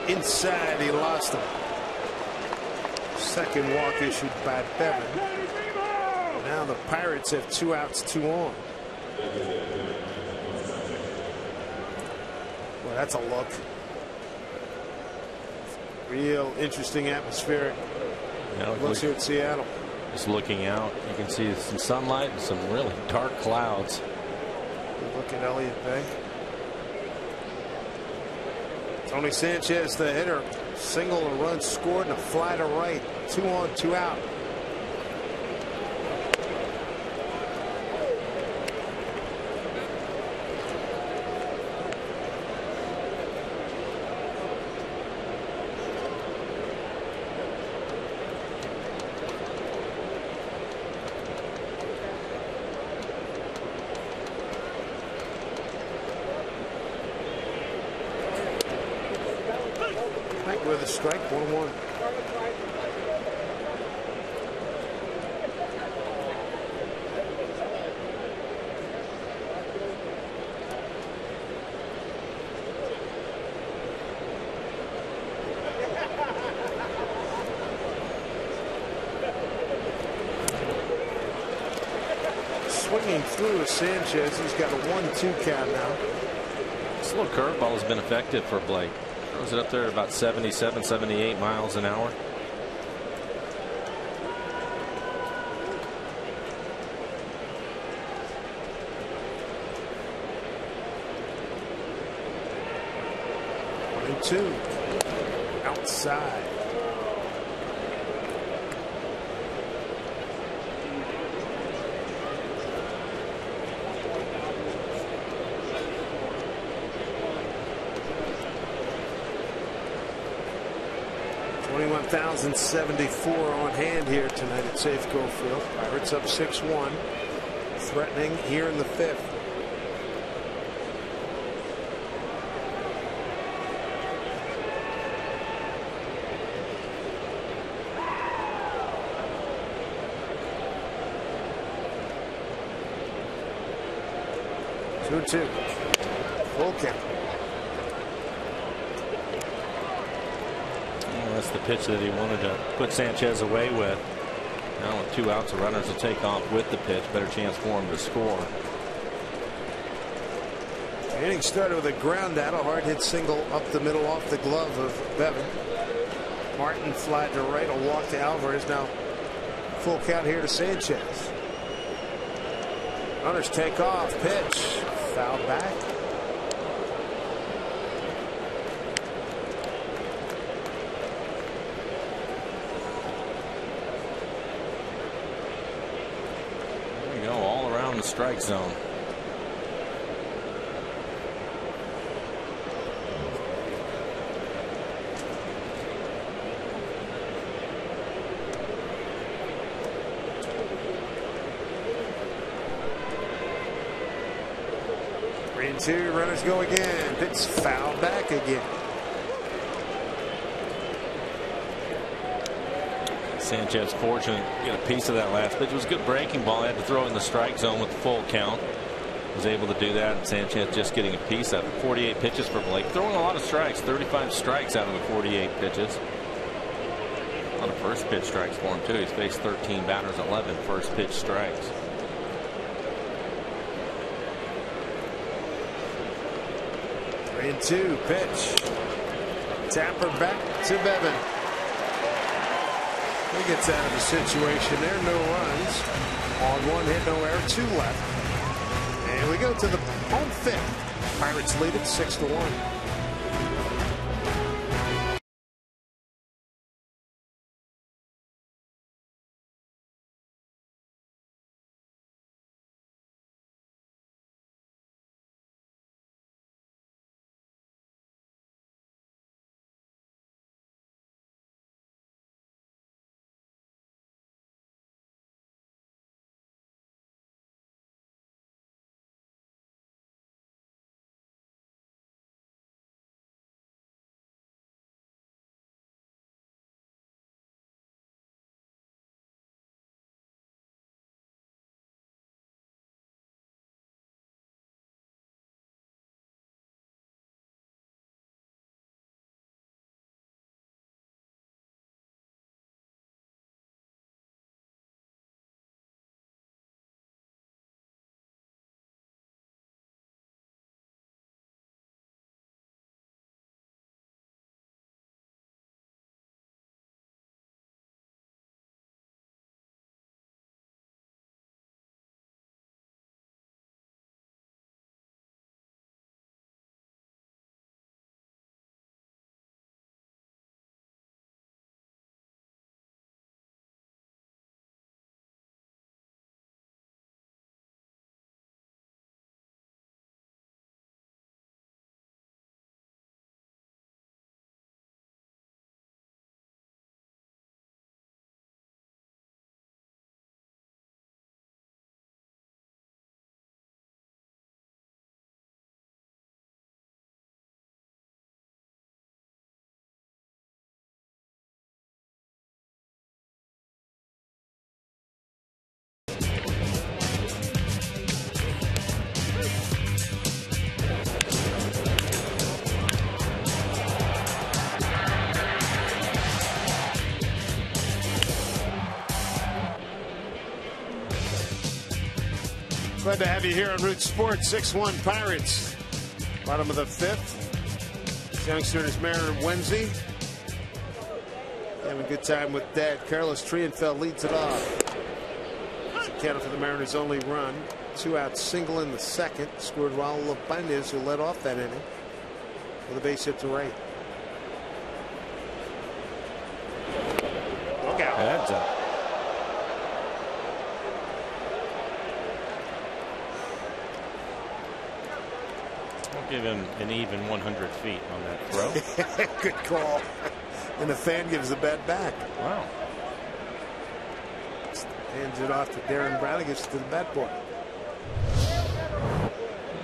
Inside, he lost him. Second walk issued by Bevan. Now the Pirates have 2 outs, 2 on. Well, that's a look. Real interesting atmosphere. Looks here at Seattle. Just looking out, you can see some sunlight and some really dark clouds. Good look at Elliott Bay. Tony Sanchez, the hitter. Single, a run scored, and a fly to right. 2 on, 2 out. With a strike, 1-1. Swinging through to Sanchez. He's got a 1-2 count now. This little curveball has been effective for Blake. Throws it up there at about 77, 78 miles an hour. One and two. outside. $21,074 on hand here tonight at Safeco Field. Pirates up 6-1, threatening here in the fifth. Two. Full count. Well, that's the pitch that he wanted to put Sanchez away with. Now with 2 outs, the runners will take off with the pitch. Better chance for him to score. The inning started with a ground out, a hard hit single up the middle off the glove of Bevan. Martin fly to right, a walk to Alvarez. Now full count here to Sanchez. Runners take off, pitch. Foul back. There we go, all around the strike zone. Two runners go again. Pitch fouled back again. Sanchez fortunate to get a piece of that last pitch. It was a good breaking ball. Had to throw it in the strike zone with the full count. Was able to do that, and Sanchez just getting a piece of it. 48 pitches for Blake. Throwing a lot of strikes. 35 strikes out of the 48 pitches. A lot of first pitch strikes for him too. He's faced 13 batters, 11 first pitch strikes. 3-2 pitch. Tapper back to Bevan. He gets out of the situation there. No runs. On 1 hit, no error. 2 left. And we go to the home fifth. Pirates lead it 6-1. Glad to have you here on Root Sports. 6-1 Pirates. Bottom of the fifth. Youngster is Marin Wenzel. Having a good time with Dad. Carlos Trienfeld leads it off. It's accounted for the Mariners' only run. 2-out single in the second. Scored Raul Labanez, who led off that inning with a base hit to right. heads up. I'll give him an even 100 feet on that throw. Good call. And the fan gives the bat back. Wow. Hands it off to Darren Brown. Gets to the bat boy.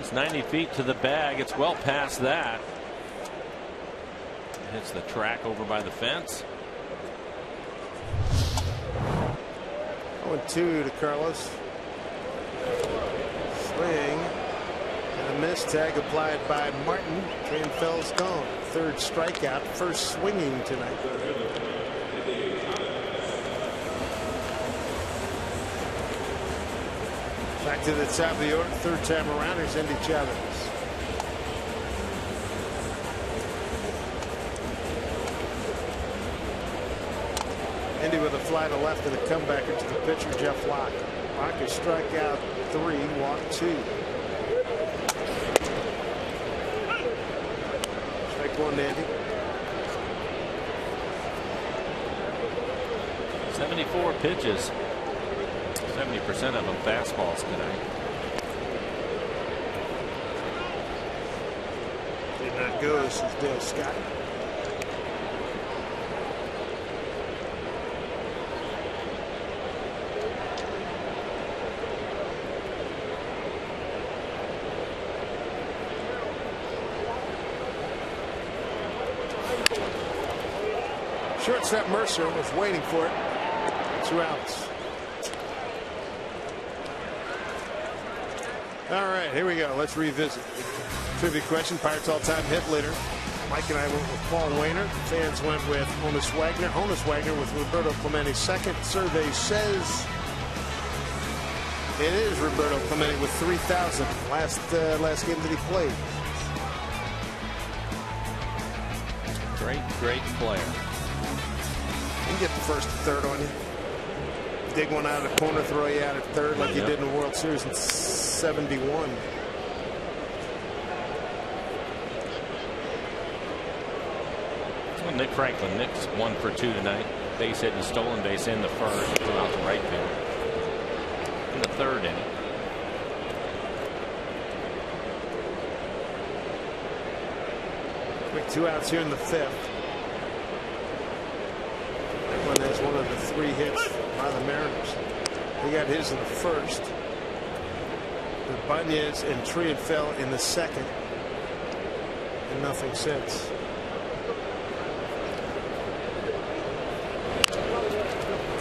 It's 90 feet to the bag. It's well past that. Hits the track over by the fence. 0-2 to Carlos. Swing and a miss. Tag applied by Martin. Canfell's gone. Third strikeout. First swinging tonight. Back to the top of the order. Third time around. Here's Endy Chavez. Endy with a fly to left and a comebacker to the pitcher, Jeff Locke. Locke is strikeout 3, walk 2. Strike 1 to Endy. 74 pitches. 70% of them fastballs tonight. Did not go. This is Dale Scott. Shortstop Mercer was waiting for it. 2 outs. All right, here we go. Let's revisit. Trivia question. Pirates all-time hit leader. Mike and I went with Paul Wainer. Fans went with Honus Wagner. Honus Wagner with Roberto Clemente second. Survey says it is Roberto Clemente with 3,000. Last game that he played. Great player. You can get the first and third on you. Dig one out of the corner, throw you out at third like you did in the World Series in 71. Well, Nick Franklin, Nick's 1 for 2 tonight. Base hit and stolen base in the first. Threw out the right field. In the third inning. Quick 2 outs here in the 5th. That one has one of the 3 hits by the Mariners. He got his in the first. The Banez and Triad fell in the second. And nothing since.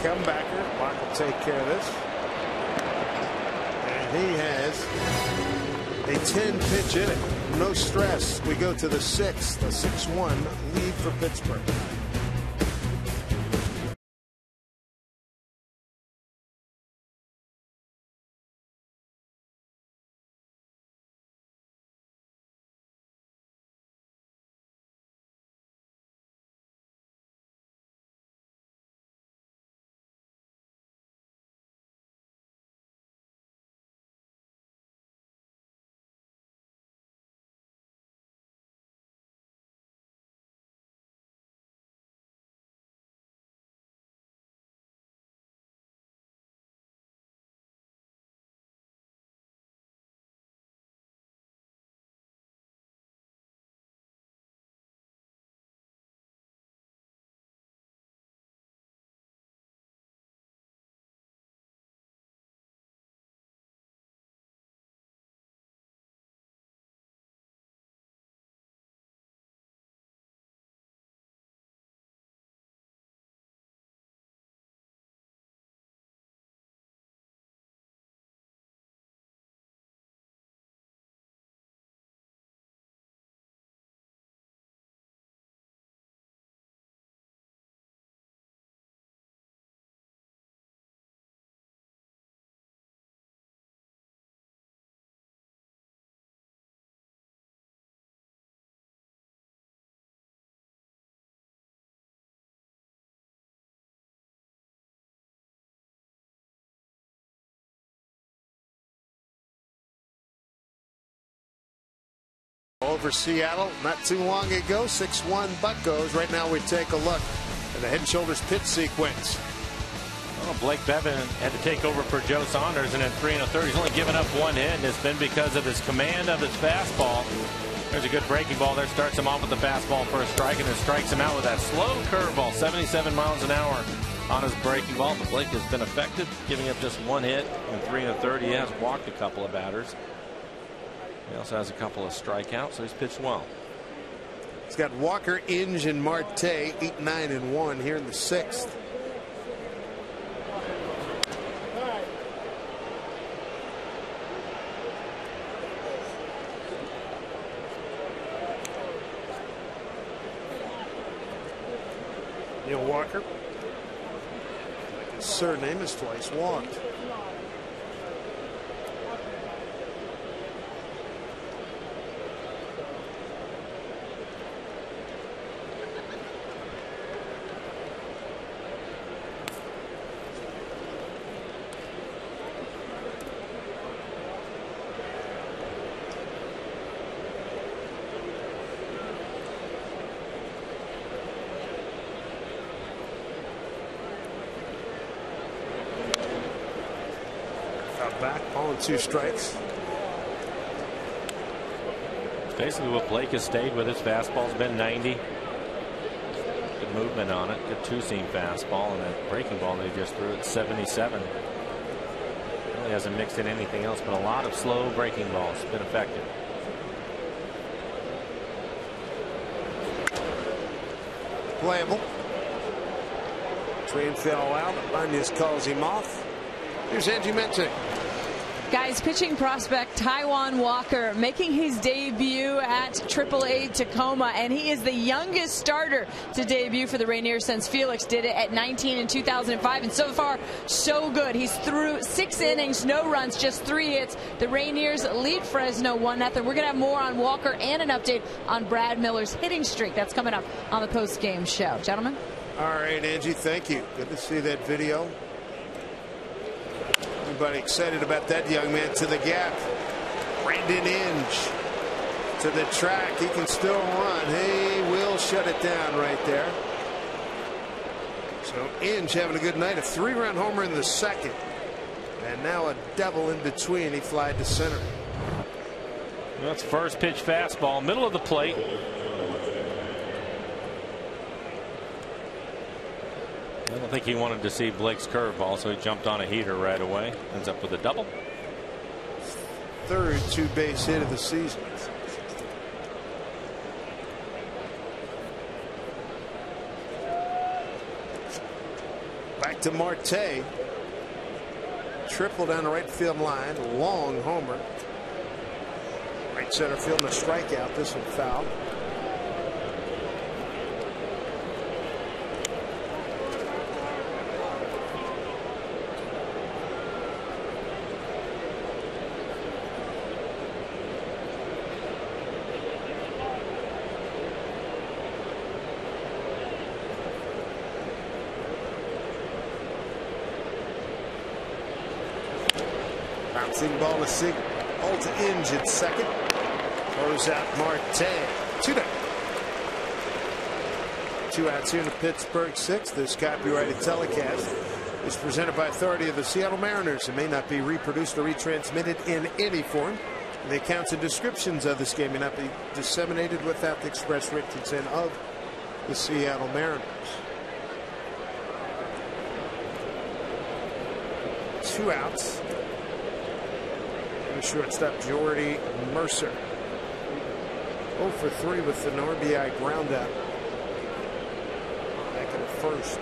Comebacker. Mark will take care of this. And he has a 10-pitch inning. No stress. We go to the 6th. A 6-1 lead for Pittsburgh. Over Seattle not too long ago. 6-1 Buccos. Right now we take a look at the Head and Shoulders pitch sequence. Well, Blake Bevan had to take over for Joe Saunders, and in 3 1/3, he's only given up 1 hit, and it's been because of his command of his fastball. There's a good breaking ball there. Starts him off with the fastball for a strike, and then strikes him out with that slow curveball, 77 miles an hour on his breaking ball. But Blake has been effective, giving up just 1 hit in 3 1/3. He has walked a couple of batters. He also has a couple of strikeouts, so he's pitched well. He's got Walker, Inge, and Marte, 8, 9, and 1 here in the 6th. Neil Walker. His surname is twice walked. Back, ball and 2 strikes. Basically what Blake has stayed with. His fastball's been 90. Good movement on it. Good 2-seam fastball, and that breaking ball that he just threw at 77. Really hasn't mixed in anything else but a lot of slow breaking balls. Been effective. Playable. Train fell out. Banez calls him off. Here's Angie Menting. Guys, pitching prospect Taijuan Walker making his debut at AAA Tacoma, and he is the youngest starter to debut for the Rainiers since Felix did it at 19 in 2005, and so far so good. He's through 6 innings, no runs, just 3 hits. The Rainiers lead Fresno 1-0. We're going to have more on Walker and an update on Brad Miller's hitting streak. That's coming up on the post-game show. Gentlemen. All right, Angie, thank you. Good to see that video. Everybody excited about that young man. To the gap. Brandon Inge to the track. He can still run. He will shut it down right there. So Inge having a good night. A 3-run homer in the 2nd. And now a double in between. He flied to center. That's first pitch fastball, middle of the plate. I don't think he wanted to see Blake's curveball, so he jumped on a heater right away. Ends up with a double. 3rd 2-base hit of the season. Back to Marte. Triple down the right field line. Long homer. Right center field and a strikeout. This one foul. Bouncing ball to Seager. All to Inge at 2nd. Throws out Marte. 2-down. 2 outs here in the Pittsburgh 6th. This copyrighted telecast is presented by authority of the Seattle Mariners. It may not be reproduced or retransmitted in any form. The accounts and descriptions of this game may not be disseminated without the express written consent of the Seattle Mariners. 2 outs. Shortstop Jordy Mercer. 0 for 3 with an RBI ground out. Back in the 1st.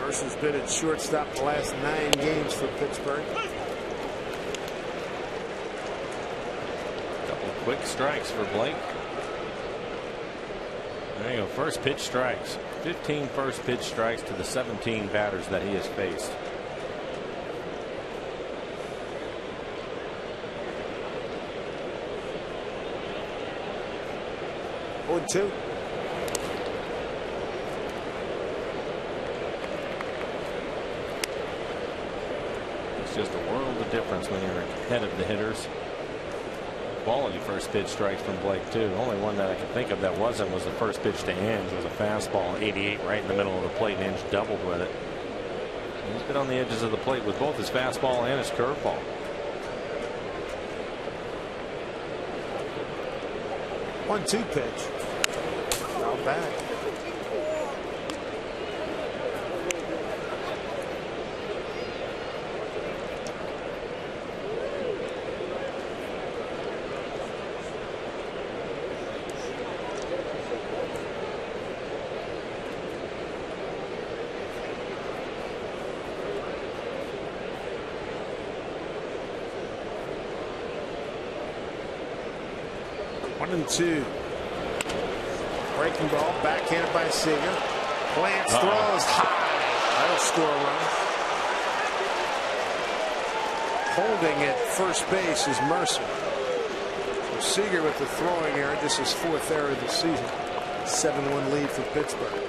Mercer's been at shortstop the last 9 games for Pittsburgh. Couple of quick strikes for Blake. There you go. First pitch strikes. 15 first pitch strikes to the 17 batters that he has faced. 0-2. It's just a world of difference when you're ahead of the hitters. Quality first pitch strikes from Blake too. The only one that I could think of that wasn't was the first pitch to Inge. It was a fastball, 88, right in the middle of the plate, and Inge doubled with it. He's been on the edges of the plate with both his fastball and his curveball. 1-2 pitch. Not bad. And 2. Breaking ball, backhanded by Seager. Plants, throws high. That'll score a run. Holding at first base is Mercer. So Seager with the throwing error. This is 4th error of the season. 7-1 lead for Pittsburgh.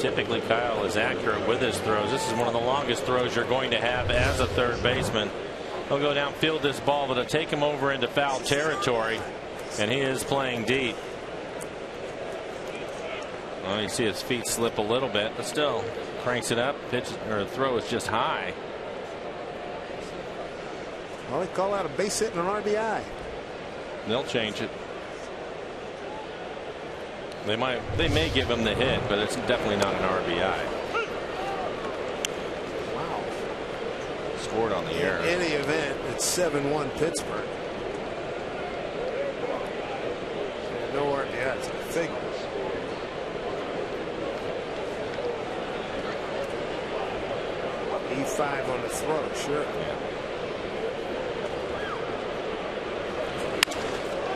Typically, Kyle is accurate with his throws. This is one of the longest throws you're going to have as a third baseman. He'll go downfield this ball, but it'll take him over into foul territory, and he is playing deep. Well, you see his feet slip a little bit, but still cranks it up. Pitch or throw is just high. Well, they call out a base hit and an RBI. They'll change it. They may give him the hit, but it's definitely not an RBI. Scored on the air. In any event, it's 7-1 Pittsburgh. No RBIs, I think. E5 on the throw, sure. Yeah.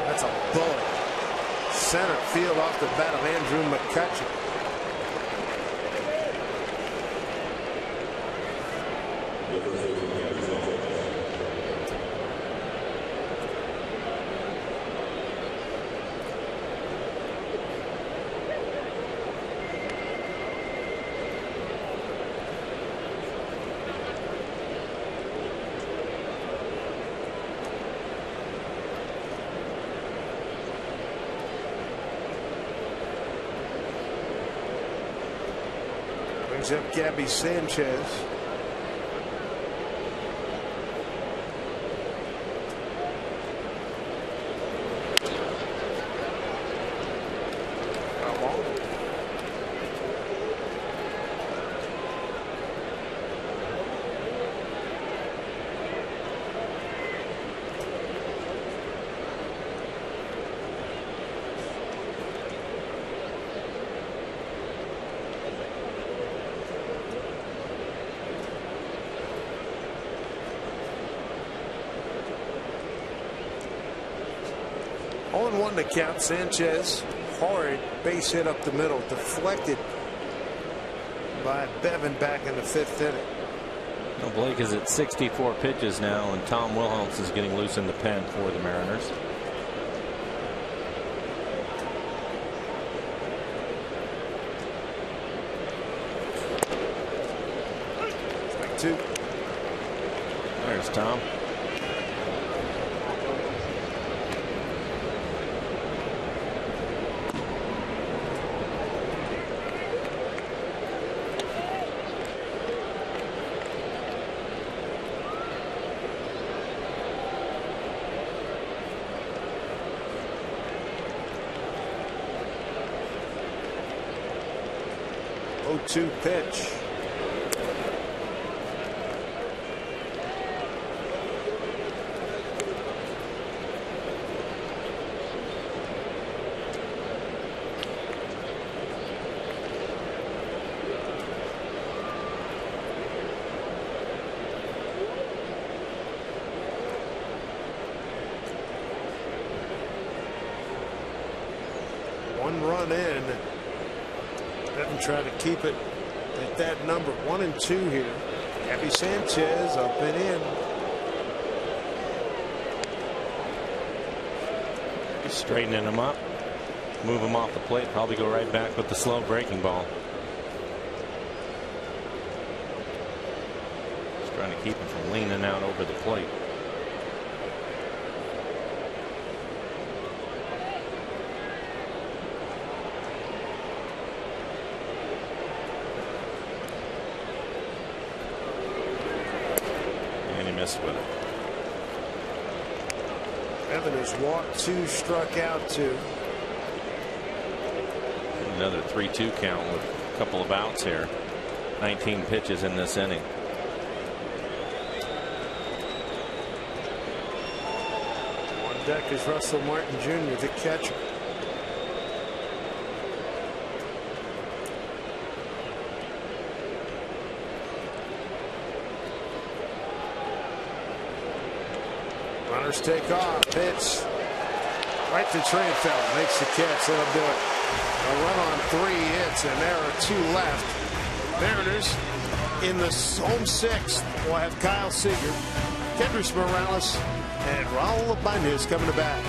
That's a bullet. Center field off the bat of Andrew McCutchen. Brings up Gabby Sanchez. On 1 to count. Sanchez, hard base hit up the middle, deflected by Bevan back in the 5th inning. Well, Blake is at 64 pitches now, and Tom Wilhelms is getting loose in the pen for the Mariners. Strike 2. There's Tom. Two pitch. One run in. Doesn't try to keep it at that number. 1 and 2 here. Gabby Sanchez up and in. Straightening him up, move him off the plate, probably go right back with the slow breaking ball. Just trying to keep him from leaning out over the plate. And he missed with it. Evan has walked 2, struck out 2. Another 3-2 count with a couple of outs here. 19 pitches in this inning. On deck is Russell Martin Jr., the catcher. Runners take off. Pitch right to Trainfeld. Makes the catch. That'll do it. A run on 3 hits, and there are 2 left. Mariners in the home 6th will have Kyle Seager, Kendrys Morales, and Raul Ibanez coming to bat.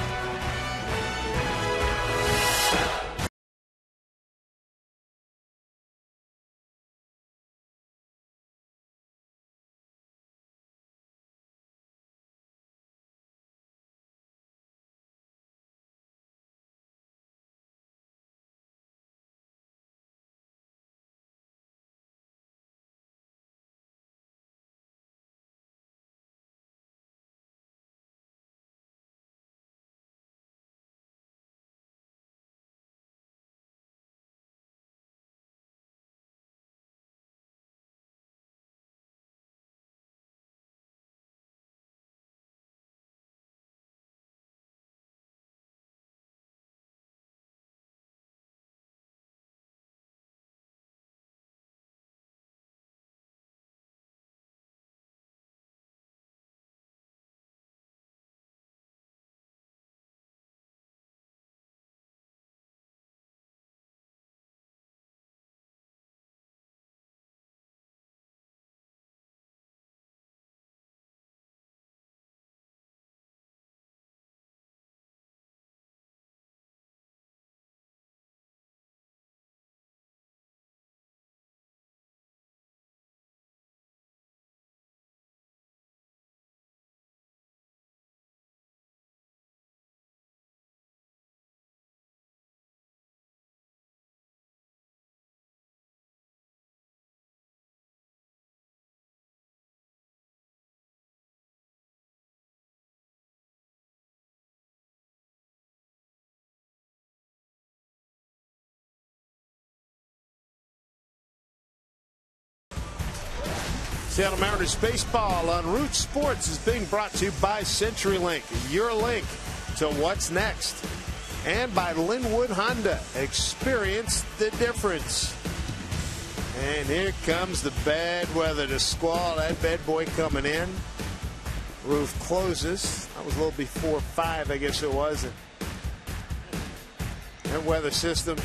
Seattle Mariners baseball on Root Sports is being brought to you by CenturyLink, your link to what's next, and by Linwood Honda. Experience the difference. And here comes the bad weather to squall that bad boy coming in. Roof closes. That was a little before 5, I guess it was. And that weather system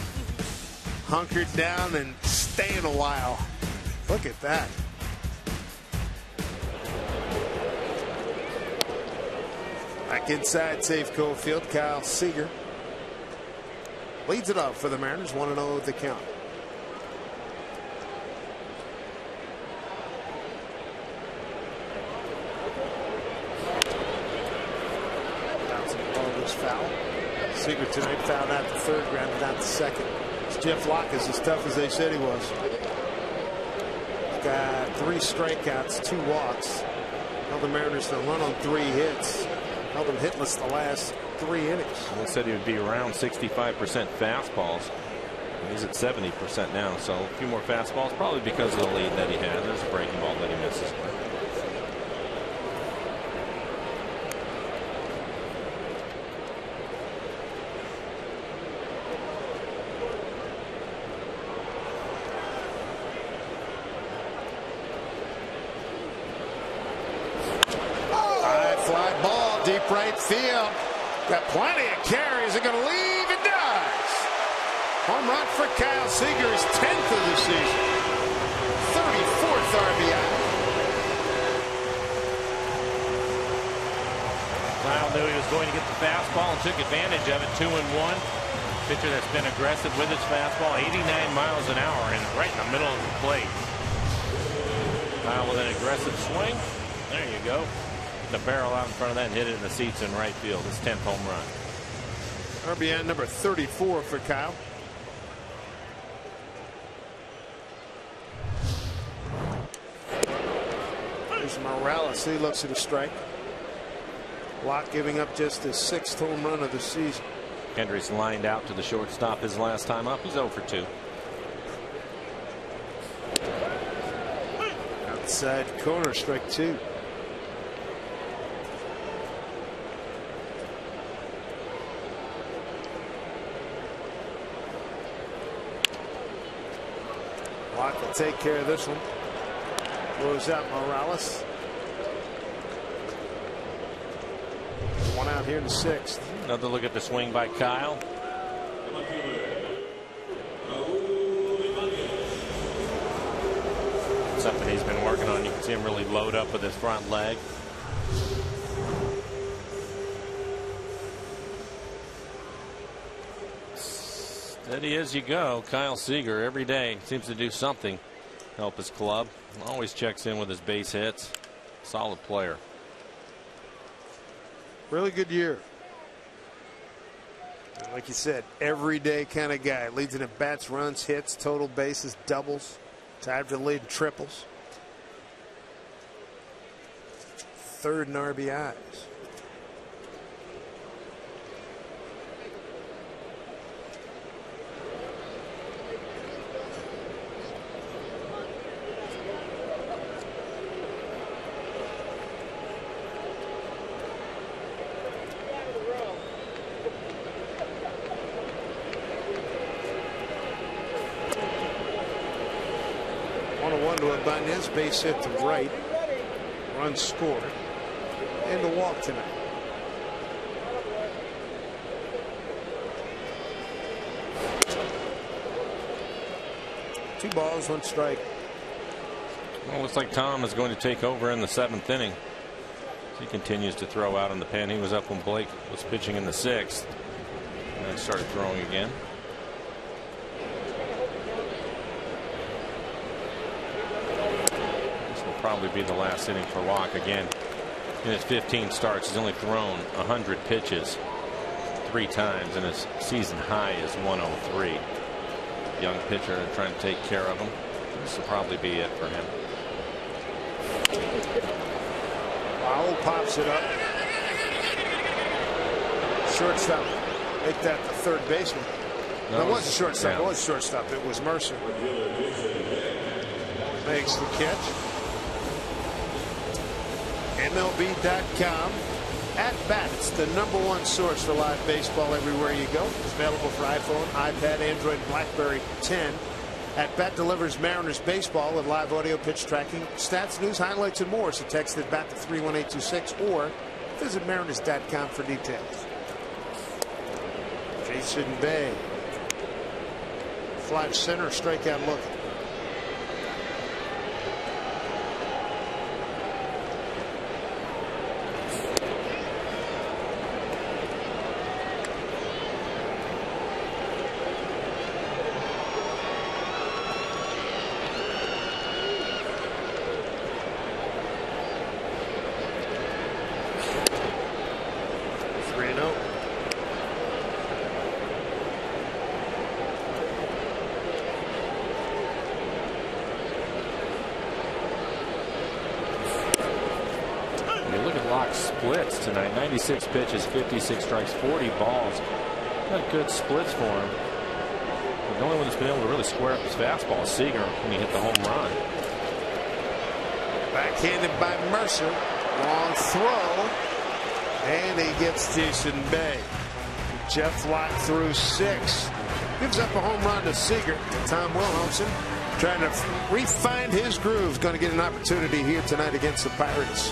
hunkered down and staying a while. Look at that. Back inside Safeco Field, Kyle Seager leads it up for the Mariners, 1-0 at the count. Bouncing ball goes foul. Seager tonight fouled out the 3rd, grounded out the 2nd. Jeff Locke is as tough as they said he was. He's got 3 strikeouts, 2 walks. Held the Mariners to a run on 3 hits. Held him hitless the last 3 innings. They said he would be around 65% fastballs. He's at 70% now, so a few more fastballs, probably because of the lead that he had. There's a breaking ball that he misses. Deep right field. Got plenty of carries. They're going to leave. It does. Home run for Kyle Seager, his 10th of the season. 34th RBI. Kyle knew he was going to get the fastball and took advantage of it. 2-1. Pitcher that's been aggressive with his fastball, 89 miles an hour, and right in the middle of the plate. Kyle with an aggressive swing. There you go. The barrel out in front of that and hit it in the seats in right field. His 10th home run. RBI number 34 for Kyle. There's Morales. He looks at a strike. Locke giving up just his 6th home run of the season. Hendricks lined out to the shortstop his last time up. He's 0 for 2. Outside corner, strike 2. Locke will take care of this one. Throws out Morales. One out here in the 6th. Another look at the swing by Kyle. Something he's been working on. You can see him really load up with his front leg. Steady as you go. Kyle Seager every day seems to do something to help his club. Always checks in with his base hits. Solid player. Really good year. And like you said, everyday kind of guy. Leads in at bats, runs, hits, total bases, doubles. Tied for the lead in triples. 3rd in RBIs. To Ibanez, base hit to right. Run scored. And a walk tonight. Two balls, 1 strike. Well, looks like Tom is going to take over in the 7th inning. He continues to throw out in the pen. He was up when Blake was pitching in the 6th. And then started throwing again. Probably be the last inning for Locke again. In his 15 starts, he's only thrown 100 pitches 3 times, and his season high is 103. Young pitcher trying to take care of him. This will probably be it for him. Powell pops it up. Shortstop. Make that the 3rd baseman. No, it wasn't shortstop. Yeah. It was shortstop. It was Mercer. Makes the catch. MLB.com. At Bat, it's the #1 source for live baseball everywhere you go. It's available for iPhone, iPad, Android, BlackBerry 10. At Bat delivers Mariners baseball with live audio, pitch tracking, stats, news, highlights, and more. So text at Bat to 31826 or visit Mariners.com for details. Jason Bay. Fly center, strikeout looking. Splits tonight. 96 pitches, 56 strikes, 40 balls. Got good splits for him. But the only one that's been able to really square up his fastball is Seager when he hit the home run. Backhanded by Mercer. Long throw. And he gets Jason Bay. Jeff Locke through 6. Gives up a home run to Seager. Tom Wilhelmsen trying to refine his groove. Going to get an opportunity here tonight against the Pirates.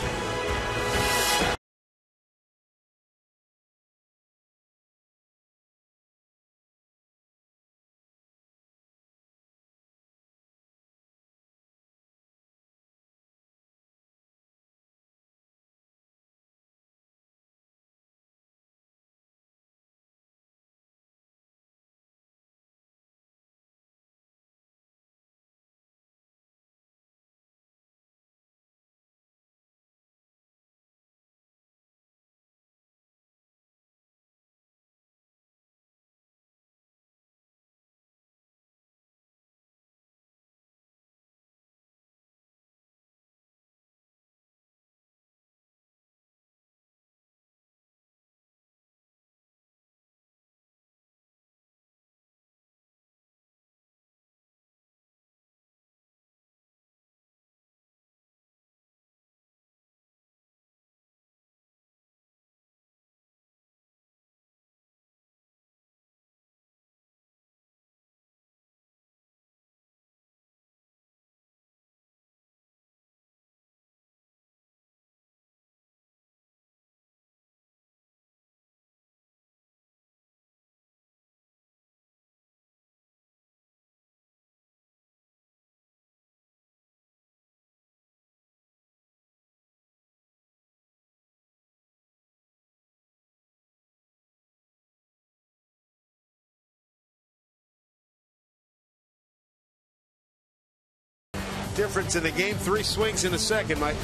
difference in the game. 3 swings in the second, Mike.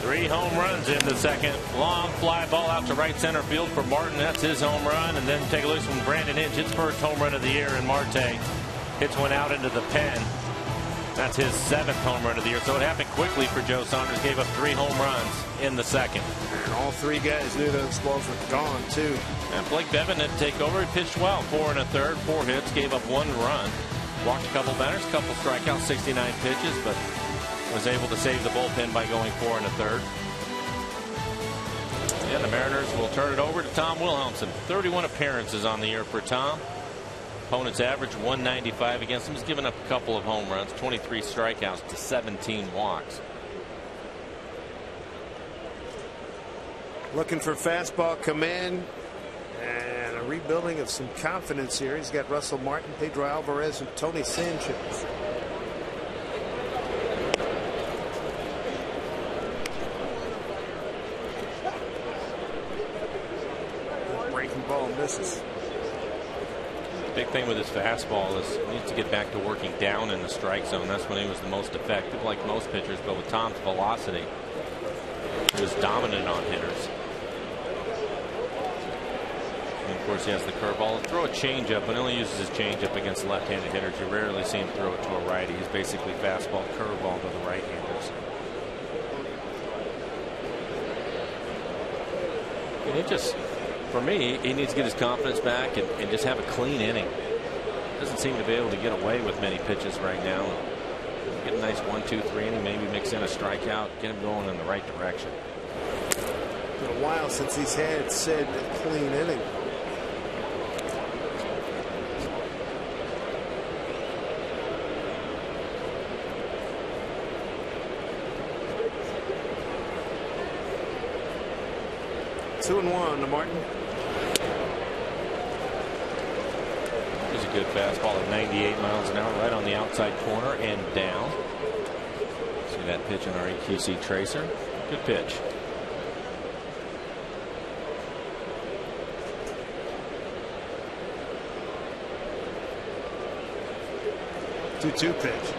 3 home runs in the second. Long fly ball out to right center field for Martin. That's his home run. And then take a look when Brandon Inge, his first home run of the year, and Marte hits one out into the pen. That's his 7th home run of the year. So it happened quickly for Joe Saunders. Gave up 3 home runs in the second. And all 3 guys knew those balls were gone, too. And Blake Bevan had to take over. He pitched well. 4 1/3, 4 hits, gave up 1 run. Walked a couple batters, couple strikeouts, 69 pitches, but was able to save the bullpen by going 4 1/3. And the Mariners will turn it over to Tom Wilhelmsen. 31 appearances on the year for Tom. Opponents average 195 against him. He's given up a couple of home runs, 23 strikeouts to 17 walks. Looking for fastball command and a rebuilding of some confidence here. He's got Russell Martin, Pedro Alvarez, and Tony Sanchez. Breaking ball misses. Big thing with his fastball is he needs to get back to working down in the strike zone. That's when he was the most effective, like most pitchers. But with Tom's velocity, he was dominant on hitters. And of course, he has the curveball. Throw a changeup, but he only uses his changeup against left-handed hitters. You rarely see him throw it to a righty. He's basically fastball, curveball to the right-handers. And he just, for me, he needs to get his confidence back and just have a clean inning. Doesn't seem to be able to get away with many pitches right now. Get a nice 1-2-3 inning, maybe mix in a strikeout, get him going in the right direction. It's been a while since he's had said clean inning. Two and 1 to Martin. There's a good fastball at 98 miles an hour, right on the outside corner and down. See that pitch in our EQC tracer. Good pitch. Two pitch.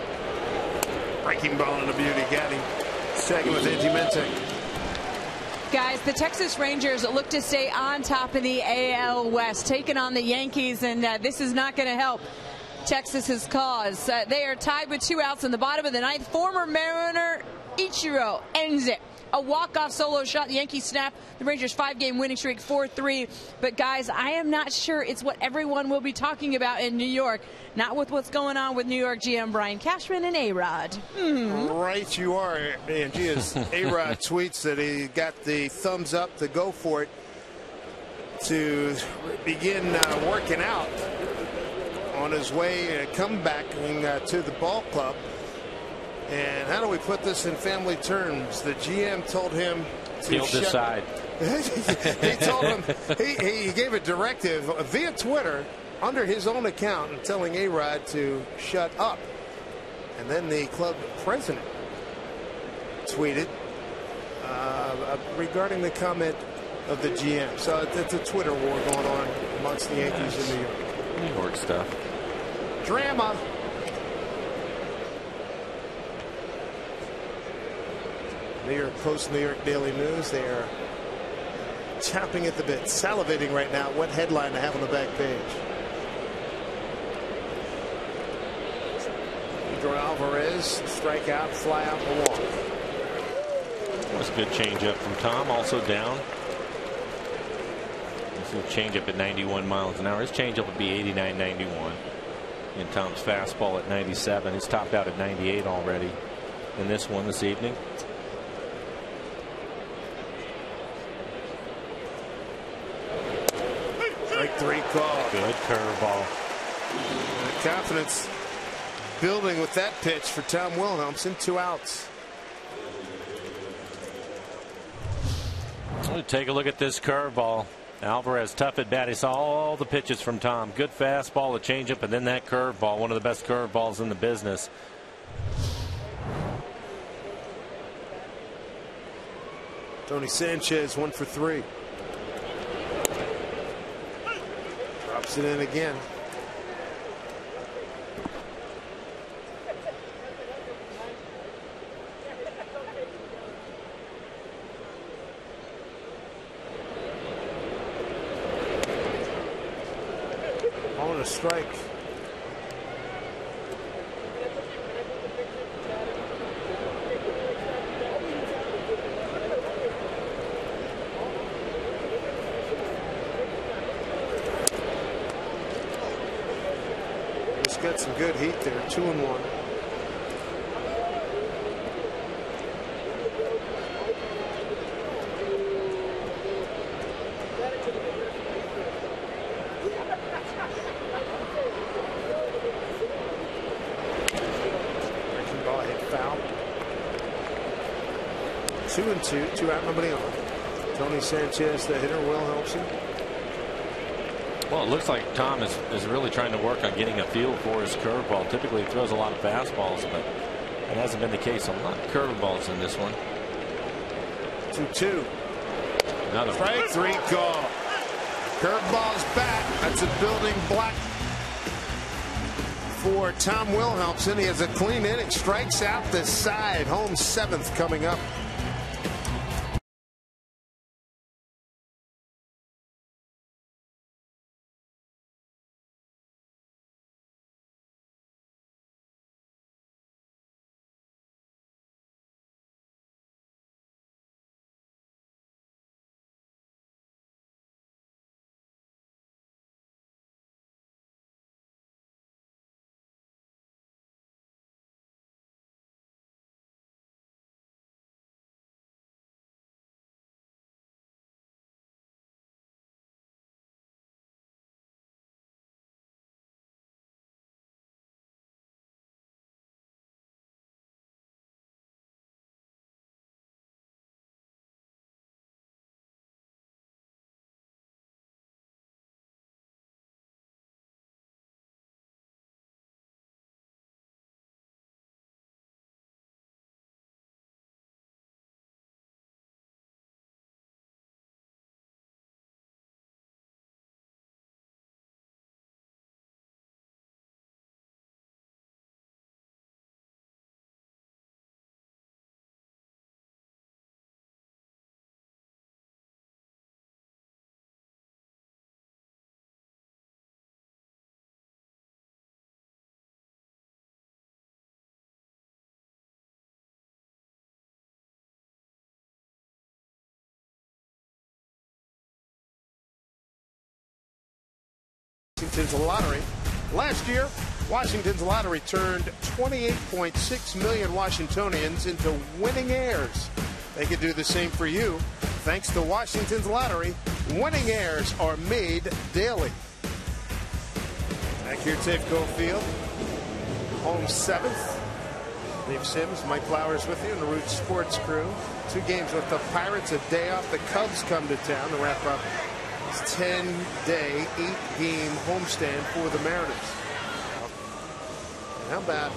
Breaking ball and a beauty. Got him. Second with Angie Mentek. Guys, the Texas Rangers look to stay on top of the AL West, taking on the Yankees, and this is not going to help Texas's cause. They are tied with 2 outs in the bottom of the 9th. Former Mariner Ichiro ends it. A walk-off solo shot. The Yankees snap the Rangers' 5-game winning streak, 4-3. But, guys, I am not sure it's what everyone will be talking about in New York. Not with what's going on with New York GM Brian Cashman and A-Rod. Right you are, Angie. As A-Rod tweets that he got the thumbs up to go for it to begin working out on his way comeback to the ball club. And how do we put this in family terms? The GM told him to He'll decide. He told him he gave a directive via Twitter under his own account and telling A-Rod to shut up. And then the club president tweeted regarding the comment of the GM. So it's a Twitter war going on amongst the Yankees in New York. New York stuff. Drama. New York Post, New York Daily News, they are chomping at the bit, salivating right now what headline to have on the back page. Pedro Alvarez, strikeout, fly out the walk. That was a good changeup from Tom, also down. This is a changeup at 91 miles an hour. His changeup would be 89, 91. And Tom's fastball at 97. He's topped out at 98 already in this one this evening. Strike 3 call. Good curveball. Confidence building with that pitch for Tom Wilhelmsen. 2 outs. We'll take a look at this curveball. Alvarez, tough at bat. He saw all the pitches from Tom. Good fastball, a changeup, and then that curveball. One of the best curveballs in the business. Tony Sanchez 1 for 3. Drops it in again. a strike. He's got some good heat there. 2-1. Ball hit foul. 2-2. 2 out, nobody on. Tony Sanchez, the hitter. Will helps him. Well, it looks like Tom is really trying to work on getting a feel for his curveball. Typically, he throws a lot of fastballs, but it hasn't been the case. A lot of curveballs in this one. 2-2. Another Strike 3 call. Curveball's back. That's a building block for Tom Wilhelmsen. He has a clean inning. Strikes out the side. Home 7th coming up. Washington's lottery. Last year, Washington's lottery turned 28.6 million Washingtonians into winning heirs. They could do the same for you. Thanks to Washington's lottery, winning heirs are made daily. Back here at Safeco Field, home 7th. Dave Sims, Mike Flowers with you, and the Roots Sports crew. 2 games with the Pirates, a day off. The Cubs come to town to wrap up this 10-day, 8-game homestand for the Mariners. And how about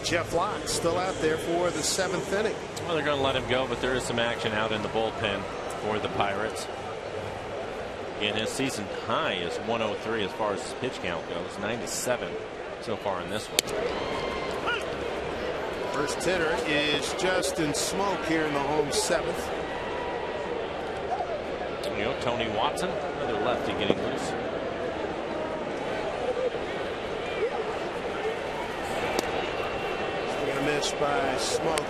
Jeff Locke still out there for the 7th inning? Well, they're going to let him go, but there is some action out in the bullpen for the Pirates. Again, his season high is 103 as far as his pitch count goes. 97 so far in this one. First hitter is Justin Smoke here in the home 7th. You know, Tony Watson, another lefty getting loose. Swing and a miss by Smoke.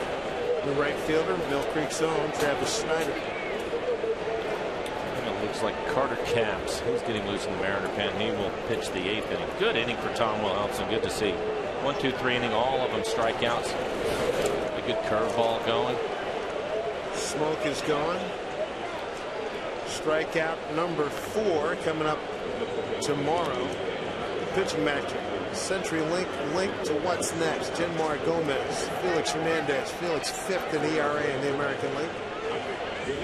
The right fielder, Mill Creek's own Travis Snyder. And it looks like Carter Capps, he's getting loose in the Mariner pen. He will pitch the 8th inning. Good inning for Tom Wilhelmsen. Good to see. 1, 2, 3 inning, all of them strikeouts. A good curveball going. Smoke is gone. Strikeout number 4 coming up tomorrow. The pitching matchup. CenturyLink linked to what's next. Genmar Gomez, Felix Hernandez. Felix 5th in ERA in the American League.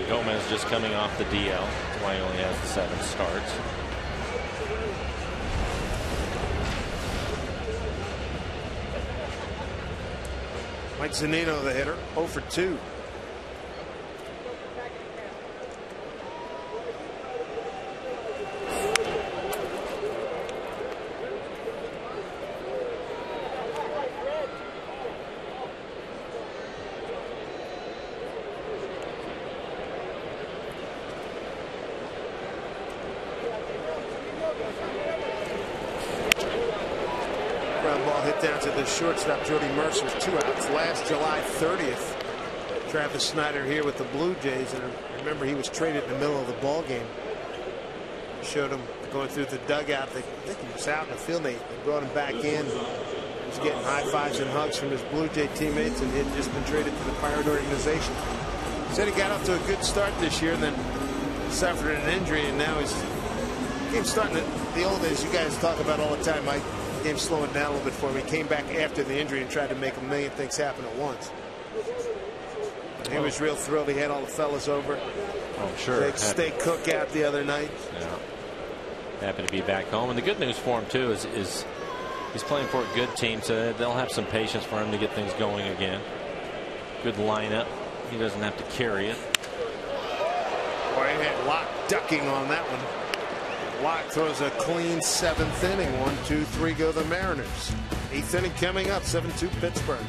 Gomez just coming off the DL. That's why he only has the 7 starts. Mike Zunino, the hitter, 0 for 2. Ground ball hit down to the shortstop, Jody Mercer. 2 outs. Last July 30th, Travis Snyder here with the Blue Jays. And remember, he was traded in the middle of the ball game. Showed him going through the dugout. I think he was out in the field. They brought him back in. He was getting high fives and hugs from his Blue Jay teammates, and he had just been traded to the Pirate organization. Said he got off to a good start this year, and then suffered an injury, and now he's game's starting to, the old days you guys talk about all the time. My game's slowing down a little bit for him. He came back after the injury and tried to make a million things happen at once. He was real thrilled. He had all the fellas over. Oh, sure. Big steak cookout the other night. Yeah. Happy to be back home. And the good news for him, too, is he's playing for a good team, so they'll have some patience for him to get things going again. Good lineup. He doesn't have to carry it. Boy, he had Locke ducking on that one. Locke throws a clean 7th inning. 1-2-3 go the Mariners. 8th inning coming up. 7-2 Pittsburgh.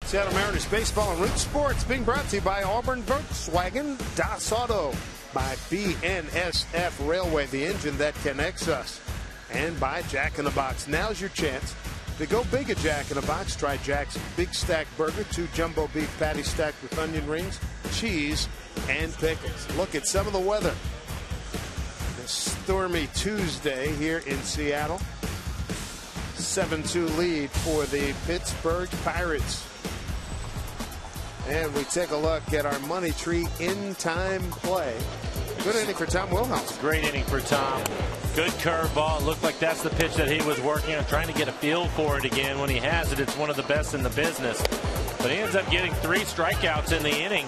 Seattle Mariners baseball and Root Sports being brought to you by Auburn Volkswagen, Das Auto, by BNSF Railway, the engine that connects us, and by Jack in the Box. Now's your chance to go big at Jack in the Box. Try Jack's Big Stack Burger, 2 jumbo beef patties stacked with onion rings, cheese, and pickles. Look at some of the weather. A stormy Tuesday here in Seattle. 7-2 lead for the Pittsburgh Pirates. And we take a look at our money tree in-time play. Good inning for Tom Wilhelm. Great inning for Tom. Good curveball. Looked like that's the pitch that he was working on, trying to get a feel for it again. When he has it, it's one of the best in the business. But he ends up getting 3 strikeouts in the inning.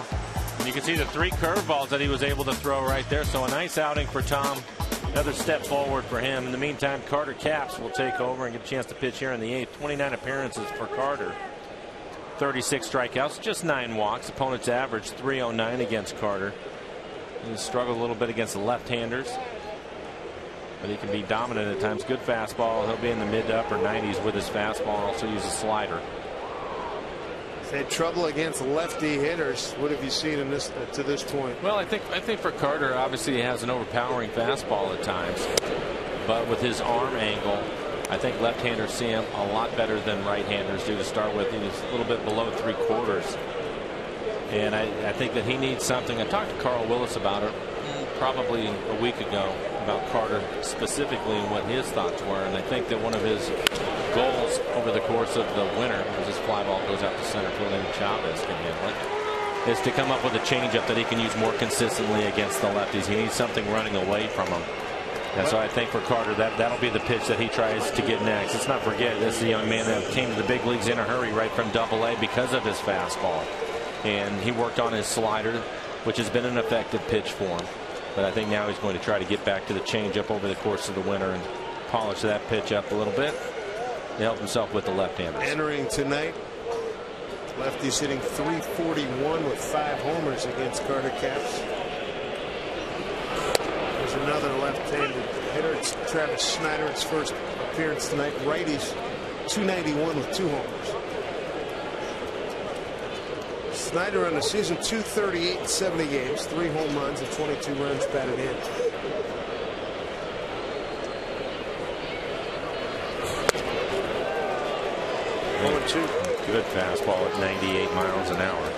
And you can see the 3 curveballs that he was able to throw right there. So a nice outing for Tom. Another step forward for him. In the meantime, Carter Capps will take over and get a chance to pitch here in the 8th. 29 appearances for Carter. 36 strikeouts, just 9 walks. Opponent's average 309 against Carter. He struggled a little bit against the left-handers, but he can be dominant at times. Good fastball. He'll be in the mid to upper 90s with his fastball. Also use a slider. He's had trouble against lefty hitters. What have you seen in this to this point? Well, I think for Carter, obviously he has an overpowering fastball at times, but with his arm angle, I think left-handers see him a lot better than right-handers do to start with. He's a little bit below 3/4. And I think that he needs something. I talked to Carl Willis about it probably a week ago, about Carter specifically and what his thoughts were. And I think that one of his goals over the course of the winter, as his fly ball goes out to center field and Chavez can handle it, is to come up with a changeup that he can use more consistently against the lefties. He needs something running away from him. And so I think for Carter, that'll be the pitch that he tries to get next. Let's not forget, this is a young man that came to the big leagues in a hurry right from Double-A because of his fastball. And he worked on his slider, which has been an effective pitch for him. But I think now he's going to try to get back to the changeup over the course of the winter and polish that pitch up a little bit to help himself with the left-handers. Entering tonight, lefty's hitting .341 with 5 homers against Carter Caps. There's another left-handed hitter. It's Travis Snider, his first appearance tonight. Righty's .291 with 2 homers. Snider on the season, .238 in 70 games, 3 home runs and 22 runs batted in. Good fastball at 98 miles an hour.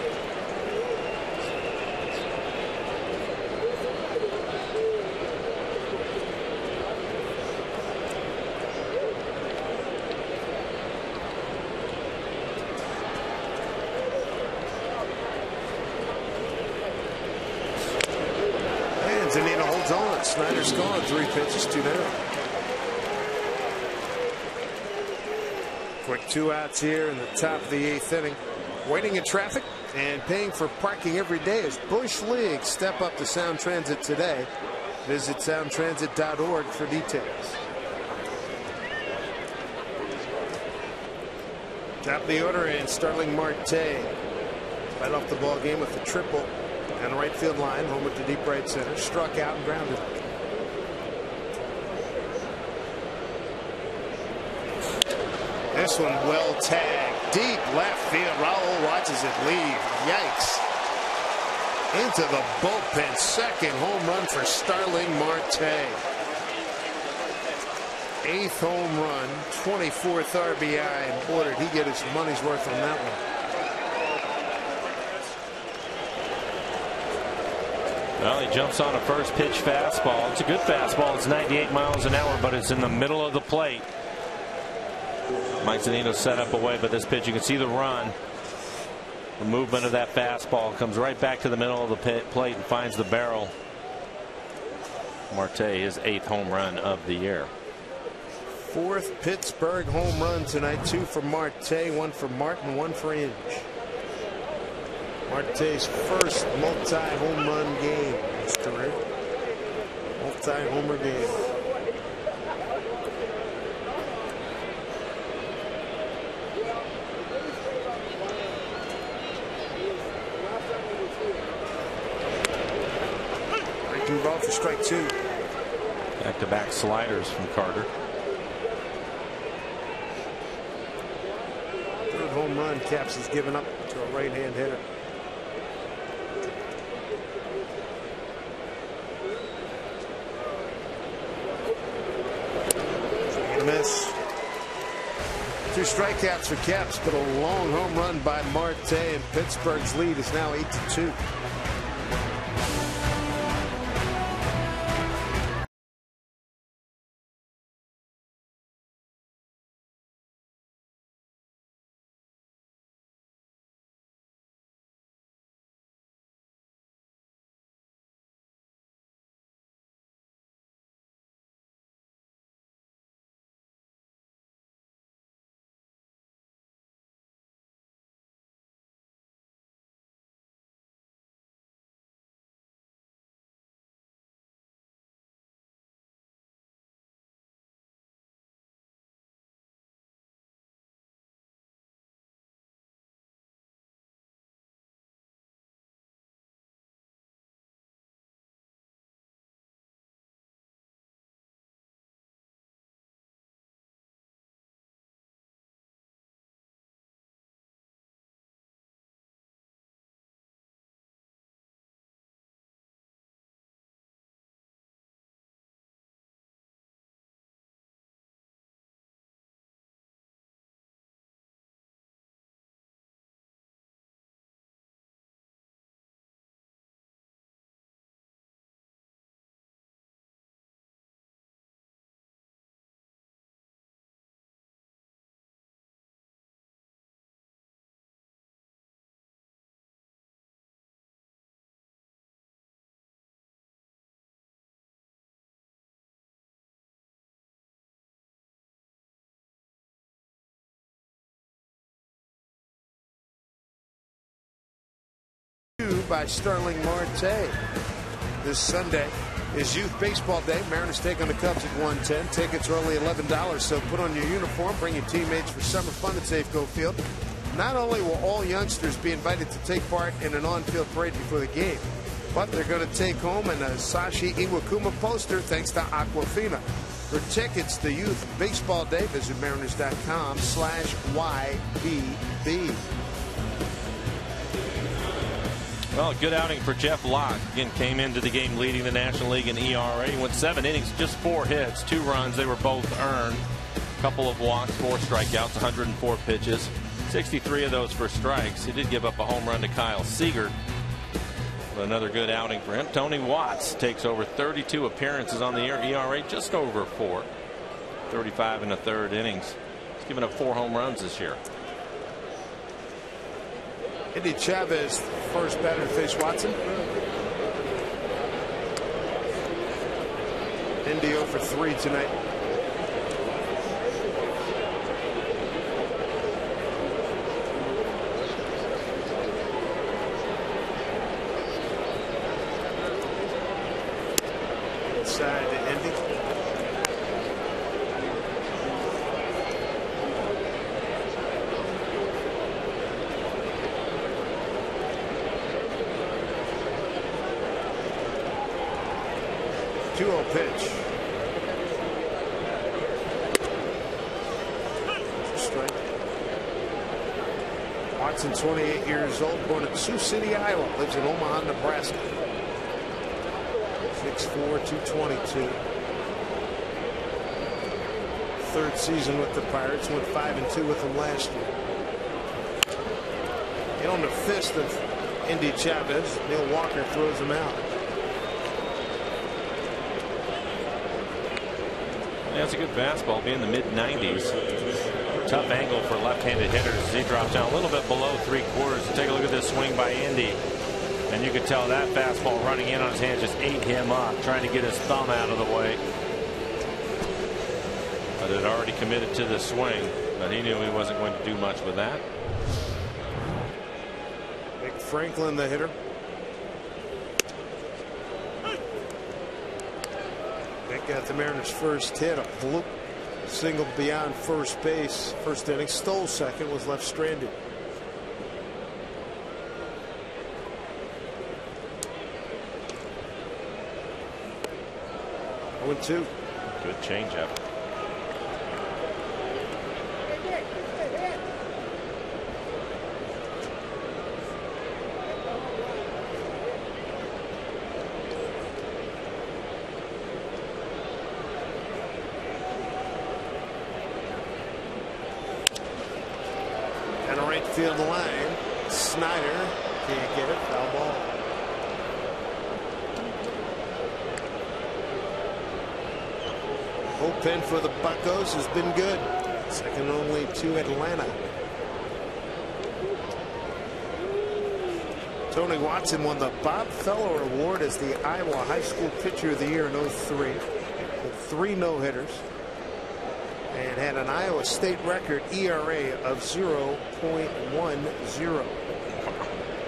And Zunino holds on. Snider's gone. 3 pitches, 2 down. Quick 2 outs here in the top of the 8th inning. Waiting in traffic and paying for parking every day as Bush League step up to Sound Transit today. Visit soundtransit.org for details. Top of the order, and Starling Marte led off the ball game with a triple on the right field line, homer to deep right center, struck out and grounded. This one well tagged deep left field. Raul watches it leave. Yikes. Into the bullpen. Second home run for Starling Marte. 8th home run, 24th RBI, and boy, did he get his money's worth on that one. Well, he jumps on a first pitch fastball. It's a good fastball. It's 98 miles an hour, but it's in the middle of the plate. Mike Zunino set up away, but this pitch, you can see the run. The movement of that fastball comes right back to the middle of the plate and finds the barrel. Marte, his 8th home run of the year. 4th Pittsburgh home run tonight. 2 for Marte, 1 for Martin, 1 for Inge. Marte's first multi-home run game in his career. Multi-homer game. Ball for strike 2. Back-to-back sliders from Carter. 3rd home run Caps has given up to a right-hand hitter. Swing and a miss. 2 strikeouts for Caps, but a long home run by Marte, and Pittsburgh's lead is now 8-2. By Starling Marte this Sunday. is Youth Baseball Day. Mariners take on the Cubs at 1:10. Tickets are only $11, so put on your uniform, bring your teammates for summer fun at Safeco Field. Not only will all youngsters be invited to take part in an on-field parade before the game, but they're going to take home an Sashi Iwakuma poster thanks to Aquafina. For tickets to Youth Baseball Day, visit mariners.com/YBB. Well, good outing for Jeff Locke. Again, came into the game leading the National League in ERA. He went 7 innings, just 4 hits, 2 runs. They were both earned. A couple of walks, 4 strikeouts, 104 pitches, 63 of those for strikes. He did give up a home run to Kyle Seager. But another good outing for him. Tony Watts takes over 32 appearances on the year. ERA just over 4. 35 in the 3rd innings. He's given up 4 home runs this year. Indy Chavez, first batter to face Watson. Indy 0 for 3 tonight. Inside to Indy. Pitch. Strike. Watson, 28 years old, born in Sioux City, Iowa, lives in Omaha, Nebraska. 6'4", 222. 3rd season with the Pirates, went 5-2 with them last year. And on the fist of Indy Chavez, Neil Walker throws him out. That's a good fastball, being in the mid-90s. Tough angle for left-handed hitters as he drops down a little bit below 3/4. Take a look at this swing by Indy, and you could tell that fastball running in on his hand just ate him up, trying to get his thumb out of the way. But had already committed to the swing, but he knew he wasn't going to do much with that. Nick Franklin, the hitter. Got the Mariners' first hit, a bloop single beyond first base. First inning, stole second, was left stranded. I went 2. Good changeup. Field line. Snyder can't get it. Foul ball. Bullpen for the Buccos has been good. Second only to Atlanta. Tony Watson won the Bob Feller Award as the Iowa High School Pitcher of the Year in 03. With 3 no-hitters. And had an Iowa State record ERA of 0.10.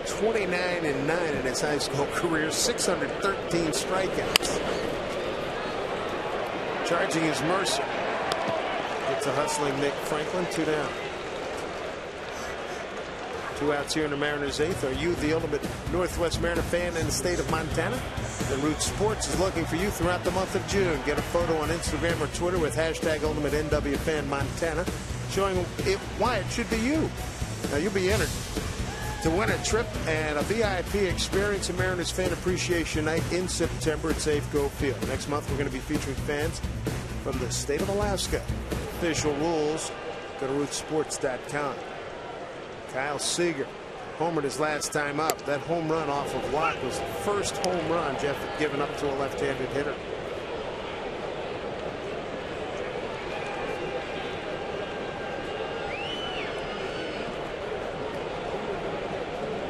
29-9 in his high school career, 613 strikeouts. Charging his Mercer. It's a hustling Nick Franklin, 2 down. 2 outs here in the Mariners' 8th. Are you the ultimate Northwest Mariner fan in the state of Montana? Then Root Sports is looking for you throughout the month of June. Get a photo on Instagram or Twitter with hashtag #UltimateNWFanMontana showing why it should be you. Now you'll be entered to win a trip and a VIP experience at Mariners Fan Appreciation Night in September at Safeco Field. Next month we're going to be featuring fans from the state of Alaska. Official rules, go to rootsports.com. Kyle Seager homered his last time up. That home run off of Locke was the first home run Jeff had given up to a left-handed hitter.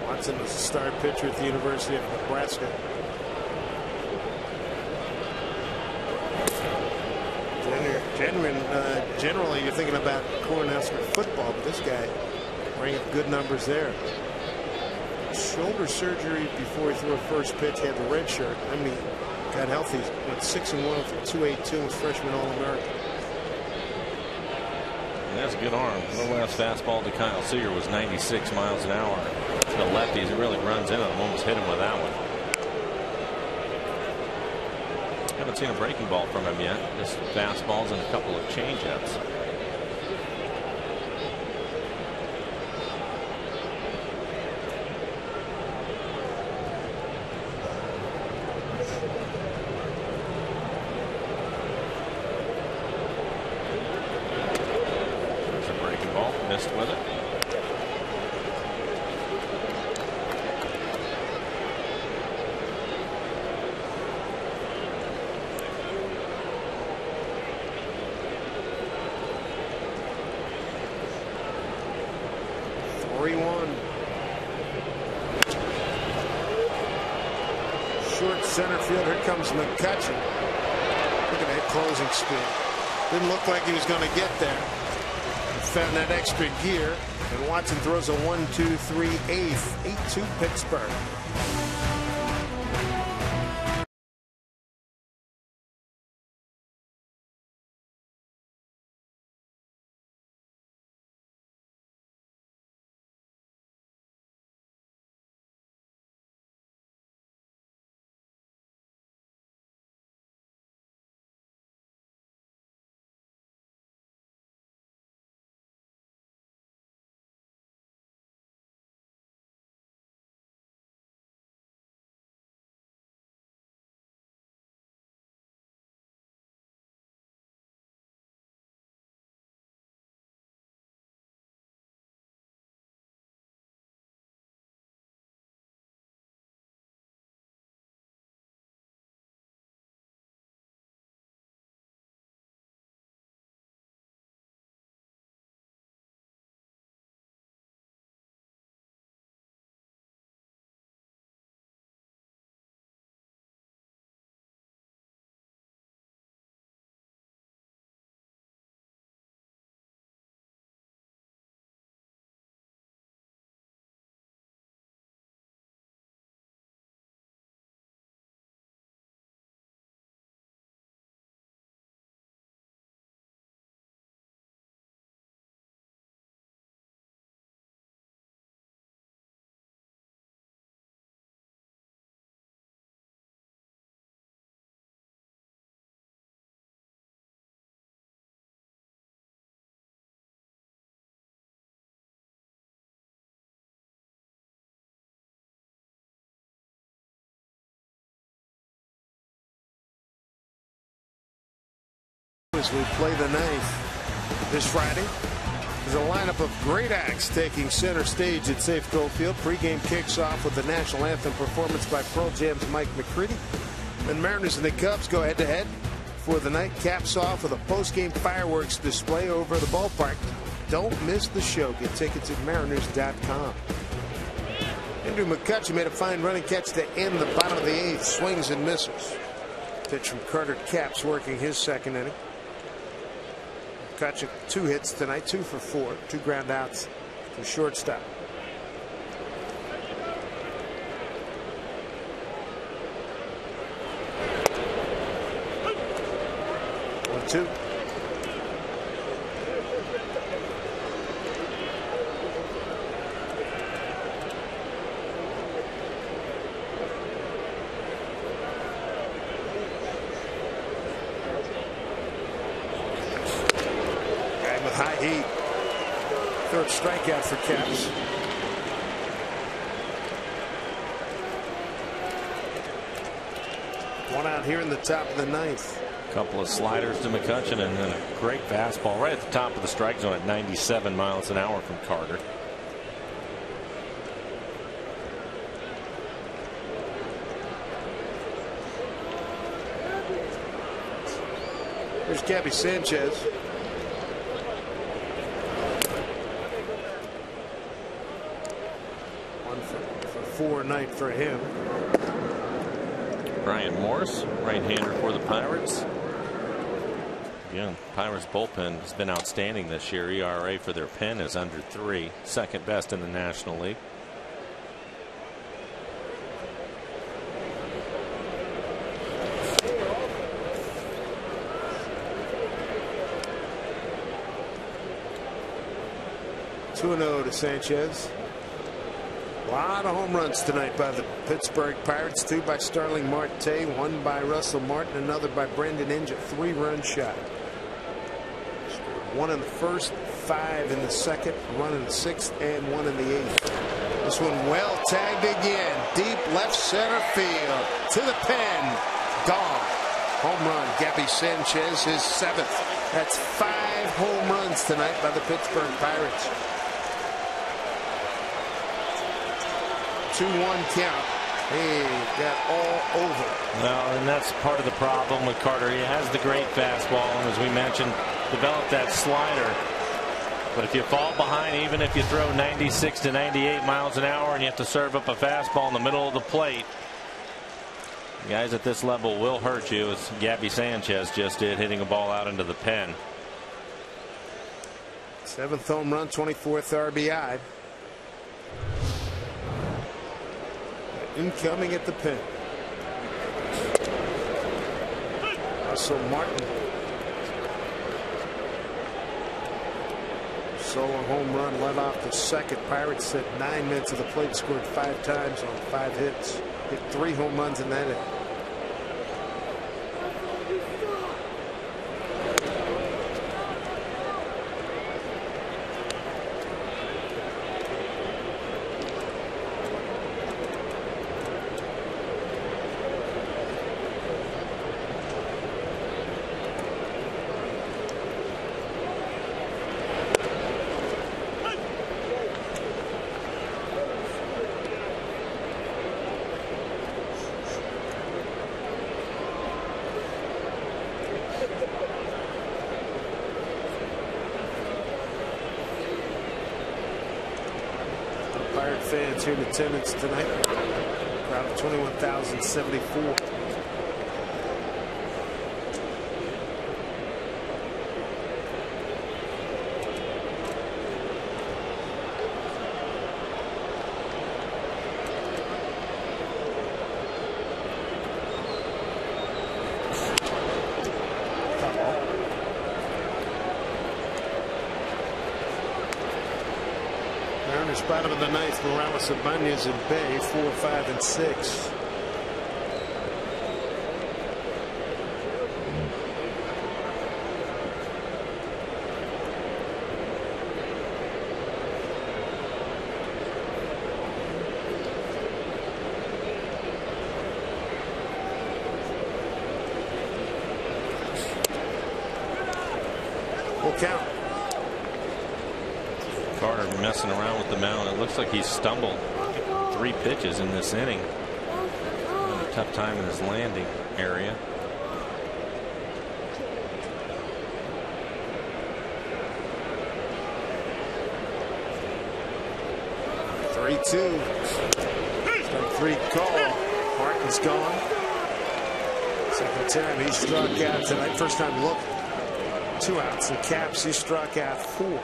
Watson was a star pitcher at the University of Nebraska. Generally, you're thinking about Cornhusker football, but this guy bringing up good numbers there. Shoulder surgery before he threw a first pitch, had the red shirt. I mean, Got healthy. Went 6-1 for 282. Was freshman All-American. That's a good arm. The last fastball to Kyle Seager was 96 miles an hour. To the lefties, it really runs into him. Almost hit him with that one. Haven't seen a breaking ball from him yet. Just fastballs and a couple of changeups. There's a breaking ball. Missed with it. Short center field. Here comes McCutchen. Look at that closing speed. Didn't look like he was going to get there. Found that extra gear. And Watson throws a 1-2-3 eighth. 8-2 Pittsburgh. As we play the ninth this Friday, there's a lineup of great acts taking center stage at Safeco Field. Pre-game kicks off with the national anthem performance by Pearl Jam's Mike McCready. Then Mariners and the Cubs go head-to-head for the night. Caps off with a post-game fireworks display over the ballpark. Don't miss the show. Get tickets at Mariners.com. Andrew McCutchen made a fine running catch to end the bottom of the eighth. Swings and misses. Pitch from Carter Capps working his second inning. McCutchen 2 hits tonight, 2 for 4, 2 ground outs to shortstop. One, two. High heat. Third strikeout for Capps. One out here in the top of the ninth. Couple of sliders to McCutchen and then a great fastball right at the top of the strike zone at 97 miles an hour from Carter. There's Gabby Sanchez. For 4 night for him. Brian Morse, right-hander for the Pirates. Again, Pirates bullpen has been outstanding this year. ERA for their pen is under 3, second best in the National League. 2-0 to Sanchez. A lot of home runs tonight by the Pittsburgh Pirates. 2 by Starling Marte, 1 by Russell Martin, another by Brendan Inge, 3-run shot. 1 in the first, 5 in the second, 1 in the sixth, and 1 in the 8th. This one well tagged again. Deep left center field. To the pen. Gone. Home run. Gabby Sanchez, his 7th. That's 5 home runs tonight by the Pittsburgh Pirates. 2-1 count. He got all over. Well, and that's part of the problem with Carter. He has the great fastball, and as we mentioned, developed that slider. But if you fall behind, even if you throw 96 to 98 miles an hour and you have to serve up a fastball in the middle of the plate, guys at this level will hurt you, as Gabby Sanchez just did, hitting a ball out into the pen. 7th home run, 24th RBI. Incoming at the pen. Russell Martin. Solo home run, led off the second. Pirates set 9 men to the plate, scored 5 times on 5 hits. Hit 3 home runs in that inning. Pirate fans here in attendance tonight. Crowd of 21,074. Mariners bottom of the 9th. Morales, Ibanez, and Bay 4, 5, and 6. Full count. Carter messing around with the mound. It looks like he's stumbled 3 pitches in this inning. Having a tough time in his landing area. Three-two. Strike 3 call. Martin's gone. Second time he struck out tonight. First time look. 2 outs and Caps. He struck out 4.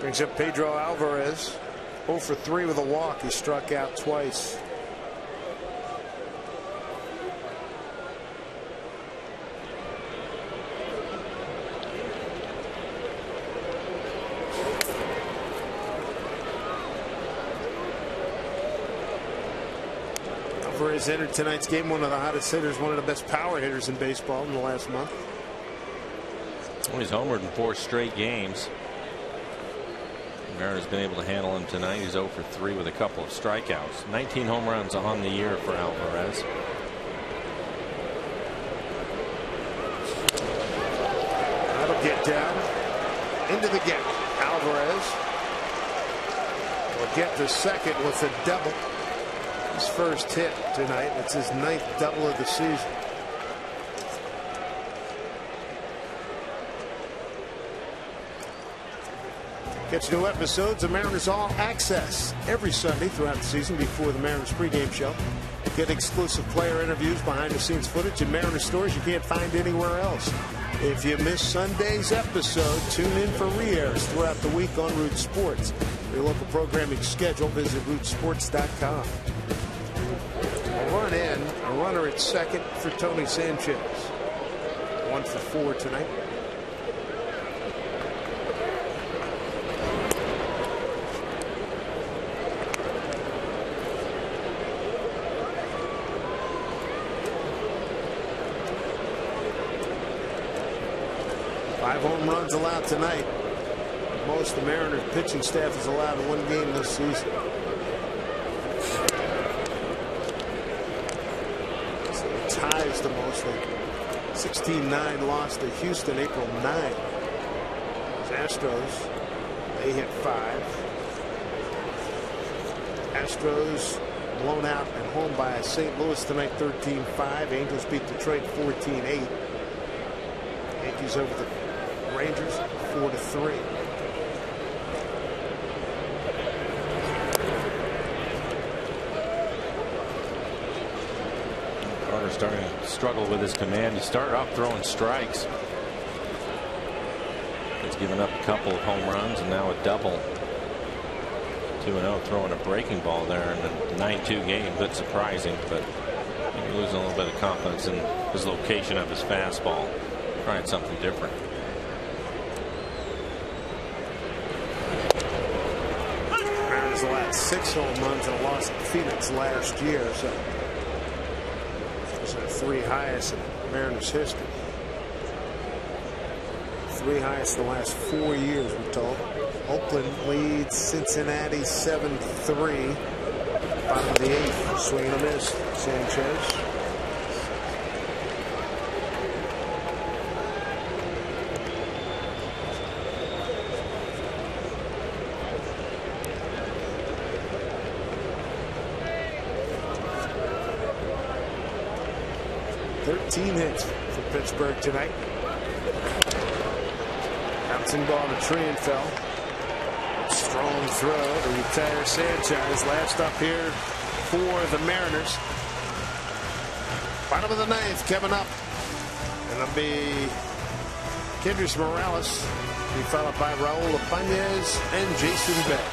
Brings up Pedro Alvarez. 0 for 3 with a walk. He struck out twice. Alvarez entered tonight's game, one of the hottest hitters, one of the best power hitters in baseball in the last month. Well, he's homered in 4 straight games. Mariners been able to handle him tonight. He's 0 for 3 with a couple of strikeouts. 19 home runs on the year for Alvarez. That'll get down into the gap. Alvarez will get the second with a double. His first hit tonight. It's his 9th double of the season. Catch new episodes of Mariners All Access every Sunday throughout the season before the Mariners pregame show. Get exclusive player interviews, behind-the-scenes footage, and Mariners stories you can't find anywhere else. If you missed Sunday's episode, tune in for re-airs throughout the week on Root Sports. For your local programming schedule, visit rootsports.com. A run in, a runner at second for Tony Sanchez. 1 for 4 tonight. Five home runs allowed tonight. Most of the Mariners pitching staff has allowed in one game this season. So it ties the most. 16-9 lost to Houston April 9. Astros, they hit 5. Astros blown out at home by St. Louis tonight 13-5. Angels beat Detroit 14-8. Yankees over the Rangers 4-3. Carter's starting to struggle with his command. He started off throwing strikes. He's given up a couple of home runs and now a double. 2-0 throwing a breaking ball there in the 9-2 game. A bit surprising, but he's losing a little bit of confidence in his location of his fastball. Trying something different. Mariners allowed 6 home runs and a loss at Phoenix last year, so those are the 3 highest in Mariners history. 3 highest in the last 4 years, we're told. Oakland leads Cincinnati 7-3. Bottom of the 8th, swing and a miss. Sanchez. Hits for Pittsburgh tonight. Bouncing ball to Trienfeld. Strong throw to retire Sanchez. Last up here for the Mariners. Bottom of the 9th coming up. And it'll be Kendrys Morales. Be followed by Raul Ibanez and Jason Bay.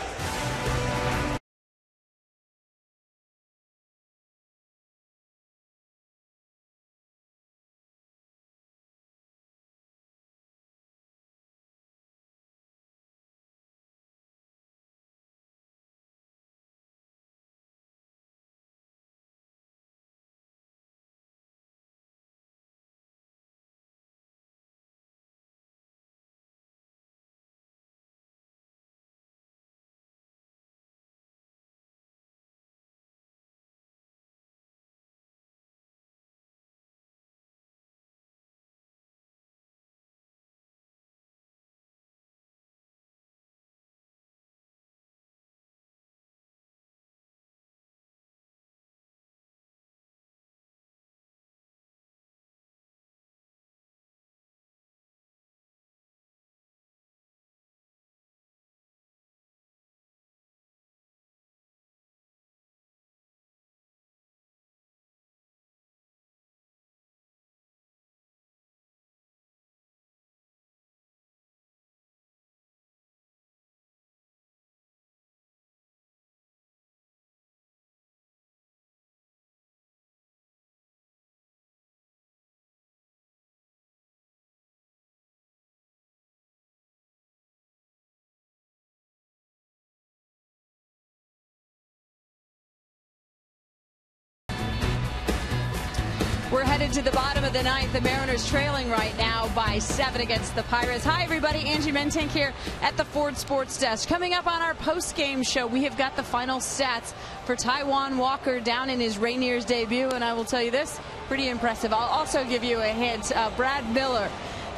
We're headed to the bottom of the 9th. The Mariners trailing right now by 7 against the Pirates. Hi, everybody. Angie Mentink here at the Ford Sports Desk. Coming up on our post-game show, we have got the final stats for Taijuan Walker down in his Rainiers debut. And I will tell you this, pretty impressive. I'll also give you a hint. Brad Miller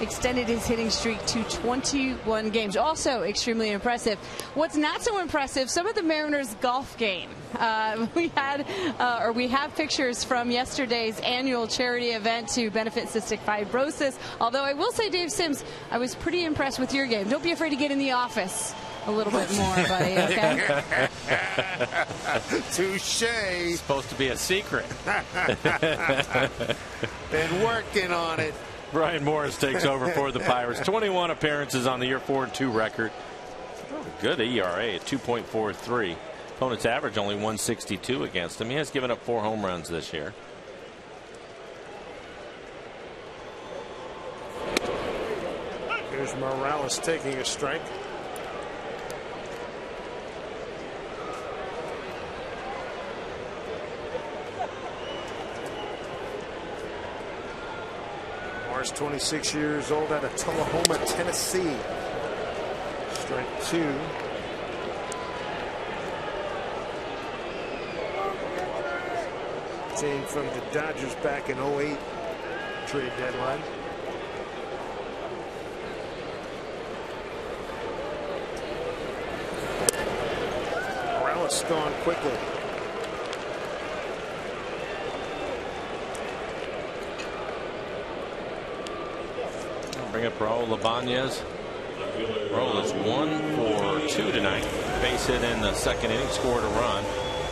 extended his hitting streak to 21 games. Also extremely impressive. What's not so impressive, some of the Mariners golf game. We have pictures from yesterday's annual charity event to benefit cystic fibrosis. Although I will say, Dave Sims, I was pretty impressed with your game. Don't be afraid to get in the office a little bit more, buddy, okay? Touche. It's supposed to be a secret. Been working on it. Brian Morris takes over for the Pirates. 21 appearances on the year, 4-2 record. Good ERA at 2.43. Opponent's average only 162 against him. He has given up 4 home runs this year. Here's Morales taking a strike. Morris, 26 years old, out of Tullahoma, Tennessee. Strike 2. Came from the Dodgers back in 08 trade deadline. Morales gone quickly. Bring up Raul Ibanez. Raul is 1 for 2 tonight. Base hit in the second inning, scored a run.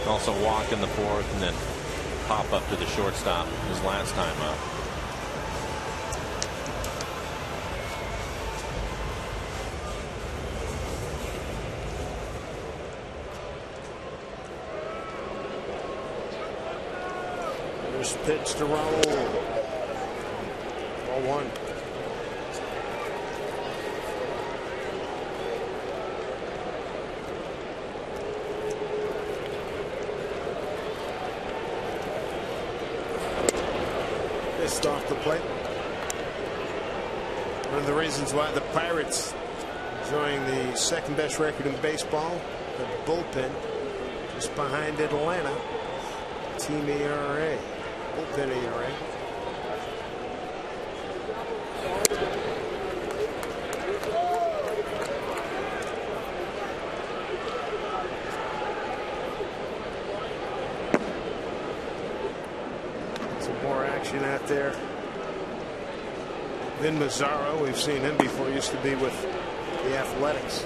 Also walk in the fourth, and then pop up to the shortstop his last time up. First pitch to Raul. Ball 1. Missed off the plate. One of the reasons why the Pirates enjoying the second best record in baseball, the bullpen, just behind Atlanta. Team ERA, bullpen ERA. Some more action out there. Then Mazzaro, we've seen him before, used to be with the Athletics.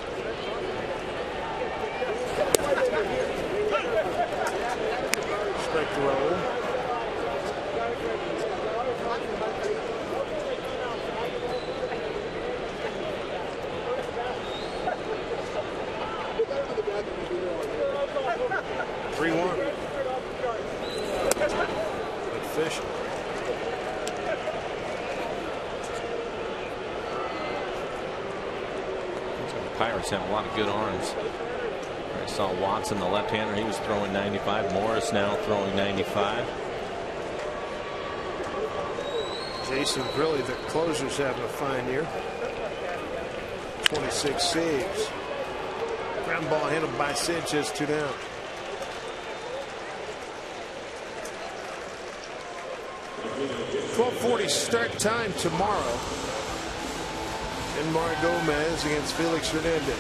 Strike to Raul. Fish. The Pirates have a lot of good arms. I saw Watson, the left-hander, he was throwing 95. Morris now throwing 95. Jason Grilli, the closer's having a fine year. 26 saves. Ground ball handled by Sanchez, 2 down. .1240 start time tomorrow. Enmar Gomez against Felix Hernandez.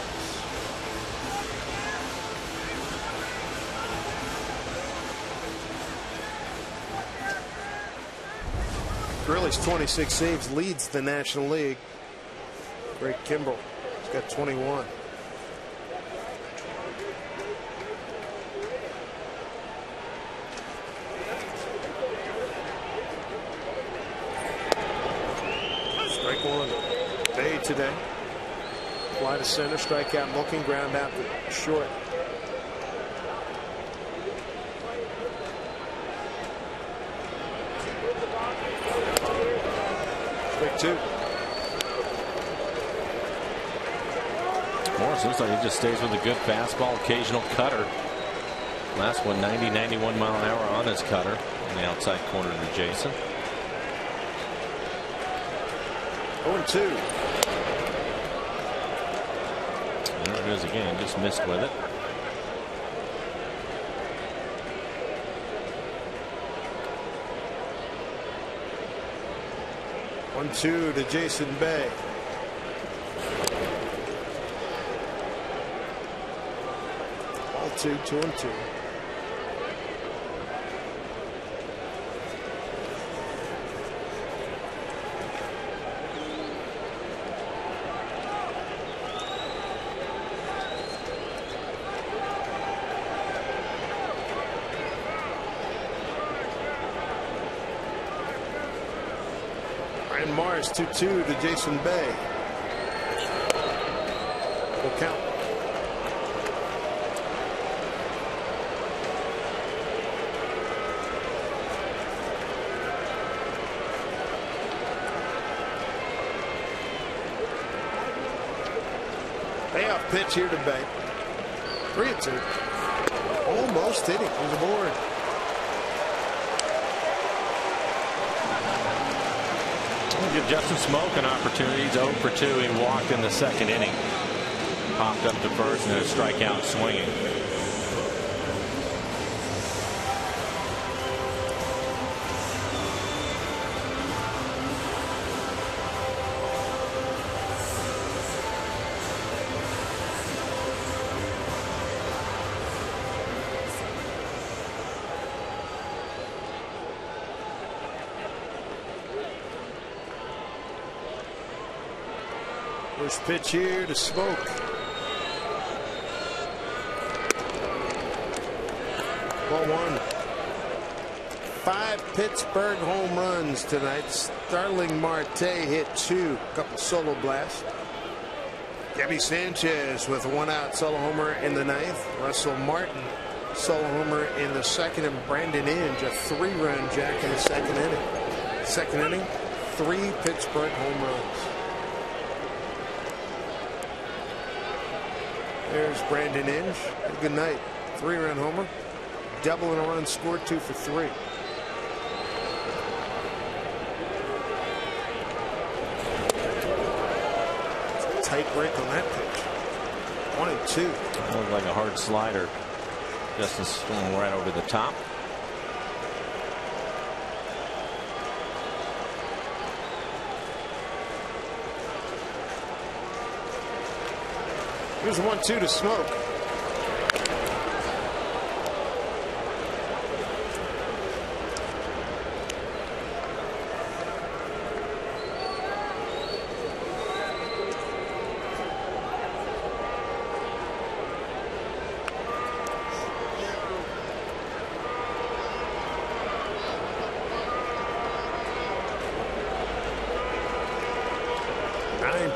Grilli's 26 saves leads the National League. Greg Kimbrell has got 21. Strike 1. Bay today. Fly to center, strikeout looking, ground out to short. Strike 2. Morris looks like he just stays with a good fastball, occasional cutter. Last one 90, 91 mile an hour on his cutter on the outside corner to Jason. 0-2. There it is again, just missed with it. One, 2 to Jason Bay. All 2, 2-2. Ryan Morris 2-2 to Jason Bay. Full count. Payoff pitch here to Bay. 3-2. Almost hit him. He's aboard. Give Justin Smoak an opportunity. He's 0 for 2. He walked in the second inning. Popped up to first and a strikeout swinging. First pitch here to Smoak. Ball one. 5 Pittsburgh home runs tonight. Starling Marte hit 2. Couple solo blasts. Gabby Sanchez with a 1-out solo homer in the 9th. Russell Martin solo homer in the 2nd, and Brandon Inge a 3-run jack in the 2nd inning. 2nd inning, 3 Pittsburgh home runs. There's Brandon Inge. Had a good night. 3-run homer. Double and a run scored, 2 for 3. It's a tight break on that pitch. 1-2. Looked like a hard slider. Justin swung right over the top. Here's 1-2 to Smoak.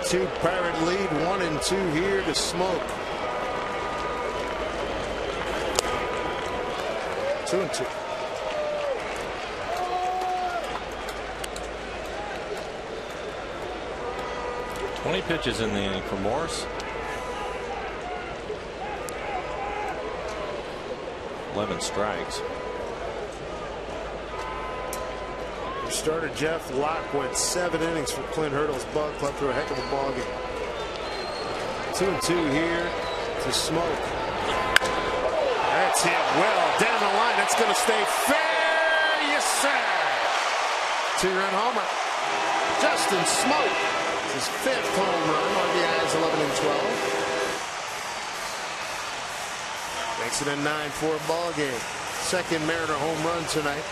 Two Pirate lead, 1-2 here to Smoak. 2-2. Twenty pitches in the inning for Morris. 11 strikes. Starter Jeff Locke went 7 innings for Clint Hurdle's Bug Club through a heck of a ball game. 2-2 here to Smoak. That's hit well down the line. That's going to stay fair. Yes, sir. 2-run homer. Justin Smoak. His 5th home run. RBIs 11 and 12. Makes it a 9-4 ball game. 2nd Mariner home run tonight.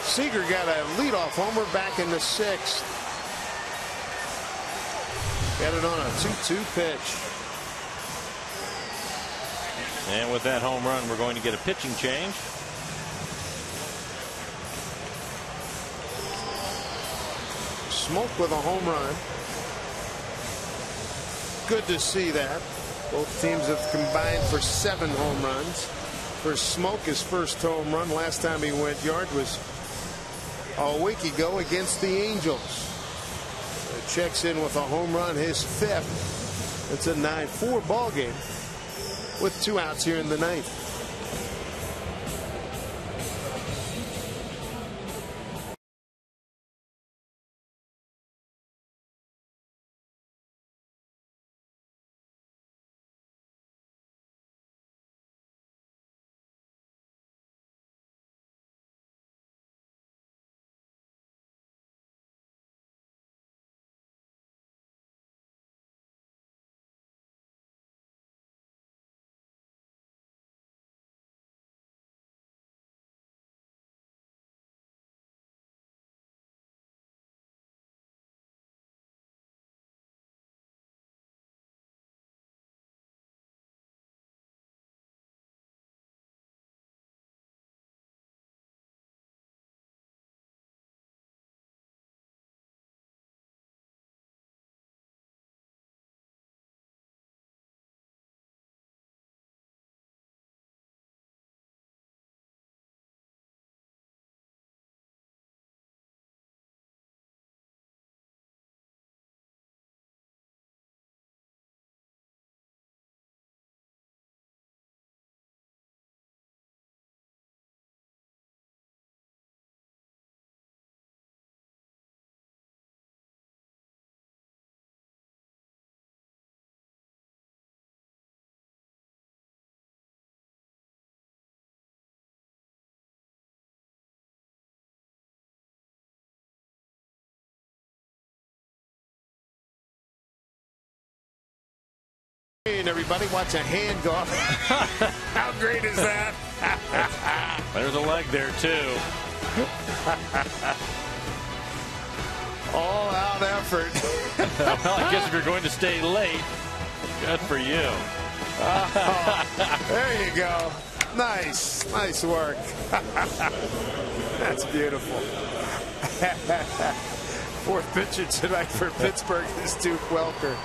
Seager got a leadoff homer back in the 6th. Got it on a 2-2 pitch. And with that home run, we're going to get a pitching change. Smoak with a home run. Good to see that. Both teams have combined for 7 home runs. For Smoak, his first home run, last time he went yard was a week ago against the Angels. Checks in with a home run, his 5th. It's a 9-4 ball game with 2 outs here in the 9th. Everybody watch a hand go off. How great is that? There's a leg there, too. All-out effort. Well, I guess if you're going to stay late, good for you. There you go. Nice. Nice work. That's beautiful. Fourth pitcher tonight for Pittsburgh is Duke Welker.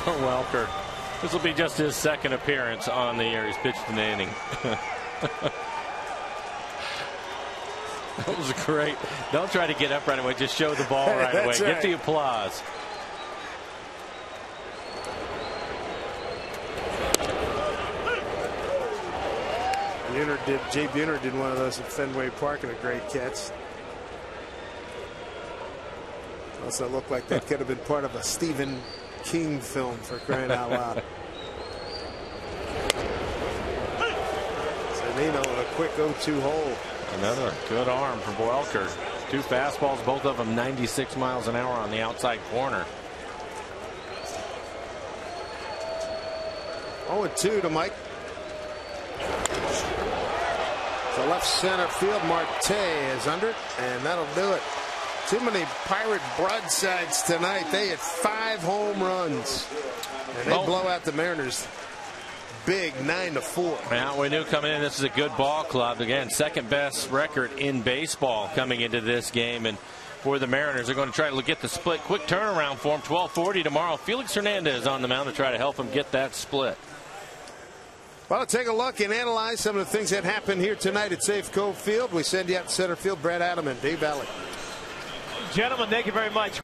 Welker. This will be just his second appearance on the year. He's pitched an inning. That was great. Don't try to get up right away. Just show the ball right away. Right. Get the applause. Jay Buhner did one of those at Fenway Park and a great catch. Also looked like that could have been part of a Stephen King film, for crying out loud. Zunino with a quick 0-2 hole. Another good arm from Welker. Two fastballs, both of them 96 miles an hour on the outside corner. 0-2 to Mike. To left center field, Marte is under it, and that'll do it. Too many Pirate broadsides tonight. They hit 5 home runs, and they blow out the Mariners big, 9-4. Now we knew coming in this is a good ball club. Again, second best record in baseball coming into this game, and for the Mariners, they're going to try to get the split. Quick turnaround for them. 12:40 tomorrow. Felix Hernandez on the mound to try to help him get that split. Well, take a look and analyze some of the things that happened here tonight at Safeco Field. We send you out to center field, Brad Adam and Dave Alley. Gentlemen, thank you very much.